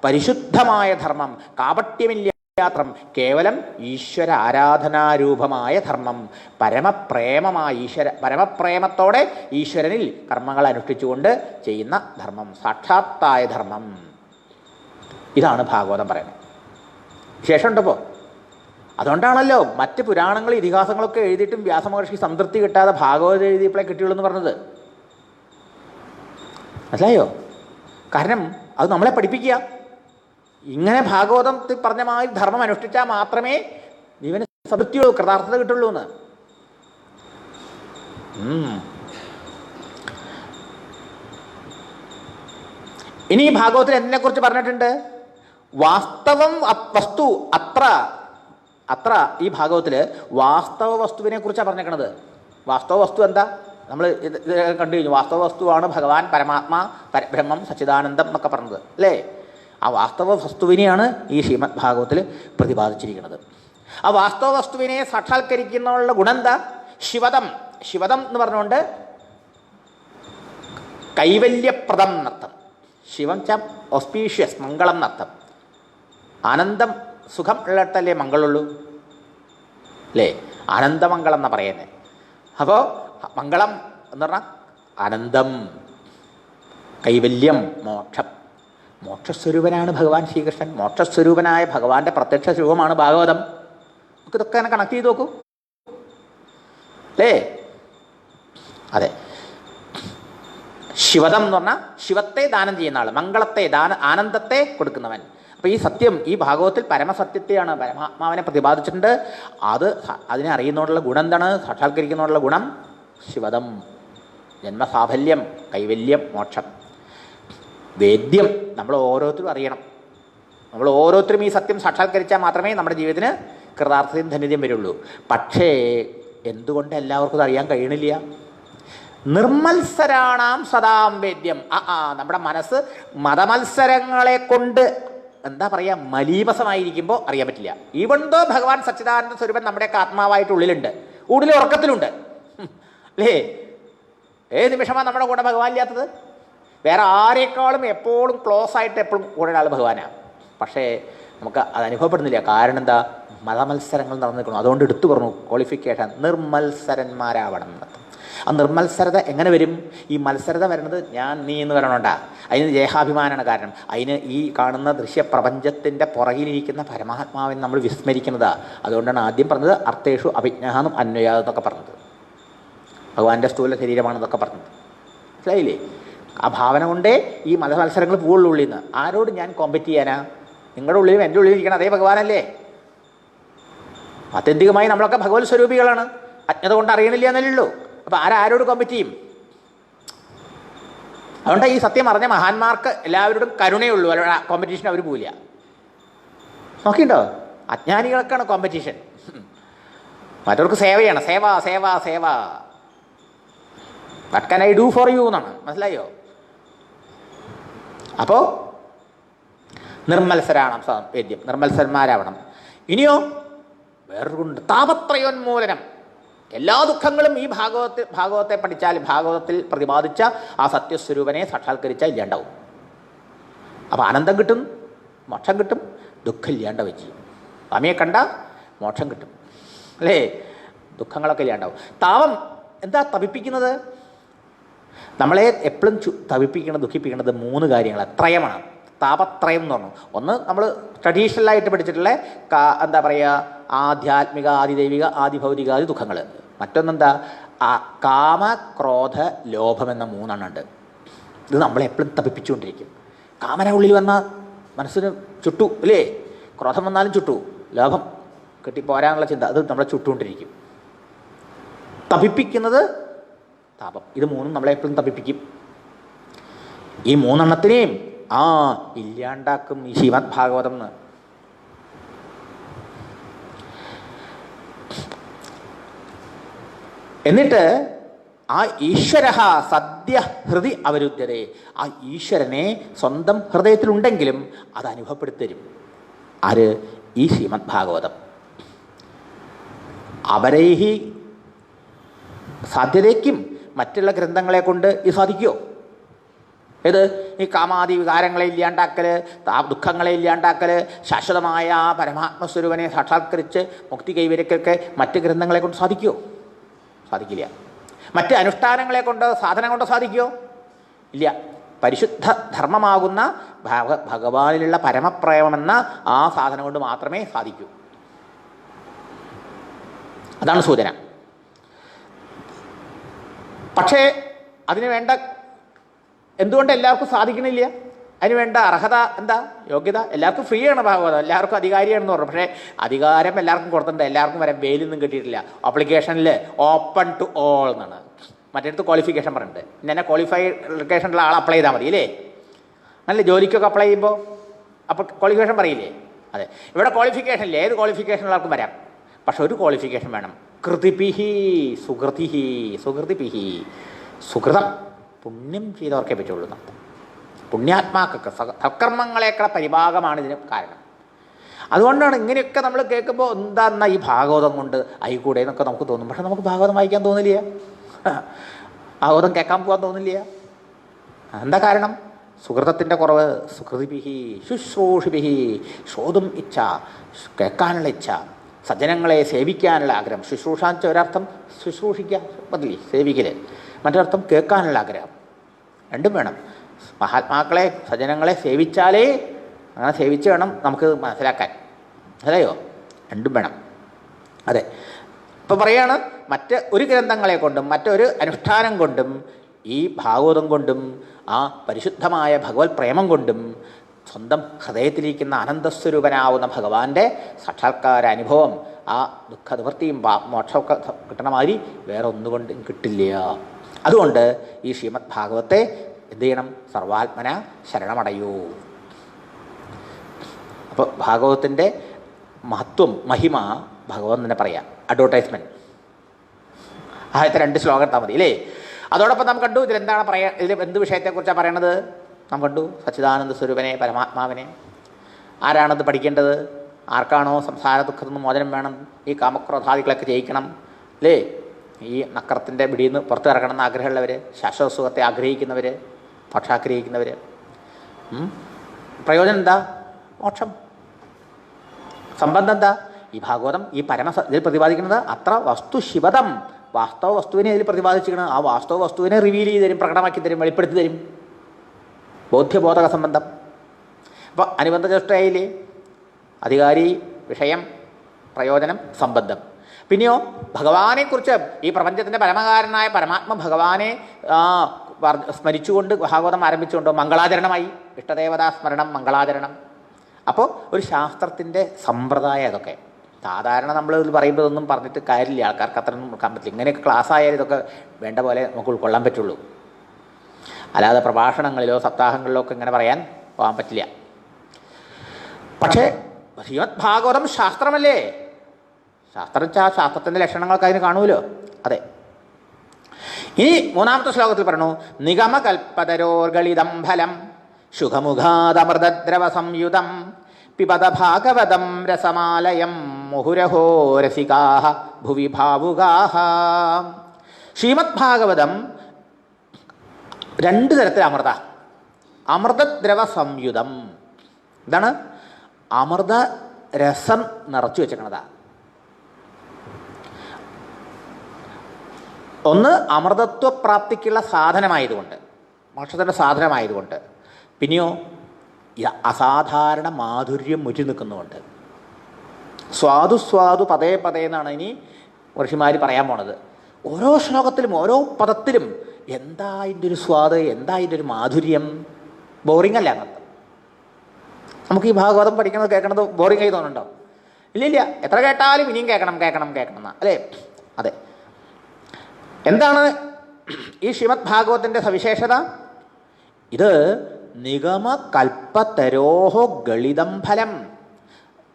പരിശുദ്ധമായ ധർമ്മം, കാപട്യമില്ല ധർമ്മം, കേവലം ഈശ്വര ആരാധനാരൂപമായ ധർമ്മം, പരമപ്രേമത്തോടെ ഈശ്വരനിൽ കർമ്മങ്ങൾ അനുഷ്ഠിച്ചുകൊണ്ട് ചെയ്യുന്ന ധർമ്മം, സാക്ഷാത്തായ ധർമ്മം. ഇതാണ് ഭാഗവതം പറയുന്നത്. ശേഷമുണ്ടപ്പോൾ അതുകൊണ്ടാണല്ലോ മറ്റ് പുരാണങ്ങൾ ഇതിഹാസങ്ങളൊക്കെ എഴുതിയിട്ടും വ്യാസമഹർഷി സംതൃപ്തി കിട്ടാതെ ഭാഗവതം എഴുതിയപ്പോഴേ കിട്ടിയുള്ളൂ എന്ന് പറഞ്ഞത്. മനസ്സിലായോ? കാരണം അത് നമ്മളെ പഠിപ്പിക്കുക. ഇങ്ങനെ ഭാഗവതത്തിൽ പറഞ്ഞ മാതിരി ധർമ്മം അനുഷ്ഠിച്ചാൽ മാത്രമേ ജീവന് സംതൃപ്തിയുള്ളൂ, കൃതാർത്ഥത കിട്ടുള്ളൂ എന്ന്. ഇനി ഭാഗവതത്തിൽ എന്തിനെക്കുറിച്ച് പറഞ്ഞിട്ടുണ്ട്? വാസ്തവം വസ്തു അത്ര ഈ ഭാഗവത്തിൽ വാസ്തവ വസ്തുവിനെ കുറിച്ചാണ് പറഞ്ഞേക്കണത്. വാസ്തവ വസ്തു എന്താ? നമ്മൾ ഇത് കണ്ടു കഴിഞ്ഞു. വാസ്തവ വസ്തുവാണ് ഭഗവാൻ, പരമാത്മാ, പരബ്രഹ്മം, സച്ചിദാനന്ദം എന്നൊക്കെ പറഞ്ഞത് അല്ലേ? ആ വാസ്തവ വസ്തുവിനെയാണ് ഈ ശ്രീമദ് ഭാഗവത്തിൽ പ്രതിപാദിച്ചിരിക്കുന്നത്. ആ വാസ്തവ വസ്തുവിനെ സാക്ഷാത്കരിക്കുന്നതിനുള്ള ഗുണം എന്താ? ശിവദം എന്ന് പറഞ്ഞുകൊണ്ട് കൈവല്യപ്രദം എന്നർത്ഥം. ശിവം ച ഓസ്പീഷ്യസ്, മംഗളം എന്നർത്ഥം. ആനന്ദം, സുഖം ഉള്ളിടത്തല്ലേ മംഗളുള്ളൂ അല്ലേ? ആനന്ദമംഗളം എന്നാണ് പറയുന്നത്. അപ്പോൾ മംഗളം എന്ന് പറഞ്ഞാൽ ആനന്ദം, കൈവല്യം, മോക്ഷം. മോക്ഷസ്വരൂപനാണ് ഭഗവാൻ ശ്രീകൃഷ്ണൻ. മോക്ഷസ്വരൂപനായ ഭഗവാന്റെ പ്രത്യക്ഷ രൂപമാണ് ഭാഗവതം. നമുക്ക് ഇതൊക്കെ തന്നെ കണക്ട് ചെയ്ത് നോക്കൂ അല്ലേ? അതെ. ശിവദം എന്ന് പറഞ്ഞാൽ ശിവത്തെ ദാനം ചെയ്യുന്ന ആൾ, മംഗളത്തെ ആനന്ദത്തെ കൊടുക്കുന്നവൻ. അപ്പോൾ ഈ സത്യം, ഈ ഭാഗവത്തിൽ പരമസത്യത്തെയാണ്, പരമാത്മാവിനെ പ്രതിപാദിച്ചിട്ടുണ്ട്. അതിനെ അറിയുന്നതോടുള്ള ഗുണം എന്താണ്? സാക്ഷാത്കരിക്കുന്നതോടുള്ള ഗുണം ശിവദം, ജന്മസാഫല്യം, കൈവല്യം, മോക്ഷം. വേദ്യം നമ്മൾ ഓരോരുത്തരും അറിയണം. നമ്മൾ ഓരോരുത്തരും ഈ സത്യം സാക്ഷാത്കരിച്ചാൽ മാത്രമേ നമ്മുടെ ജീവിതത്തിന് കൃതാർത്ഥതയും ധന്യതയും വരുള്ളൂ. പക്ഷേ എന്തുകൊണ്ട് എല്ലാവർക്കും ഇത് അറിയാൻ കഴിയണില്ല? നിർമത്സരാണാം സദാം വേദ്യം. നമ്മുടെ മനസ്സ് മതമത്സരങ്ങളെ കൊണ്ട് എന്താ പറയുക, മലീമസമായിരിക്കുമ്പോൾ അറിയാൻ പറ്റില്ല. ഈവണ്ടോ ഭഗവാൻ സച്ചിദാനന്ദ സ്വരൂപൻ നമ്മുടെയൊക്കെ ആത്മാവായിട്ട് ഉള്ളിലുണ്ട്, ഉള്ളിൽ ഉറക്കത്തിലുണ്ട് അല്ലേ? ഏത് നിമിഷമാണ് നമ്മുടെ കൂടെ ഭഗവാൻ ഇല്ലാത്തത്? വേറെ ആരെക്കാളും എപ്പോഴും ക്ലോസ് ആയിട്ട് എപ്പോഴും കൂടെ ഒരാൾ ഭഗവാനാണ്. പക്ഷേ നമുക്ക് അത് അനുഭവപ്പെടുന്നില്ല. കാരണം എന്താ? മതമത്സരങ്ങൾ നടന്നിരിക്കണം. അതുകൊണ്ട് എടുത്തു പറഞ്ഞു ക്വാളിഫിക്കേഷൻ, നിർമത്സരന്മാരാവണം എന്നർത്ഥം. ആ നിർമത്സരത എങ്ങനെ വരും? ഈ മത്സരത വരുന്നത് ഞാൻ നീ എന്ന് പറയണോണ്ടാ. അതിന് ദേഹാഭിമാനമാണ് കാരണം. അതിന് ഈ കാണുന്ന ദൃശ്യപ്രപഞ്ചത്തിൻ്റെ പുറകിലിരിക്കുന്ന പരമാത്മാവിനെ നമ്മൾ വിസ്മരിക്കുന്നതാ. അതുകൊണ്ടാണ് ആദ്യം പറഞ്ഞത് അർത്ഥേഷു അഭിജ്ഞാനം അന്വയാതെന്നൊക്കെ പറഞ്ഞത്. ഭഗവാന്റെ സ്ഥൂല ശരീരമാണെന്നൊക്കെ പറഞ്ഞത്. മനസ്സിലായില്ലേ? ആ ഭാവന കൊണ്ടേ ഈ മതമത്സരങ്ങൾ പോവുള്ളൂ ഉള്ളിൽ നിന്ന്. ആരോട് ഞാൻ കോമ്പറ്റ് ചെയ്യാനാ? നിങ്ങളുടെ ഉള്ളിലും എൻ്റെ ഉള്ളിൽ ഇരിക്കണം അതേ ഭഗവാനല്ലേ? ആത്യന്തികമായി നമ്മളൊക്കെ ഭഗവത് സ്വരൂപികളാണ്. അജ്ഞത കൊണ്ട് അറിയണില്ല എന്നല്ലേ ഉള്ളൂ. അപ്പോൾ ആരോട് കോമ്പറ്റ് ചെയ്യും? അതുകൊണ്ട് ഈ സത്യം അറിഞ്ഞ മഹാന്മാർക്ക് എല്ലാവരോടും കരുണയുള്ളൂ. അവരുടെ കോമ്പറ്റീഷൻ അവർ പോവില്ല. നോക്കിയിട്ടുണ്ടോ? അജ്ഞാനികൾക്കാണ് കോമ്പറ്റീഷൻ. മറ്റവർക്ക് സേവയാണ്. സേവ സേവ സേവ. What can I do for you എന്നാണ്. മനസ്സിലായോ? അപ്പോൾ നിർമ്മത്സരാണം വേദ്യം, നിർമ്മത്സരന്മാരാവണം. ഇനിയോ വേറൊരു കൊണ്ട് താപത്രയോന്മൂലനം. എല്ലാ ദുഃഖങ്ങളും ഈ ഭാഗവത്തെ പഠിച്ചാൽ, ഭാഗവതത്തിൽ പ്രതിപാദിച്ച ആ സത്യസ്വരൂപനെ സാക്ഷാത്കരിച്ചാൽ ഇല്ലാണ്ടാവും. അപ്പോൾ ആനന്ദം കിട്ടും, മോക്ഷം കിട്ടും, ദുഃഖം ഇല്ലാണ്ടാവുകയും ചെയ്യും. സ്വാമിയെ കണ്ട മോക്ഷം കിട്ടും അല്ലേ? ദുഃഖങ്ങളൊക്കെ ഇല്ലാണ്ടാവും. താപം എന്താ തപിപ്പിക്കുന്നത്? നമ്മളെ എപ്പോഴും തപിപ്പിക്കുന്നത്, ദുഃഖിപ്പിക്കുന്നത് 3 കാര്യങ്ങളാണ്. ത്രയമാണ്. താപത്രയം എന്ന് പറഞ്ഞു. ഒന്ന് നമ്മൾ ട്രഡീഷണലായിട്ട് പഠിച്ചിട്ടുള്ള എന്താ പറയുക, ആധ്യാത്മിക, ആദിദൈവിക, ആദിഭൗതികാദി ദുഃഖങ്ങൾ. മറ്റൊന്നെന്താ? കാമ, ക്രോധ, ലോഭം എന്ന 3 ഉണ്ട്. ഇത് നമ്മളെ എപ്പോഴും തപിപ്പിച്ചുകൊണ്ടിരിക്കും. കാമന ഉള്ളിൽ വന്നാൽ മനസ്സിന് ചുട്ടു അല്ലേ? ക്രോധം വന്നാലും ചുട്ടു. ലോഭം കെട്ടിപ്പോരാനുള്ള ചിന്ത അത് നമ്മളെ ചുട്ടുകൊണ്ടിരിക്കും. തപിപ്പിക്കുന്നത് താപം. ഇത് 3 നമ്മളെ എപ്പോഴും തപിപ്പിക്കും. ഈ 3 ഇല്ലാണ്ടാക്കും ഈ ശ്രീമദ് ഭാഗവതം എന്ന്. എന്നിട്ട് ആ ഈശ്വര സദ്യ ഹൃദി അവരുദ്ധ്യതേ. ആ ഈശ്വരനെ സ്വന്തം ഹൃദയത്തിലുണ്ടെങ്കിലും അത് അനുഭവപ്പെടുത്തരും. ആര്? ഈ ശ്രീമദ് ഭാഗവതം. അപരൈഹി സാധ്യതയ്ക്കും മറ്റുള്ള ഗ്രന്ഥങ്ങളെ കൊണ്ട് ഇത് സാധിക്കുമോ? ഏത്? ഈ കാമാദി വികാരങ്ങളെ ഇല്ലാണ്ടാക്കൽ, ദുഃഖങ്ങളെ ഇല്ലാണ്ടാക്കൽ, ശാശ്വതമായ ആ പരമാത്മസ്വരൂപനെ സാക്ഷാത്കരിച്ച് മുക്തി കൈവരിക്കൊക്കെ മറ്റ് ഗ്രന്ഥങ്ങളെ കൊണ്ട് സാധിക്കുമോ? സാധിക്കില്ല. മറ്റ് അനുഷ്ഠാനങ്ങളെ കൊണ്ട്, സാധനം കൊണ്ട് സാധിക്കുമോ? ഇല്ല. പരിശുദ്ധ ധർമ്മമാകുന്ന ഭഗവാനിലുള്ള പരമപ്രേമെന്ന ആ സാധനം കൊണ്ട് മാത്രമേ സാധിക്കൂ. അതാണ് സൂചന. പക്ഷേ അതിന് വേണ്ട എന്തുകൊണ്ട് എല്ലാവർക്കും സാധിക്കണില്ല? അതിന് വേണ്ട അർഹത എന്താ? യോഗ്യത. എല്ലാവർക്കും ഫ്രീ ആണ് ഭാഗവതം, എല്ലാവർക്കും അധികാരിയാണെന്ന് പറഞ്ഞു. പക്ഷേ അധികാരം എല്ലാവർക്കും കൊടുത്തിട്ടുണ്ട്. എല്ലാവർക്കും വരെ വെയിലൊന്നും കിട്ടിയിട്ടില്ല. ആപ്ലിക്കേഷനിൽ ഓപ്പൺ ടു ഓൾ എന്നാണ്. മറ്റേടത്ത് ക്വാളിഫിക്കേഷൻ പറഞ്ഞിട്ടുണ്ട്. ഇന്നെ ക്വാളിഫിക്കേഷനുള്ള ആൾ അപ്ലൈ ചെയ്താൽ മതി അല്ലേ? നല്ല ജോലിക്കൊക്കെ അപ്ലൈ ചെയ്യുമ്പോൾ അപ്പോൾ ക്വാളിഫിക്കേഷൻ പറയില്ലേ? അതെ, ഇവിടെ ക്വാളിഫിക്കേഷൻ ഇല്ല. ഏത് ക്വാളിഫിക്കേഷനുള്ളവർക്കും വരാം. പക്ഷെ ഒരു ക്വാളിഫിക്കേഷൻ വേണം. കൃതിപിഹി സുഹൃതിഹി. സുഹൃതിപിഹി സുഹൃതം, പുണ്യം ചെയ്തവർക്കേ പറ്റുള്ളൂ. പുണ്യാത്മാക്കൾക്ക് സൽക്കർമ്മങ്ങളെക്കാൾ പരിഭാഗമാണ് ഇതിന് കാരണം. അതുകൊണ്ടാണ് ഇങ്ങനെയൊക്കെ നമ്മൾ കേൾക്കുമ്പോൾ എന്താ ഈ ഭാഗവതം കൊണ്ട് ആയിക്കൂടെ എന്നൊക്കെ നമുക്ക് തോന്നും. പക്ഷെ നമുക്ക് ഭാഗവതം വായിക്കാൻ തോന്നില്ല, ഭാഗവതം കേൾക്കാൻ പോകാൻ തോന്നില്ല. എന്താ കാരണം? സുഹൃതത്തിൻ്റെ കുറവ്. സുഹൃതിഭിഹി ശുശ്രൂഷിഭിഹി. ശ്രോതും ഇച്ഛ, കേൾക്കാനുള്ള ഇച്ഛ, സജ്ജനങ്ങളെ സേവിക്കാനുള്ള ആഗ്രഹം. ശുശ്രൂഷാന്ന് ഒരർത്ഥം ശുശ്രൂഷിക്കുക പതില്ലേ, സേവിക്കൽ. മറ്റൊരർത്ഥം കേൾക്കാനുള്ള ആഗ്രഹം. രണ്ടും വേണം. മഹാത്മാക്കളെ, സജ്ജനങ്ങളെ സേവിച്ചാലേ, അങ്ങനെ സേവിച്ച് വേണം നമുക്ക് മനസ്സിലാക്കാൻ. മനസ്സിലായോ? രണ്ടും വേണം. അതെ, ഇപ്പം പറയാണ് മറ്റ് ഒരു ഗ്രന്ഥങ്ങളെ കൊണ്ടും മറ്റൊരു അനുഷ്ഠാനം കൊണ്ടും ഈ ഭാഗവതം കൊണ്ടും ആ പരിശുദ്ധമായ ഭഗവത് പ്രേമം കൊണ്ടും സ്വന്തം ഹൃദയത്തിലിരിക്കുന്ന ആനന്ദസ്വരൂപനാവുന്ന ഭഗവാന്റെ സാക്ഷാത്കാര അനുഭവം, ആ ദുഃഖ നിവൃത്തിയും മോക്ഷമൊക്കെ കിട്ടണ മാതിരി വേറെ ഒന്നുകൊണ്ടും കിട്ടില്ല. അതുകൊണ്ട് ഈ ശ്രീമദ് ഭാഗവത്തെ എന്ത് ചെയ്യണം? സർവാത്മന ശരണമടയൂ. അപ്പോൾ ഭാഗവതത്തിൻ്റെ മഹത്വം, മഹിമ ഭഗവാൻ തന്നെ പറയാം. അഡ്വർടൈസ്മെൻറ്റ് ആദ്യത്തെ 2 ശ്ലോകം എടുത്താൽ മതി അല്ലേ? അതോടൊപ്പം നാം കണ്ടു ഇതിലെന്താണ് ഇതിൽ എന്ത് വിഷയത്തെക്കുറിച്ചാണ് പറയണത്? നാം കണ്ടു സച്ചിദാനന്ദ സ്വരൂപനെ, പരമാത്മാവിനെ. ആരാണത് പഠിക്കേണ്ടത്? ആർക്കാണോ സംസാര ദുഃഖത്തിൽ നിന്ന് മോചനം വേണം, ഈ കാമക്രോധാദികളൊക്കെ ജയിക്കണം അല്ലേ, ഈ നക്രത്തിൻ്റെ പിടിയിൽ നിന്ന് പുറത്ത് ഇറങ്ങണം എന്ന് ആഗ്രഹമുള്ളവർ, ശാശ്വത സുഖത്തെ ആഗ്രഹിക്കുന്നവർ, മോക്ഷാഗ്രഹിക്കുന്നവർ. പ്രയോജനം എന്താ? മോക്ഷം. സംബന്ധം എന്താ? ഈ ഭാഗവതം ഈ ഇതിൽ പ്രതിപാദിക്കുന്നത് അത്ര വസ്തു ശിവതം, വാസ്തവ വസ്തുവിനെ ഇതിൽ പ്രതിപാദിച്ചിരിക്കണം. ആ വാസ്തവ വസ്തുവിനെ റിവീൽ ചെയ്ത് തരും, പ്രകടമാക്കി തരും, വെളിപ്പെടുത്തി തരും. ബോധ്യബോധക സംബന്ധം. അപ്പോൾ അനുബന്ധ ചതുഷ്ടയിലെ അധികാരി, വിഷയം, പ്രയോജനം, സംബന്ധം. പിന്നെയോ ഭഗവാനെക്കുറിച്ച്, ഈ പ്രപഞ്ചത്തിൻ്റെ പരമകാരനായ പരമാത്മ ഭഗവാനെ സ്മരിച്ചുകൊണ്ട് ഭാഗവതം ആരംഭിച്ചുകൊണ്ട് മംഗളാചരണമായി. ഇഷ്ടദേവതാ സ്മരണം, മംഗളാചരണം. അപ്പോൾ ഒരു ശാസ്ത്രത്തിൻ്റെ സമ്പ്രദായം അതൊക്കെ. സാധാരണ നമ്മൾ ഇത് പറയുമ്പോൾ ഇതൊന്നും പറഞ്ഞിട്ട് കാര്യമില്ല, ആൾക്കാർക്ക് അത്രയൊന്നും ഉൾക്കാൻ പറ്റില്ല. ഇങ്ങനെയൊക്കെ ക്ലാസ് ആയാലും ഇതൊക്കെ വേണ്ട പോലെ നമുക്ക് ഉൾക്കൊള്ളാൻ പറ്റുള്ളൂ. അല്ലാതെ പ്രഭാഷണങ്ങളിലോ സപ്താഹങ്ങളിലോ ഒക്കെ ഇങ്ങനെ പറയാൻ പോകാൻ പറ്റില്ല. പക്ഷേ ശ്രീമദ് ഭാഗവതം ശാസ്ത്രമല്ലേ? ശാസ്ത്രം വെച്ചാൽ ശാസ്ത്രത്തിൻ്റെ ലക്ഷണങ്ങളൊക്കെ അതിന് കാണുമല്ലോ. അതെ. ഇനി 3-ാമത്തെ ശ്ലോകത്തിൽ പറഞ്ഞു, നിഗമകൽപ്പതരോർഗളിതം ഫലം ശുഖമുഖാദമൃതദ്രവ സംയുതം പിബത ഭാഗവതം രസമാലയം മുഹുരഹോ രസികാഹ ഭുവി ഭാവുകാഹ. ശ്രീമദ് ഭാഗവതം 2 തരത്തിൽ അമൃത. അമൃതദ്രവ സംയുതം. എന്താണ്? അമൃത രസം നിറച്ചു വെച്ചിരിക്കണതാ. ഒന്ന് അമൃതത്വപ്രാപ്തിക്കുള്ള സാധനമായതുകൊണ്ട്, മോക്ഷത്തിൻ്റെ സാധനമായതുകൊണ്ട്. പിന്നെയോ അസാധാരണ മാധുര്യം മുറ്റി നിൽക്കുന്നുമുണ്ട്. സ്വാദു പതേ പതേ എന്നാണ് ഇനി ഋഷിമാർ പറയാൻ പോണത്. ഓരോ ശ്ലോകത്തിലും ഓരോ പദത്തിലും എന്താ അതിൻ്റെ ഒരു സ്വാദ്, എന്താ അതിൻ്റെ ഒരു മാധുര്യം. ബോറിംഗ് അല്ല അങ്ങനത്തെ. നമുക്ക് ഈ ഭാഗവതം പഠിക്കുന്നത് കേൾക്കണത് ബോറിംഗ് ആയി തോന്നുന്നുണ്ടോ? ഇല്ല. എത്ര കേട്ടാലും ഇനിയും കേൾക്കണം എന്നാ അല്ലേ? അതെ. എന്താണ് ഈ ശ്രീമദ് ഭാഗവതത്തിൻ്റെ സവിശേഷത? ഇത് നിഗമ കൽപ്പതരോഹോ ഗളിതം ഫലം.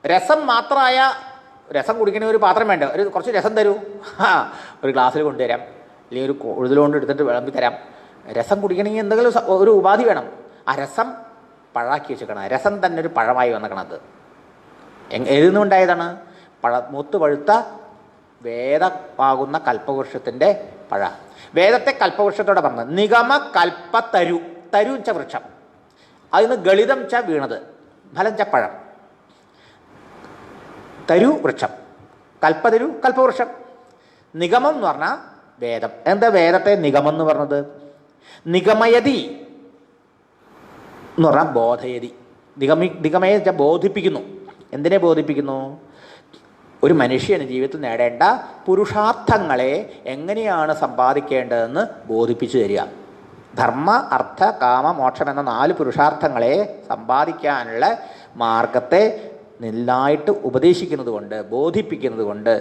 രസം മാത്രമായ, രസം കുടിക്കണ ഒരു പാത്രം വേണ്ട, കുറച്ച് രസം തരൂ, ഒരു ഗ്ലാസ്സിൽ കൊണ്ടുതരാം, അല്ലെങ്കിൽ ഒരു ഉഴുതിലുകൊണ്ട് എടുത്തിട്ട് വിളമ്പി തരാം. രസം കുടിക്കണമെങ്കിൽ എന്തെങ്കിലും ഒരു ഉപാധി വേണം. ആ രസം പഴാക്കി വെച്ചേക്കണം. രസം തന്നെ ഒരു പഴമായി വന്നേക്കണത് എഴുതുന്നുണ്ടായതാണ്. മൂത്ത് പഴുത്ത വേദമാകുന്ന കൽപ്പവൃക്ഷത്തിൻ്റെ പഴ. വേദത്തെ കൽപ്പവൃക്ഷത്തോടെ പറഞ്ഞത്. നിഗമ കൽപ്പതരു, തരു വെച്ച വൃക്ഷം, അതിന് ഗളിതം ച വീണത്, ഫലം ച പഴം. തരു വൃക്ഷം, കൽപ്പതരു കൽപ്പവൃക്ഷം. നിഗമം എന്ന് പറഞ്ഞാൽ വേദം. എന്താ വേദത്തെ നിഗമം എന്ന് പറഞ്ഞത്? നിഗമയതി എന്ന് പറഞ്ഞാൽ ബോധയതി. നിഗമയെ ബോധിപ്പിക്കുന്നു. എന്തിനെ ബോധിപ്പിക്കുന്നു? ഒരു മനുഷ്യന് ജീവിതത്തിൽ നേടേണ്ട പുരുഷാർത്ഥങ്ങളെ എങ്ങനെയാണ് സമ്പാദിക്കേണ്ടതെന്ന് ബോധിപ്പിച്ചു തരിക. ധർമ്മ, അർത്ഥ, കാമ, മോക്ഷം എന്ന 4 പുരുഷാർത്ഥങ്ങളെ സമ്പാദിക്കാനുള്ള മാർഗത്തെ നന്നായിട്ട് ഉപദേശിക്കുന്നത് കൊണ്ട്, ബോധിപ്പിക്കുന്നത് കൊണ്ട്,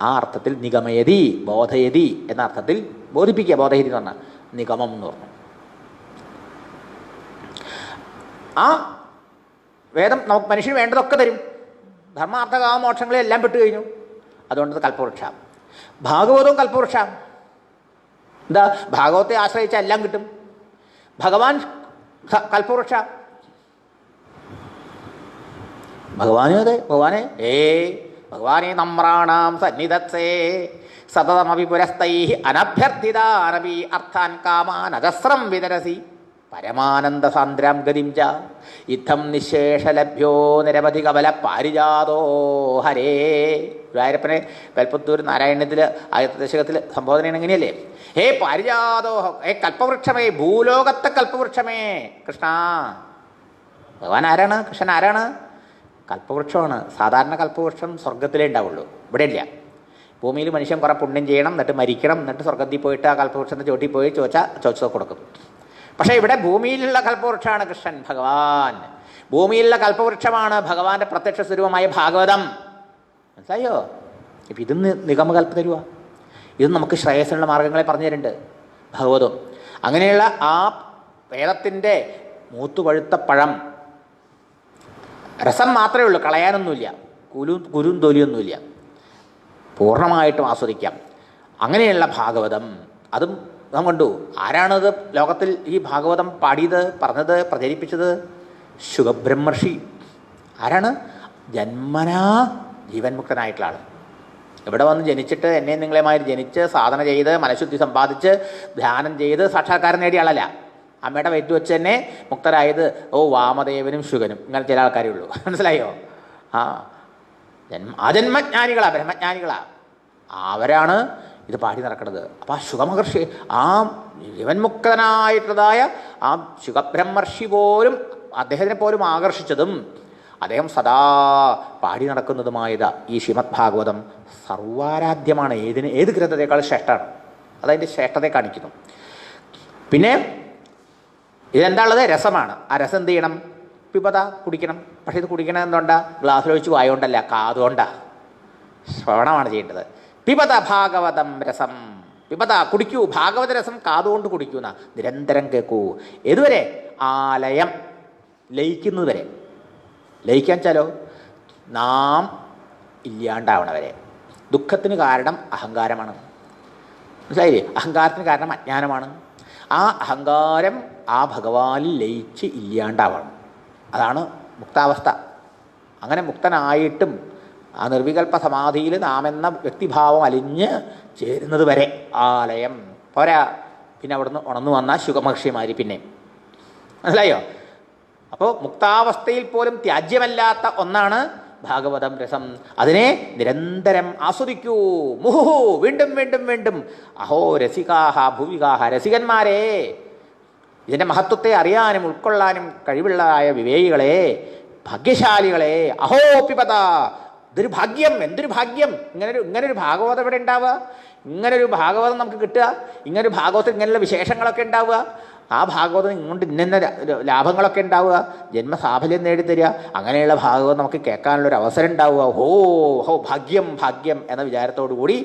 ആ അർത്ഥത്തിൽ നിഗമയതി, ബോധയതി എന്ന അർത്ഥത്തിൽ ബോധിപ്പിക്കുക. ബോധയതി എന്ന് പറഞ്ഞാൽ നിഗമം എന്ന് പറഞ്ഞു. ആ വേദം നമുക്ക് മനുഷ്യന് വേണ്ടതൊക്കെ തരും. ധർമ്മ, അർത്ഥ, കാമ, മോക്ഷങ്ങളെ എല്ലാം പെട്ടു കഴിഞ്ഞു. അതുകൊണ്ടത് കൽപ്പവൃക്ഷ. ഭാഗവതവും കൽപ്പവൃക്ഷ. എന്താ? ഭാഗവത്തെ ആശ്രയിച്ചാൽ എല്ലാം കിട്ടും. ഭഗവാൻ കൽപ്പവൃക്ഷ. ഭഗവാനും അതെ. ഭഗവാനെ നമ്രാണാം സന്നിധത്സേ സതതമപി പുരസ്തൈഃ അനഭ്യർത്ഥിതാനപി അർത്ഥാൻ കാമാൻ അജസ്രം വിതരസി പരമാനന്ദ സാന്ദ്രാം ഗതിം ച ഇത്തം നിശേഷലഭ്യോ നിരവധി കമല പാരിജാതോ ഹരേ. ഗുരുവായൂരപ്പനെ കൽപ്പത്തൂർ നാരായണത്തിൽ ആദ്യത്തെ ദശകത്തിൽ സംബോധന എങ്ങനെയല്ലേ? ഹേ പാരിജാതോ, ഹേ കൽപ്പവൃക്ഷമേ, ഭൂലോകത്തെ കൽപ്പവൃക്ഷമേ കൃഷ്ണ. ഭഗവാൻ ആരാണ്? കൃഷ്ണൻ ആരാണ്? കൽപ്പവൃക്ഷമാണ്. സാധാരണ കൽപ്പവൃക്ഷം സ്വർഗത്തിലേ ഉണ്ടാവുള്ളൂ, ഇവിടെ ഇല്ല. ഭൂമിയിൽ മനുഷ്യൻ കുറേ പുണ്യം ചെയ്യണം, എന്നിട്ട് മരിക്കണം, എന്നിട്ട് സ്വർഗത്തിൽ പോയിട്ട് ആ കൽപ്പവൃക്ഷത്തിൻ്റെ ചോട്ടിൽ പോയി ചോദിച്ചോ കൊടുക്കും. പക്ഷേ ഇവിടെ ഭൂമിയിലുള്ള കൽപ്പവൃക്ഷമാണ് കൃഷ്ണൻ, ഭഗവാൻ. ഭൂമിയിലുള്ള കൽപ്പവൃക്ഷമാണ് ഭഗവാന്റെ പ്രത്യക്ഷ സ്വരൂപമായ ഭാഗവതം. മനസ്സിലായോ? ഇപ്പം ഇത് നിഗമകൽപ്പ തരുക. ഇത് നമുക്ക് ശ്രേയസ്സിനുള്ള മാർഗങ്ങളെ പറഞ്ഞു തരുന്നുണ്ട് ഭാഗവതം. അങ്ങനെയുള്ള ആ വേദത്തിൻ്റെ മൂത്തുപഴുത്ത പഴം, രസം മാത്രമേ ഉള്ളൂ, കളയാനൊന്നുമില്ല, കുരും തൊലിയൊന്നുമില്ല, പൂർണ്ണമായിട്ടും ആസ്വദിക്കാം. അങ്ങനെയുള്ള ഭാഗവതം, അതും നാം കണ്ടു. ആരാണത് ലോകത്തിൽ ഈ ഭാഗവതം പാടിയത്, പറഞ്ഞത്, പ്രചരിപ്പിച്ചത്? ശുകബ്രഹ്മർഷി. ആരാണ്? ജന്മനാ ജീവൻ മുക്തനായിട്ടുള്ള ആൾ. ഇവിടെ വന്ന് ജനിച്ചിട്ട് എന്നെ നിങ്ങളെമാതിരി ജനിച്ച് സാധന ചെയ്ത് മനഃശുദ്ധി സമ്പാദിച്ച് ധ്യാനം ചെയ്ത് സാക്ഷാത്കാരം നേടിയ ആളല്ല. അമ്മയുടെ വയറ്റ് വെച്ച് തന്നെ മുക്തരായത് വാമദേവനും ശുഗനും, ഇങ്ങനെ ചില ആൾക്കാരേ ഉള്ളൂ. മനസ്സിലായോ? അജന്മജ്ഞാനികളാ, ബ്രഹ്മജ്ഞാനികളാ, അവരാണ് ഇത് പാടി നടക്കുന്നത്. അപ്പോൾ ആ ശുഗമഹർഷി, ആ ജീവൻ മുക്തനായിട്ടുള്ളതായ ആ ശുഗബ്രഹ്മർഷി പോലും അദ്ദേഹത്തിനെ പോലും ആകർഷിച്ചതും അദ്ദേഹം സദാ പാടി നടക്കുന്നതുമായത് ഈ ശ്രീമദ് ഭാഗവതം സർവാരാധ്യമാണ്. ഏത് ഗ്രന്ഥത്തെക്കാൾ ശ്രേഷ്ഠമാണ്. അതതിൻ്റെ ശ്രേഷ്ഠതയെ കാണിക്കുന്നു. പിന്നെ ഇതെന്താ ഉള്ളത്? രസമാണ്. ആ രസം എന്ത് ചെയ്യണം? പിബത, കുടിക്കണം. പക്ഷേ ഇത് കുടിക്കണം എന്തുകൊണ്ടാ? ഗ്ലാസ്സിലൊഴിച്ച് വായോണ്ടല്ല, കാതുകൊണ്ടാണ്, ശ്രവണമാണ് ചെയ്യേണ്ടത്. പിബത ഭാഗവതം രസം, പിബത കുടിക്കൂ, ഭാഗവത രസം കാതുകൊണ്ട് കുടിക്കൂ എന്നാ, നിരന്തരം കേൾക്കൂ. ഏതുവരെ? ആലയം, ലയിക്കുന്നത് വരെ. ലയിക്കാൻ വെച്ചാലോ നാം ഇല്ലാണ്ടാവണവരെ. ദുഃഖത്തിന് കാരണം അഹങ്കാരമാണ്, മനസ്സിലായില്ലേ? അഹങ്കാരത്തിന് കാരണം അജ്ഞാനമാണ്. ആ അഹങ്കാരം ആ ഭഗവാനിൽ ലയിച്ച് ഇല്ലാണ്ടാവണം. അതാണ് മുക്താവസ്ഥ. അങ്ങനെ മുക്തനായിട്ടും ആ നിർവികൽപ്പ സമാധിയിൽ നാം എന്ന വ്യക്തിഭാവം അലിഞ്ഞ് ചേരുന്നത് വരെ ആലയം പോരാ. പിന്നെ അവിടുന്ന് ഉണർന്നു വന്ന ശുഗമഹർഷിമാർ പിന്നെ, മനസ്സിലായോ? അപ്പോൾ മുക്താവസ്ഥയിൽ പോലും ത്യാജ്യമല്ലാത്ത ഒന്നാണ് ഭാഗവതം രസം. അതിനെ നിരന്തരം ആസ്വദിക്കൂ. മുഹുഹു, വീണ്ടും വീണ്ടും വീണ്ടും. അഹോ രസികാഹ ഭുവികാഹ, രസികന്മാരെ, ഇതിൻ്റെ മഹത്വത്തെ അറിയാനും ഉൾക്കൊള്ളാനും കഴിവുള്ളതായ വിവേകികളെ, ഭാഗ്യശാലികളെ, അഹോ പിബത, ഇതൊരു ഭാഗ്യം, എന്തൊരു ഭാഗ്യം. ഇങ്ങനൊരു ഭാഗവതം ഇവിടെ ഉണ്ടാവുക, ഇങ്ങനൊരു ഭാഗവതം നമുക്ക് കിട്ടുക, ഇങ്ങനൊരു ഭാഗവതത്തിൽ ഇങ്ങനെയുള്ള വിശേഷങ്ങളൊക്കെ ഉണ്ടാവുക, ആ ഭാഗവതം ഇങ്ങോട്ട് ഇന്ന ലാഭങ്ങളൊക്കെ ഉണ്ടാവുക, ജന്മസാഫല്യം നേടിത്തരിക, അങ്ങനെയുള്ള ഭാഗവതം നമുക്ക് കേൾക്കാനുള്ളൊരു അവസരം ഉണ്ടാവുക. ഹോ ഭാഗ്യം ഭാഗ്യം എന്ന വിചാരത്തോടു കൂടി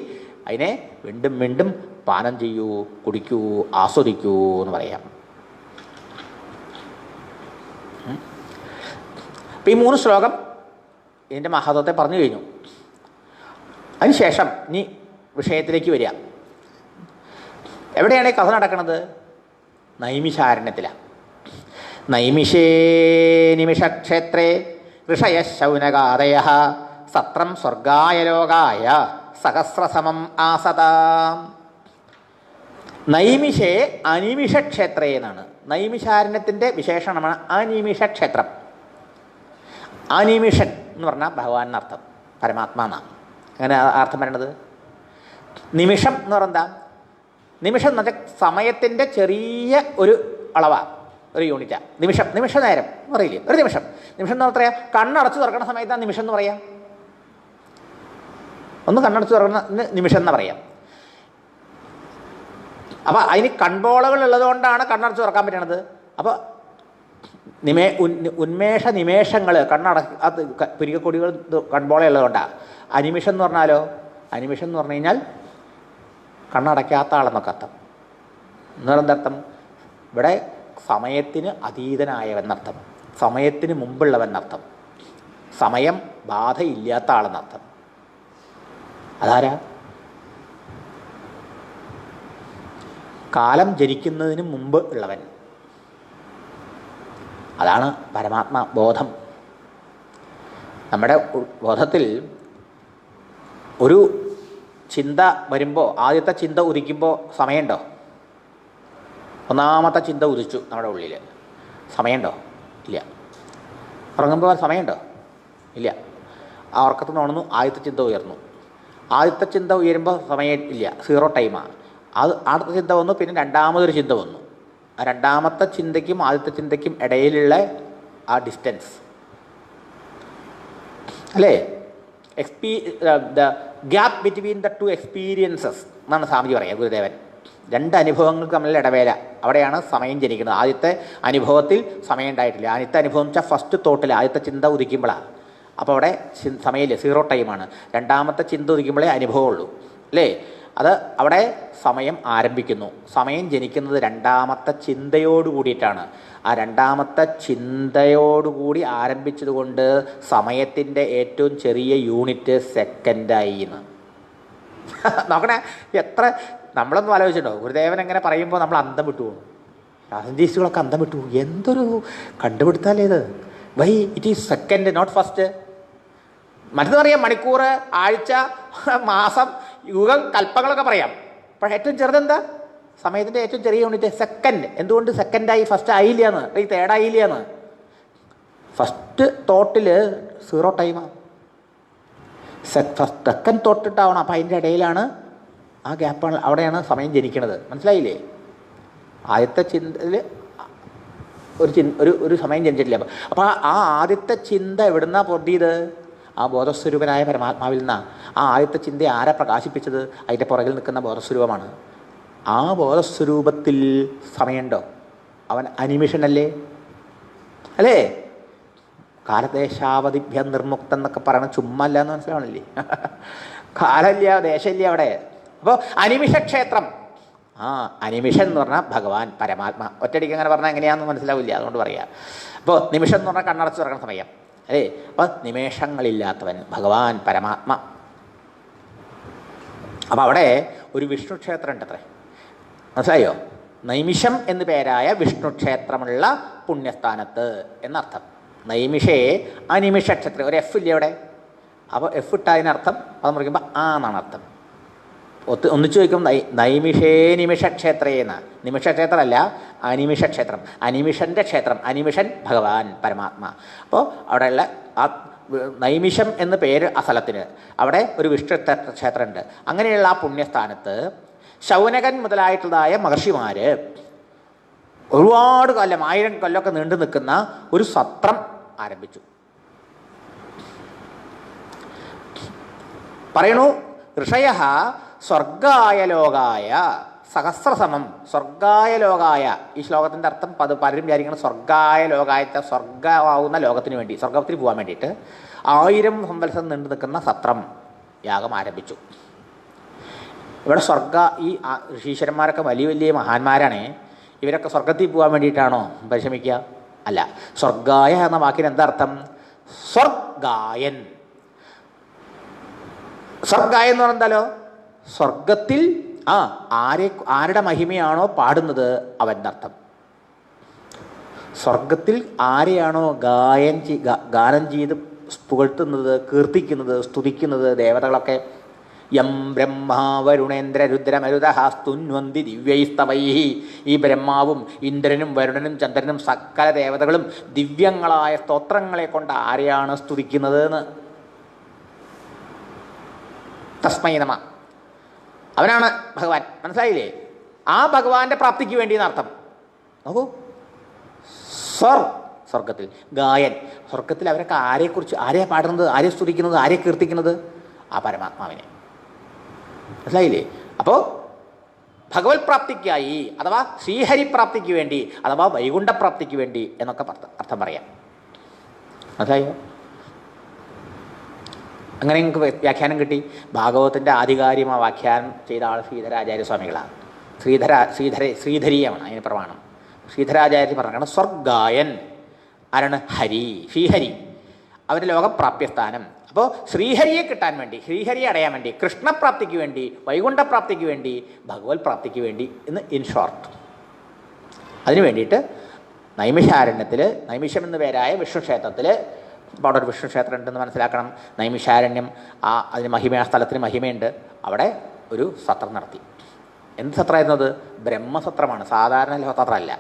അതിനെ വീണ്ടും വീണ്ടും പാനം ചെയ്യൂ, കുടിക്കൂ, ആസ്വദിക്കൂ എന്ന് പറയാം. അപ്പം ഈ 3 ശ്ലോകം ഇതിൻ്റെ മഹത്വത്തെ പറഞ്ഞു കഴിഞ്ഞു. അതിനുശേഷം ഇനി വിഷയത്തിലേക്ക് വരിക. എവിടെയാണ് ഈ കഥ നടക്കുന്നത്? നൈമിഷാരണ്യത്തിലാണ്. നൈമിഷേ നിമിഷക്ഷേത്രേ ഋഷയ ശൗനകാദയ സത്രം സ്വർഗായ ലോകായ സഹസ്രസമം ആസതാം. നൈമിഷേ അനിമിഷക്ഷേത്രേ എന്നാണ്. നൈമിഷാരണ്യത്തിൻ്റെ വിശേഷണമാണ് അനിമിഷക്ഷേത്രം. അനിമിഷൻ എന്ന് പറഞ്ഞാൽ ഭഗവാൻ എന്നർത്ഥം, പരമാത്മാന്നാണ്. അങ്ങനെ അർത്ഥം പറയണത്. നിമിഷം എന്ന് പറഞ്ഞാൽ എന്താ? നിമിഷം എന്ന് വെച്ചാൽ സമയത്തിൻ്റെ ചെറിയ ഒരു അളവാണ്, ഒരു യൂണിറ്റാണ് നിമിഷം. നിമിഷ നേരം എന്ന് പറയില്ലേ, ഒരു നിമിഷം. നിമിഷം എന്ന് പറയാ കണ്ണടച്ച് തുറക്കുന്ന സമയത്താണ് നിമിഷം എന്ന് പറയാം. ഒന്ന് കണ്ണടച്ച് തുറക്കുന്ന നിമിഷം എന്ന് പറയാം. അപ്പോൾ അതിന് കൺപോളകൾ ഉള്ളതുകൊണ്ടാണ് കണ്ണടച്ച് തുറക്കാൻ പറ്റണത്. അപ്പോൾ ഉന്മേഷ നിമേഷങ്ങൾ അത് പുരികക്കൊടികൾ കൺപോള ഉള്ളതുകൊണ്ടാണ്. അനിമിഷം എന്ന് പറഞ്ഞാലോ, അനിമിഷം എന്ന് പറഞ്ഞു കഴിഞ്ഞാൽ കണ്ണടയ്ക്കാത്ത ആളെന്നൊക്കെ അർത്ഥം. എന്നെന്തർത്ഥം? ഇവിടെ സമയത്തിന് അതീതനായവെന്നർത്ഥം, സമയത്തിന് മുമ്പുള്ളവെന്നർത്ഥം, സമയം ബാധയില്ലാത്ത ആളെന്നർത്ഥം. അതാരാ? കാലം ജനിക്കുന്നതിന് മുമ്പ് ഉള്ളവൻ. അതാണ് പരമാത്മാ ബോധം. നമ്മുടെ ബോധത്തിൽ ഒരു ചിന്ത വരുമ്പോൾ, ആദ്യത്തെ ചിന്ത ഉദിക്കുമ്പോൾ സമയമുണ്ടോ? ഒന്നാമത്തെ ചിന്ത ഉദിച്ചു നമ്മുടെ ഉള്ളിൽ, സമയമുണ്ടോ? ഇല്ല. ഉറങ്ങുമ്പോൾ സമയമുണ്ടോ? ഇല്ല. ആ ഉറക്കത്തിൽ നിന്ന് ഉണർന്നു, ആദ്യത്തെ ചിന്ത ഉയർന്നു. ആദ്യത്തെ ചിന്ത ഉയരുമ്പോൾ സമയം ഇല്ല, 0 ടൈമാണ്. അടുത്ത ചിന്ത വന്നു, പിന്നെ രണ്ടാമതൊരു ചിന്ത വന്നു. ആ രണ്ടാമത്തെ ചിന്തയ്ക്കും ആദ്യത്തെ ചിന്തയ്ക്കും ഇടയിലുള്ള ആ ഡിസ്റ്റൻസ് അല്ലേ, the gap between the 2 experiences എന്നാണ് സ്വാമിജി പറയുക, ഗുരുദേവൻ. 2 അനുഭവങ്ങൾക്ക് തമ്മിലുള്ള ഇടവേള, അവിടെയാണ് സമയം ജനിക്കുന്നത്. ആദ്യത്തെ അനുഭവത്തിൽ സമയം ഉണ്ടായിട്ടില്ല. ആദ്യത്തെ അനുഭവം എന്ന് വെച്ചാൽ ഫസ്റ്റ് തോട്ടിൽ ആദ്യത്തെ ചിന്ത ഉദിക്കുമ്പോഴാണ്. അപ്പോൾ അവിടെ സമയമില്ല, 0 ടൈമാണ്. രണ്ടാമത്തെ ചിന്ത ഉദിക്കുമ്പോഴേ അനുഭവമുള്ളൂ അല്ലേ. അത് അവിടെ സമയം ആരംഭിക്കുന്നു. സമയം ജനിക്കുന്നത് രണ്ടാമത്തെ ചിന്തയോട് കൂടിയിട്ടാണ്. ആ രണ്ടാമത്തെ ചിന്തയോടുകൂടി ആരംഭിച്ചതുകൊണ്ട് സമയത്തിൻ്റെ ഏറ്റവും ചെറിയ യൂണിറ്റ് സെക്കൻഡായി എന്ന്. നോക്കണേ, എത്ര നമ്മളൊന്നും ആലോചിച്ചിട്ടുണ്ടോ? ഗുരുദേവൻ എങ്ങനെ പറയുമ്പോൾ നമ്മൾ അന്തം വിട്ടു പോകും. സയൻറ്റിസ്റ്റുകളൊക്കെ അന്തം വിട്ടു പോകും. എന്തൊരു കണ്ടുപിടുത്താലേ ഇത്! Why it is second, not first. മറ്റേതറിയാം, മണിക്കൂർ, ആഴ്ച, മാസം, യുഗം, കൽപ്പങ്ങളൊക്കെ പറയാം. പക്ഷേ ഏറ്റവും ചെറുതെന്താ? സമയത്തിൻ്റെ ഏറ്റവും ചെറിയ യൂണിറ്റ് സെക്കൻഡ്. എന്തുകൊണ്ട് സെക്കൻഡായി, ഫസ്റ്റ് ആയില്ല എന്ന്, ഈ തേർഡായില്ല എന്ന്? ഫസ്റ്റ് തോട്ടിൽ 0 ടൈമാണ്, സെക്കൻഡ് തോട്ടിട്ടാവണം. അപ്പം അതിൻ്റെ ഇടയിലാണ് ആ ഗ്യാപ്പാണ്, അവിടെയാണ് സമയം ജനിക്കണത്. മനസ്സിലായില്ലേ? ആദ്യത്തെ ചിന്തയിൽ ഒരു സമയം ജനിച്ചിട്ടില്ല. അപ്പോൾ ആ ആദ്യത്തെ ചിന്ത എവിടുന്നാ പൊട്ടിയത്? ആ ബോധസ്വരൂപനായ പരമാത്മാവിൽ നിന്നാണ്. ആ ആദ്യത്തെ ചിന്ത ആരെ പ്രകാശിപ്പിച്ചത്? അതിൻ്റെ പുറകിൽ നിൽക്കുന്ന ബോധസ്വരൂപമാണ്. ആ ബോധസ്വരൂപത്തിൽ സമയമുണ്ടോ? അവൻ അനിമിഷനല്ലേ? അല്ലേ? കാലദേശാവധിഭ്യ നിർമുക്തം എന്നൊക്കെ പറയണ ചുമ്മാ അല്ല എന്ന് മനസ്സിലാവണില്ലേ? കാലമില്ല, ദേശമില്ല അവിടെ. അപ്പോൾ അനിമിഷക്ഷേത്രം. അനിമിഷൻ എന്ന് പറഞ്ഞാൽ ഭഗവാൻ പരമാത്മ. ഒറ്റയടിക്ക് അങ്ങനെ പറഞ്ഞാൽ എങ്ങനെയാണെന്ന് മനസ്സിലാവില്ല, അതുകൊണ്ട് പറയാം. അപ്പോൾ നിമിഷം എന്ന് പറഞ്ഞാൽ കണ്ണടച്ച് തുറക്കുന്ന സമയം അല്ലേ? അപ്പോൾ നിമേഷങ്ങളില്ലാത്തവൻ ഭഗവാൻ പരമാത്മ. അപ്പം അവിടെ ഒരു വിഷ്ണു ക്ഷേത്രം ഉണ്ട് അത്രേ. മനസ്സിലായോ? നൈമിഷം എന്നു പേരായ വിഷ്ണു ക്ഷേത്രമുള്ള പുണ്യസ്ഥാനത്ത് എന്നർത്ഥം. നൈമിഷേ അനിമിഷ ക്ഷേത്രം. ഒരു എഫ് ഇല്ലേ അവിടെ? അപ്പോൾ എഫ് ഇട്ടതിനർത്ഥം അത് മുറിക്കുമ്പോൾ ആ എന്നാണ് അർത്ഥം. ഒന്നിച്ചു ചോദിക്കും, നൈമിഷേ നിമിഷക്ഷേത്രേന്ന്. നിമിഷക്ഷേത്രമല്ല, അനിമിഷക്ഷേത്രം. അനിമിഷൻ്റെ ക്ഷേത്രം. അനിമിഷൻ ഭഗവാൻ പരമാത്മ. അപ്പോൾ അവിടെയുള്ള ആ നൈമിഷം എന്ന് പേര് ആ സ്ഥലത്തിന്. അവിടെ ഒരു വിഷ്ണു ക്ഷേത്രമുണ്ട്. അങ്ങനെയുള്ള ആ പുണ്യസ്ഥാനത്ത് ശൗനകൻ മുതലായിട്ടുള്ളതായ മഹർഷിമാർ ഒരുപാട് കൊല്ലം, 1000 കൊല്ലമൊക്കെ നീണ്ടു നിൽക്കുന്ന ഒരു സത്രം ആരംഭിച്ചു. പറയണു, ഋഷയ സ്വർഗായ ലോകായ സഹസ്രസമം. സ്വർഗായ ലോകായ, ഈ ശ്ലോകത്തിൻ്റെ അർത്ഥം പലരും വിചാരിക്കണം സ്വർഗായ ലോകായത്തെ, സ്വർഗമാവുന്ന ലോകത്തിന് വേണ്ടി, സ്വർഗത്തിൽ പോകാൻ വേണ്ടിയിട്ട് 1000 സംവത്സരം നീണ്ടു നിൽക്കുന്ന സത്രം യാഗം ആരംഭിച്ചു. ഇവിടെ ഈ ഋഷീശ്വരന്മാരൊക്കെ വലിയ വലിയ മഹാന്മാരാണ്. ഇവരൊക്കെ സ്വർഗത്തിൽ പോകാൻ വേണ്ടിയിട്ടാണോ പരിശ്രമിക്കുക? അല്ല. സ്വർഗായ എന്ന വാക്കിന് എന്താ അർത്ഥം? സ്വർഗായൻ. സ്വർഗായ എന്ന് പറഞ്ഞാലോ സ്വർഗത്തിൽ ആരുടെ മഹിമയാണോ പാടുന്നത് അവൻ്റെ അർത്ഥം. സ്വർഗത്തിൽ ആരെയാണോ ഗാനം ചെയ്ത് പുകഴ്ത്തുന്നത്, കീർത്തിക്കുന്നത്, സ്തുതിക്കുന്നത് ദേവതകളൊക്കെ, യം ബ്രഹ്മാ വരുണേന്ദ്ര രുദ്രമരുതഹാസ്തുന്വന്തി ദിവ്യൈസ്തവൈ. ഈ ബ്രഹ്മാവും ഇന്ദ്രനും വരുണനും ചന്ദ്രനും സകല ദേവതകളും ദിവ്യങ്ങളായ സ്തോത്രങ്ങളെ കൊണ്ട് ആരെയാണ് സ്തുതിക്കുന്നത് എന്ന്. തസ്മൈ നമ. അവനാണ് ഭഗവാൻ. മനസ്സിലായില്ലേ? ആ ഭഗവാന്റെ പ്രാപ്തിക്ക് വേണ്ടി എന്നർത്ഥം. നോക്കൂ, സ്വർഗത്തിൽ ഗായൻ. സ്വർഗത്തിൽ അവരൊക്കെ ആരെക്കുറിച്ച്, ആരെയാ പാടുന്നത്, ആരെ സ്തുതിക്കുന്നത്, ആരെ കീർത്തിക്കുന്നത്? ആ പരമാത്മാവിനെ. മനസ്സിലായില്ലേ? അപ്പോൾ ഭഗവത് പ്രാപ്തിക്കായി, അഥവാ ശ്രീഹരിപ്രാപ്തിക്ക് വേണ്ടി, അഥവാ വൈകുണ്ഠപ്രാപ്തിക്ക് വേണ്ടി എന്നൊക്കെ അർത്ഥം പറയാം. മനസ്സിലായോ? അങ്ങനെ നിങ്ങൾക്ക് വ്യാഖ്യാനം കിട്ടി. ഭാഗവതത്തിൻ്റെ ആധികാരികമായ വ്യാഖ്യാനം ചെയ്ത ആൾ ശ്രീധരാചാര്യസ്വാമികളാണ്. ശ്രീധരീയമാണ് അതിന് പ്രമാണം. ശ്രീധരാചാര്യ പറഞ്ഞാണ് സ്വർഗായൻ. ആരാണ്? ഹരി, ശ്രീഹരി. അവൻ്റെ ലോകപ്രാപ്യസ്ഥാനം. അപ്പോൾ ശ്രീഹരിയെ കിട്ടാൻ വേണ്ടി, ശ്രീഹരിയെ അടയാൻ വേണ്ടി, കൃഷ്ണപ്രാപ്തിക്ക് വേണ്ടി, വൈകുണ്ഠപ്രാപ്തിക്ക് വേണ്ടി, ഭഗവത് പ്രാപ്തിക്ക് വേണ്ടി എന്ന് ഇൻ ഷോർട്ട്. അതിനു വേണ്ടിയിട്ട് നൈമിഷാരണ്യത്തിൽ, നൈമിഷം എന്നു പേരായ വിഷ്ണു ക്ഷേത്രത്തിൽ, അപ്പോൾ അവിടെ ഒരു വിഷ്ണു ക്ഷേത്രം ഉണ്ടെന്ന് മനസ്സിലാക്കണം. നൈമിഷാരണ്യം, അതിന് മഹിമ, ആ സ്ഥലത്തിന് മഹിമയുണ്ട്. അവിടെ ഒരു സത്രം നടത്തി. എന്ത് സത്രമായിരുന്നു അത്? ബ്രഹ്മസത്രമാണ്, സാധാരണ സത്രമല്ല.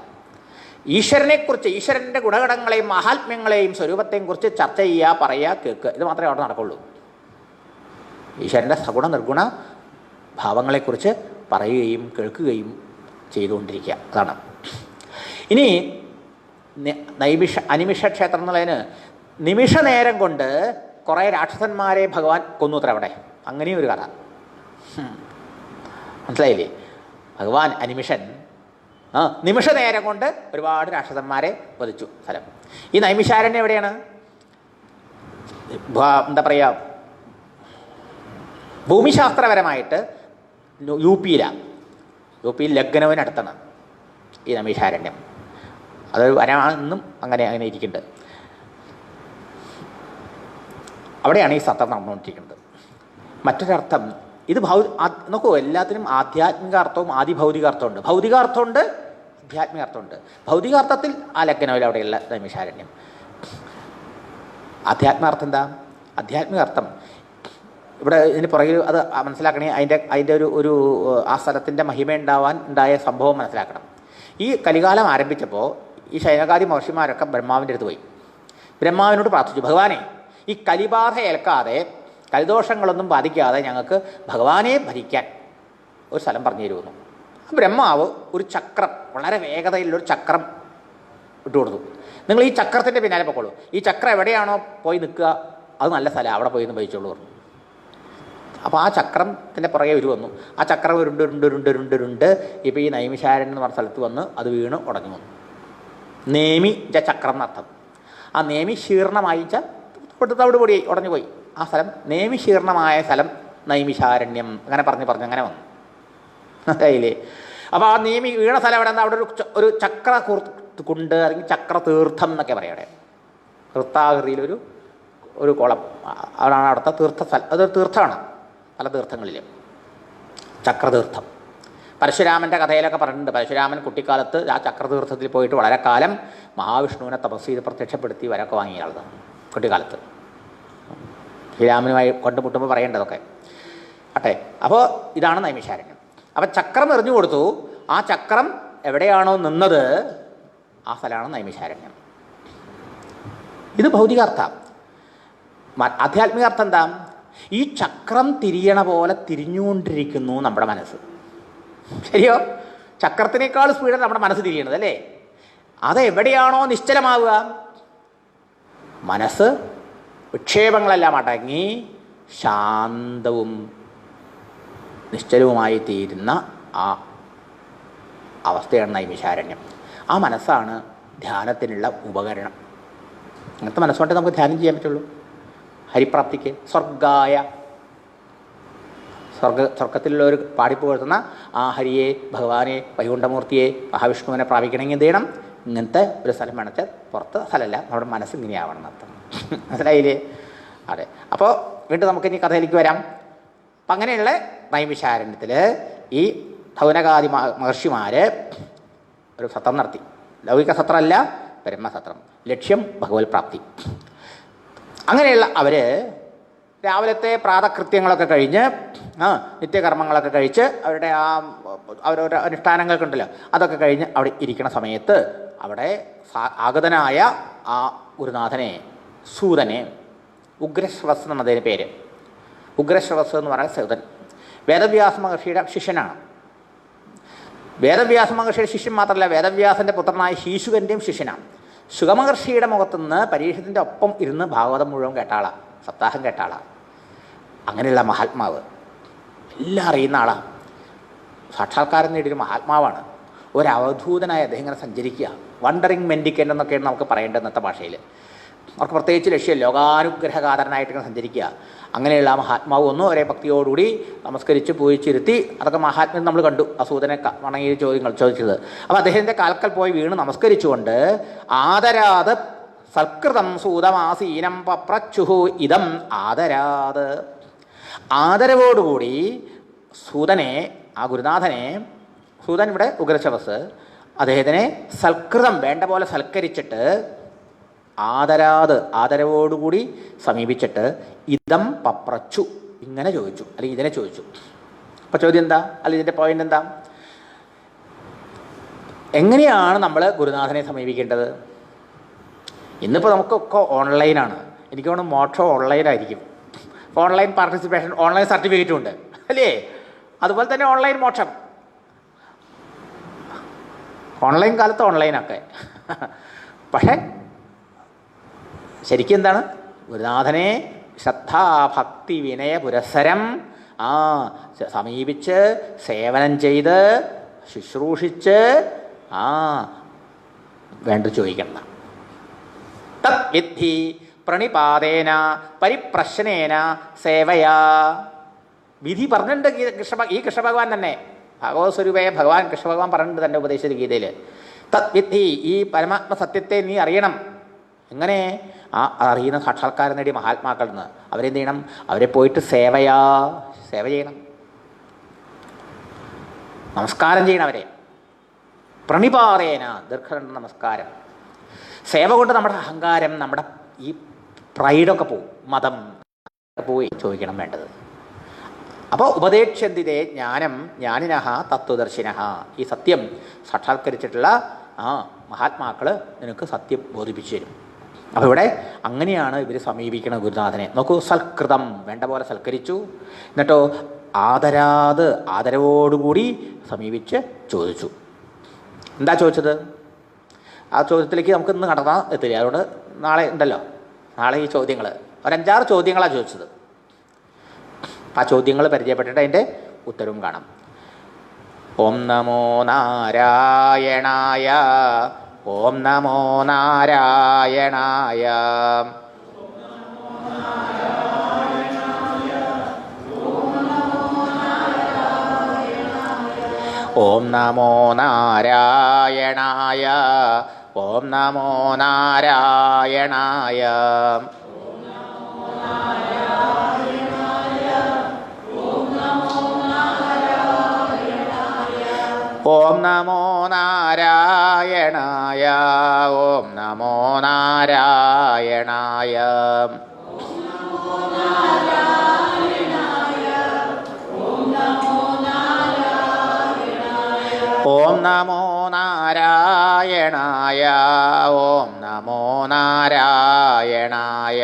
ഈശ്വരനെക്കുറിച്ച്, ഈശ്വരൻ്റെ ഗുണഗണങ്ങളെയും മഹാത്മ്യങ്ങളെയും സ്വരൂപത്തെയും കുറിച്ച് ചർച്ച ചെയ്യുക, പറയുക, കേൾക്കുക, ഇത് മാത്രമേ അവിടെ നടക്കുള്ളൂ. ഈശ്വരൻ്റെ സഗുണ നിർഗുണ ഭാവങ്ങളെക്കുറിച്ച് പറയുകയും കേൾക്കുകയും ചെയ്തുകൊണ്ടിരിക്കുക. അതാണ്. ഇനി അനിമിഷ ക്ഷേത്രം എന്നുള്ളതിന് നിമിഷ നേരം കൊണ്ട് കുറേ രാക്ഷസന്മാരെ ഭഗവാൻ കൊന്നുത്ര അവിടെ. അങ്ങനെയും ഒരു കഥ. മനസ്സിലായില്ലേ? ഭഗവാൻ അനിമിഷൻ നിമിഷ നേരം കൊണ്ട് ഒരുപാട് രാക്ഷസന്മാരെ വധിച്ചു സ്ഥലം. ഈ നൈമിഷാരണ്യം എവിടെയാണ്? എന്താ പറയുക, ഭൂമിശാസ്ത്രപരമായിട്ട് യു പിയിൽ ലഖ്നൗവിനടുത്താണ് ഈ നൈമിഷാരണ്യം. അത് വരാമെന്നും അങ്ങനെ ഇരിക്കുന്നുണ്ട്. അവിടെയാണ് ഈ സത്രം നടന്നുകൊണ്ടിരിക്കുന്നത്. മറ്റൊരർത്ഥം ഇത് നോക്കൂ, എല്ലാത്തിനും ആധ്യാത്മിക അർത്ഥവും ആദിഭൗതിക അർത്ഥമുണ്ട്. ഭൗതികാർത്ഥമുണ്ട്, ആധ്യാത്മിക അർത്ഥമുണ്ട്. ഭൗതികാർത്ഥത്തിൽ ആ ലഗ്നവിൽ അവിടെയുള്ള നൈമിഷാരണ്യം. ആധ്യാത്മികാർത്ഥം എന്താ? ആധ്യാത്മിക അർത്ഥം ഇവിടെ ഇതിന് പുറകിൽ അത് മനസ്സിലാക്കണേ. അതിൻ്റെ ഒരു ആ സ്ഥലത്തിൻ്റെ മഹിമ ഉണ്ടായ സംഭവം മനസ്സിലാക്കണം. ഈ കലികാലം ആരംഭിച്ചപ്പോൾ ഈ ശൈനകാദി മഹർഷിമാരൊക്കെ ബ്രഹ്മാവിൻ്റെ അടുത്ത് പോയി ബ്രഹ്മാവിനോട് പ്രാർത്ഥിച്ചു, ഭഗവാനെ ഈ കലിബാധ ഏൽക്കാതെ കലിദോഷങ്ങളൊന്നും ബാധിക്കാതെ ഞങ്ങൾക്ക് ഭഗവാനെ ഭരിക്കാൻ ഒരു സ്ഥലം പറഞ്ഞു തരുമെന്നു. ബ്രഹ്മാവ് ഒരു ചക്രം, വളരെ വേഗതയിലുള്ളൊരു ചക്രം ഇട്ടുകൊടുത്തു. നിങ്ങൾ ഈ ചക്രത്തിൻ്റെ പിന്നാലെ പൊക്കോളൂ, ഈ ചക്രം എവിടെയാണോ പോയി നിൽക്കുക അത് നല്ല സ്ഥലം, അവിടെ പോയി ഒന്ന് ഭരിച്ചോളൂ പറഞ്ഞു. അപ്പോൾ ആ ചക്രത്തിൻ്റെ പുറകെ വന്നു. ആ ചക്രം ഉരുണ്ട് ഇപ്പോൾ ഈ നൈമിഷാരൻ എന്ന് പറഞ്ഞ സ്ഥലത്ത് വന്ന് അത് വീണ് ഉടഞ്ഞു വന്നു. നേമി ചക്രം എന്നർത്ഥം. ആ നേമി ശീർണമായി തവിട് പൊടിയായി ഉടഞ്ഞു പോയി. ആ സ്ഥലം നേമി ശീർണമായ സ്ഥലം നൈമിഷാരണ്യം. അങ്ങനെ പറഞ്ഞ് അങ്ങനെ വന്നു. അതായില്ലേ? അപ്പോൾ ആ നേമി വീണ സ്ഥലം എവിടെ നിന്ന്? അവിടെ ഒരു ചക്ര കുണ്ട് അല്ലെങ്കിൽ ചക്ര തീർത്ഥം എന്നൊക്കെ പറയാം. അവിടെ വൃത്താകൃതിയിലൊരു കുളം, അവിടാണ് അവിടുത്തെ തീർത്ഥസ്ഥലം. അതൊരു തീർത്ഥമാണ്, പല തീർത്ഥങ്ങളിലും ചക്രതീർത്ഥം. പരശുരാമൻ്റെ കഥയിലൊക്കെ പറഞ്ഞിട്ടുണ്ട്. പരശുരാമൻ കുട്ടിക്കാലത്ത് ആ ചക്രതീർത്ഥത്തിൽ പോയിട്ട് വളരെ കാലം മഹാവിഷ്ണുവിനെ തപസ് ചെയ്ത് പ്രത്യക്ഷപ്പെടുത്തി വരൊക്കെ വാങ്ങിയ ആളാണ് കുട്ടിക്കാലത്ത്. ശ്രീരാമനുമായി കണ്ടുമുട്ടുമ്പോൾ പറയേണ്ടതൊക്കെ അട്ടെ. അപ്പോൾ ഇതാണ് നൈമിഷാരണ്യം. അപ്പം ചക്രം എറിഞ്ഞു കൊടുത്തു. ആ ചക്രം എവിടെയാണോ നിന്നത് ആ സ്ഥലമാണ് നൈമിഷാരണ്യം. ഇത് ഭൗതികാർത്ഥം. ആധ്യാത്മികാർത്ഥം എന്താ? ഈ ചക്രം തിരിയണ പോലെ തിരിഞ്ഞുകൊണ്ടിരിക്കുന്നു നമ്മുടെ മനസ്സ്. ശരിയോ? ചക്രത്തിനേക്കാൾ സ്പീഡിൽ നമ്മുടെ മനസ്സ് തിരിയണത് അല്ലേ? അതെവിടെയാണോ നിശ്ചലമാവുക, മനസ്സ് വിക്ഷേപങ്ങളെല്ലാം അടങ്ങി ശാന്തവും നിശ്ചലവുമായി തീരുന്ന ആ അവസ്ഥയാണ് നൈമിഷാരണ്യം. ആ മനസ്സാണ് ധ്യാനത്തിനുള്ള ഉപകരണം. അങ്ങനത്തെ മനസ്സുകൊണ്ടേ നമുക്ക് ധ്യാനം ചെയ്യാൻ പറ്റുള്ളൂ. ഹരിപ്രാപ്തിക്ക് സ്വർഗത്തിലുള്ളവർ പാടിപ്പുകഴ്ത്തുന്ന ആ ഹരിയെ, ഭഗവാനെ, വൈകുണ്ഠമൂർത്തിയെ, മഹാവിഷ്ണുവിനെ പ്രാപിക്കണമെങ്കിൽ എന്ത് ചെയ്യണം? ഇങ്ങനത്തെ ഒരു സ്ഥലം വേണമെച്ചാൽ പുറത്ത് സ്ഥലമല്ല, നമ്മുടെ മനസ്സ് ഇങ്ങനെയാവണം എന്നർത്ഥം. മനസ്സിലായില്ലേ? അതെ. അപ്പോൾ വീണ്ടും നമുക്കിനി കഥയിലേക്ക് വരാം. അപ്പം അങ്ങനെയുള്ള നൈമിഷാരണ്യത്തിൽ ഈ ധൗനകാദി മഹർഷിമാർ ഒരു സത്രം നടത്തി. ലൗകിക സത്രമല്ല, ബ്രഹ്മസത്രം. ലക്ഷ്യം ഭഗവത് പ്രാപ്തി. അങ്ങനെയുള്ള അവർ രാവിലത്തെ പ്രാതകൃത്യങ്ങളൊക്കെ കഴിഞ്ഞ് നിത്യകർമ്മങ്ങളൊക്കെ കഴിച്ച് അവരുടെ അനുഷ്ഠാനങ്ങൾക്കുണ്ടല്ലോ അതൊക്കെ കഴിഞ്ഞ് അവിടെ ഇരിക്കുന്ന സമയത്ത് അവിടെ ആഗതനായ ആ ഗുരുനാഥനെ, സൂതനെ, ഉഗ്രശ്രവസ് എന്നതിന് പേര്. ഉഗ്രശ്രവസ് എന്ന് പറയുന്ന സൂതൻ വേദവ്യാസ മഹർഷിയുടെ ശിഷ്യനാണ്. വേദവ്യാസ മഹർഷിയുടെ ശിഷ്യൻ മാത്രമല്ല, വേദവ്യാസൻ്റെ പുത്രനായ ശീശുകൻ്റെയും ശിഷ്യനാണ്. ശുഗമഹർഷിയുടെ മുഖത്തുനിന്ന് പരീക്ഷത്തിൻ്റെ ഒപ്പം ഇരുന്ന് ഭാഗവതം മുഴുവൻ കേട്ടാളാണ്, സപ്താഹം കേട്ടാളാണ്. അങ്ങനെയുള്ള മഹാത്മാവ്, എല്ലാം അറിയുന്ന ആളാണ്, സാക്ഷാത്കാരം നേടിയൊരു മഹാത്മാവാണ്. ഒരവധൂതനായ അദ്ദേഹം ഇങ്ങനെ സഞ്ചരിക്കുക. വണ്ടറിങ് മെൻഡിക്കൻ്റ് എന്നൊക്കെയാണ് നമുക്ക് പറയേണ്ടത് ഇന്നത്തെ ഭാഷയിൽ. അവർക്ക് പ്രത്യേകിച്ച് ലക്ഷ്യം ലോകാനുഗ്രഹകാതരനായിട്ട് ഇങ്ങനെ സഞ്ചരിക്കുക. അങ്ങനെയുള്ള ആ മഹാത്മാവ് ഒന്നും ഒരേ ഭക്തിയോടുകൂടി നമസ്കരിച്ച് പൂജിച്ചിരുത്തി. അതൊക്കെ മഹാത്മ്യം നമ്മൾ കണ്ടു, അസൂതനെ വണങ്ങിയ ചോദ്യങ്ങൾ ചോദിച്ചത്. അപ്പോൾ അദ്ദേഹത്തിൻ്റെ കാൽക്കൽ പോയി വീണ് നമസ്കരിച്ചുകൊണ്ട് ആദരാത് സൽകൃതം സൂതമാസീനം പപ്രച്ചുഹു ഇതം ആദരാത്. ആദരവോടുകൂടി സൂതനെ, ആ ഗുരുനാഥനെ, സൂതൻ ഇവിടെ ഉഗ്രശ്രവസ്, അദ്ദേഹത്തിനെ സൽകൃതം വേണ്ട പോലെ സൽക്കരിച്ചിട്ട് ആദരവോടുകൂടി സമീപിച്ചിട്ട് ഇതം പപ്രച്ചു, ഇങ്ങനെ ചോദിച്ചു, അല്ലെങ്കിൽ ഇതിനെ ചോദിച്ചു. അപ്പോൾ ചോദ്യം എന്താ, അല്ലെങ്കിൽ ഇതിൻ്റെ പോയിന്റ് എന്താ? എങ്ങനെയാണ് നമ്മൾ ഗുരുനാഥനെ സമീപിക്കേണ്ടത്? ഇന്നിപ്പോൾ നമുക്കൊക്കെ ഓൺലൈനാണ്. എനിക്ക് തോന്നുന്നു മോക്ഷം ഓൺലൈനായിരിക്കും. ഓൺലൈൻ പാർട്ടിസിപ്പേഷൻ, ഓൺലൈൻ സർട്ടിഫിക്കറ്റും ഉണ്ട് അല്ലേ? അതുപോലെ തന്നെ ഓൺലൈൻ മോക്ഷം, ഓൺലൈൻ കാലത്ത് ഓൺലൈനൊക്കെ. പക്ഷേ ശരിക്കും എന്താണ്? ഗുരുനാഥനെ ശ്രദ്ധാഭക്തി വിനയ പുരസ്സരം സമീപിച്ച് സേവനം ചെയ്ത് ശുശ്രൂഷിച്ച് വേണ്ട ചോദിക്കണം. തത് വിദ്ധി പ്രണിപാതേന പരിപ്രശ്നേന സേവയാ. വിധി പറഞ്ഞിട്ടുണ്ട് ഈ കൃഷ്ണ ഭഗവാൻ തന്നെ, ഭഗവത് സ്വരൂപയെ ഭഗവാൻ കൃഷ്ണ ഭഗവാൻ പറഞ്ഞിട്ടുണ്ട് തൻ്റെ ഉപദേശിച്ച ഗീതയിൽ. തദ്വിധി, ഈ പരമാത്മ സത്യത്തെ നീ അറിയണം. എങ്ങനെ? ആ അറിയുന്ന സാക്ഷാത്കാരം നേടിയ മഹാത്മാക്കളിൽ നിന്ന് അവരെന്ത് ചെയ്യണം? അവരെ പോയിട്ട് സേവ ചെയ്യണം, നമസ്കാരം ചെയ്യണം അവരെ. പ്രണിപാതേന, ദീർഘദണ്ഡ നമസ്കാരം. സേവ കൊണ്ട് നമ്മുടെ അഹങ്കാരം, നമ്മുടെ ഈ പ്രൈഡൊക്കെ പോവും, മതം പോയി ചോദിക്കണം വേണ്ടത്. അപ്പോൾ ഉപദേക്ഷ്യന്തിരെ ജ്ഞാനം ജ്ഞാനിനഃ തത്വദർശിനഃ, ഈ സത്യം സാക്ഷാത്കരിച്ചിട്ടുള്ള മഹാത്മാക്കൾ നിനക്ക് സത്യം ബോധിപ്പിച്ചു തരും. അപ്പോൾ ഇവിടെ അങ്ങനെയാണ് ഇവർ സമീപിക്കണ ഗുരുനാഥനെ. നോക്കൂ, സൽകൃതം, വേണ്ട പോലെ സൽക്കരിച്ചു. എന്നിട്ടോ ആദരവോടുകൂടി സമീപിച്ച് ചോദിച്ചു. എന്താ ചോദിച്ചത്? ആ ചോദ്യത്തിലേക്ക് നമുക്ക് ഇന്ന് കടന്നാൽ എത്തില്ല, അതുകൊണ്ട് നാളെ ഉണ്ടല്ലോ, നാളെ ഈ ചോദ്യങ്ങൾ ഒരു 5-6 ചോദ്യങ്ങളാണ് ചോദിച്ചത്. ആ ചോദ്യങ്ങൾ പരിചയപ്പെട്ടിട്ട് അതിൻ്റെ ഉത്തരവും കാണാം. ഓം നമോ നാരായണായ, ഓം നമോ നാരായണായ, ഓം നമോ നാരായണായ, ഓം നമോ നാരായണായ, ഓം നമോ നാരായണായ, ഓം നമോ നാരായണായ, ഓം നമോ നാരായണായ, ഓം നമോ നാരായണായ,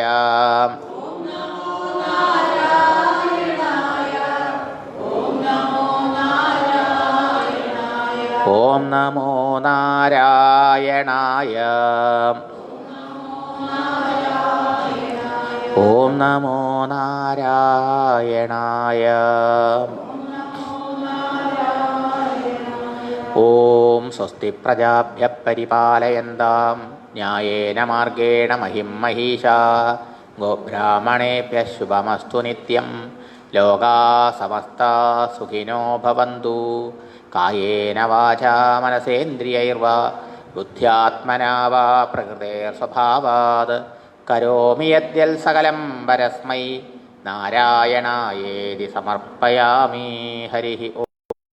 ഓം നമോ നാരായണായ, ഓം നമോ നാരായണായ. ഓം സ്വസ്തി പ്രജാഭ്യഃ പരിപാലയന്താം ന്യായേന മാർഗേണ മഹിം മഹീഷാ, ഗോബ്രാഹ്മണേഭ്യഃ ശുഭമസ്തു നിത്യം, ലോകാ സമസ്താ സുഖിനോ ഭവന്തു. കായേന വാചാ മനസേന്ദ്രിയൈർവാ ബുദ്ധ്യാത്മനാ വാ പ്രകൃതേർസ്വഭാവാത് കരോമി യദ്യൽ സകലം പരസ്മൈ നാരായണായേതി സമർപ്പയാമി. ഹരി ഓം.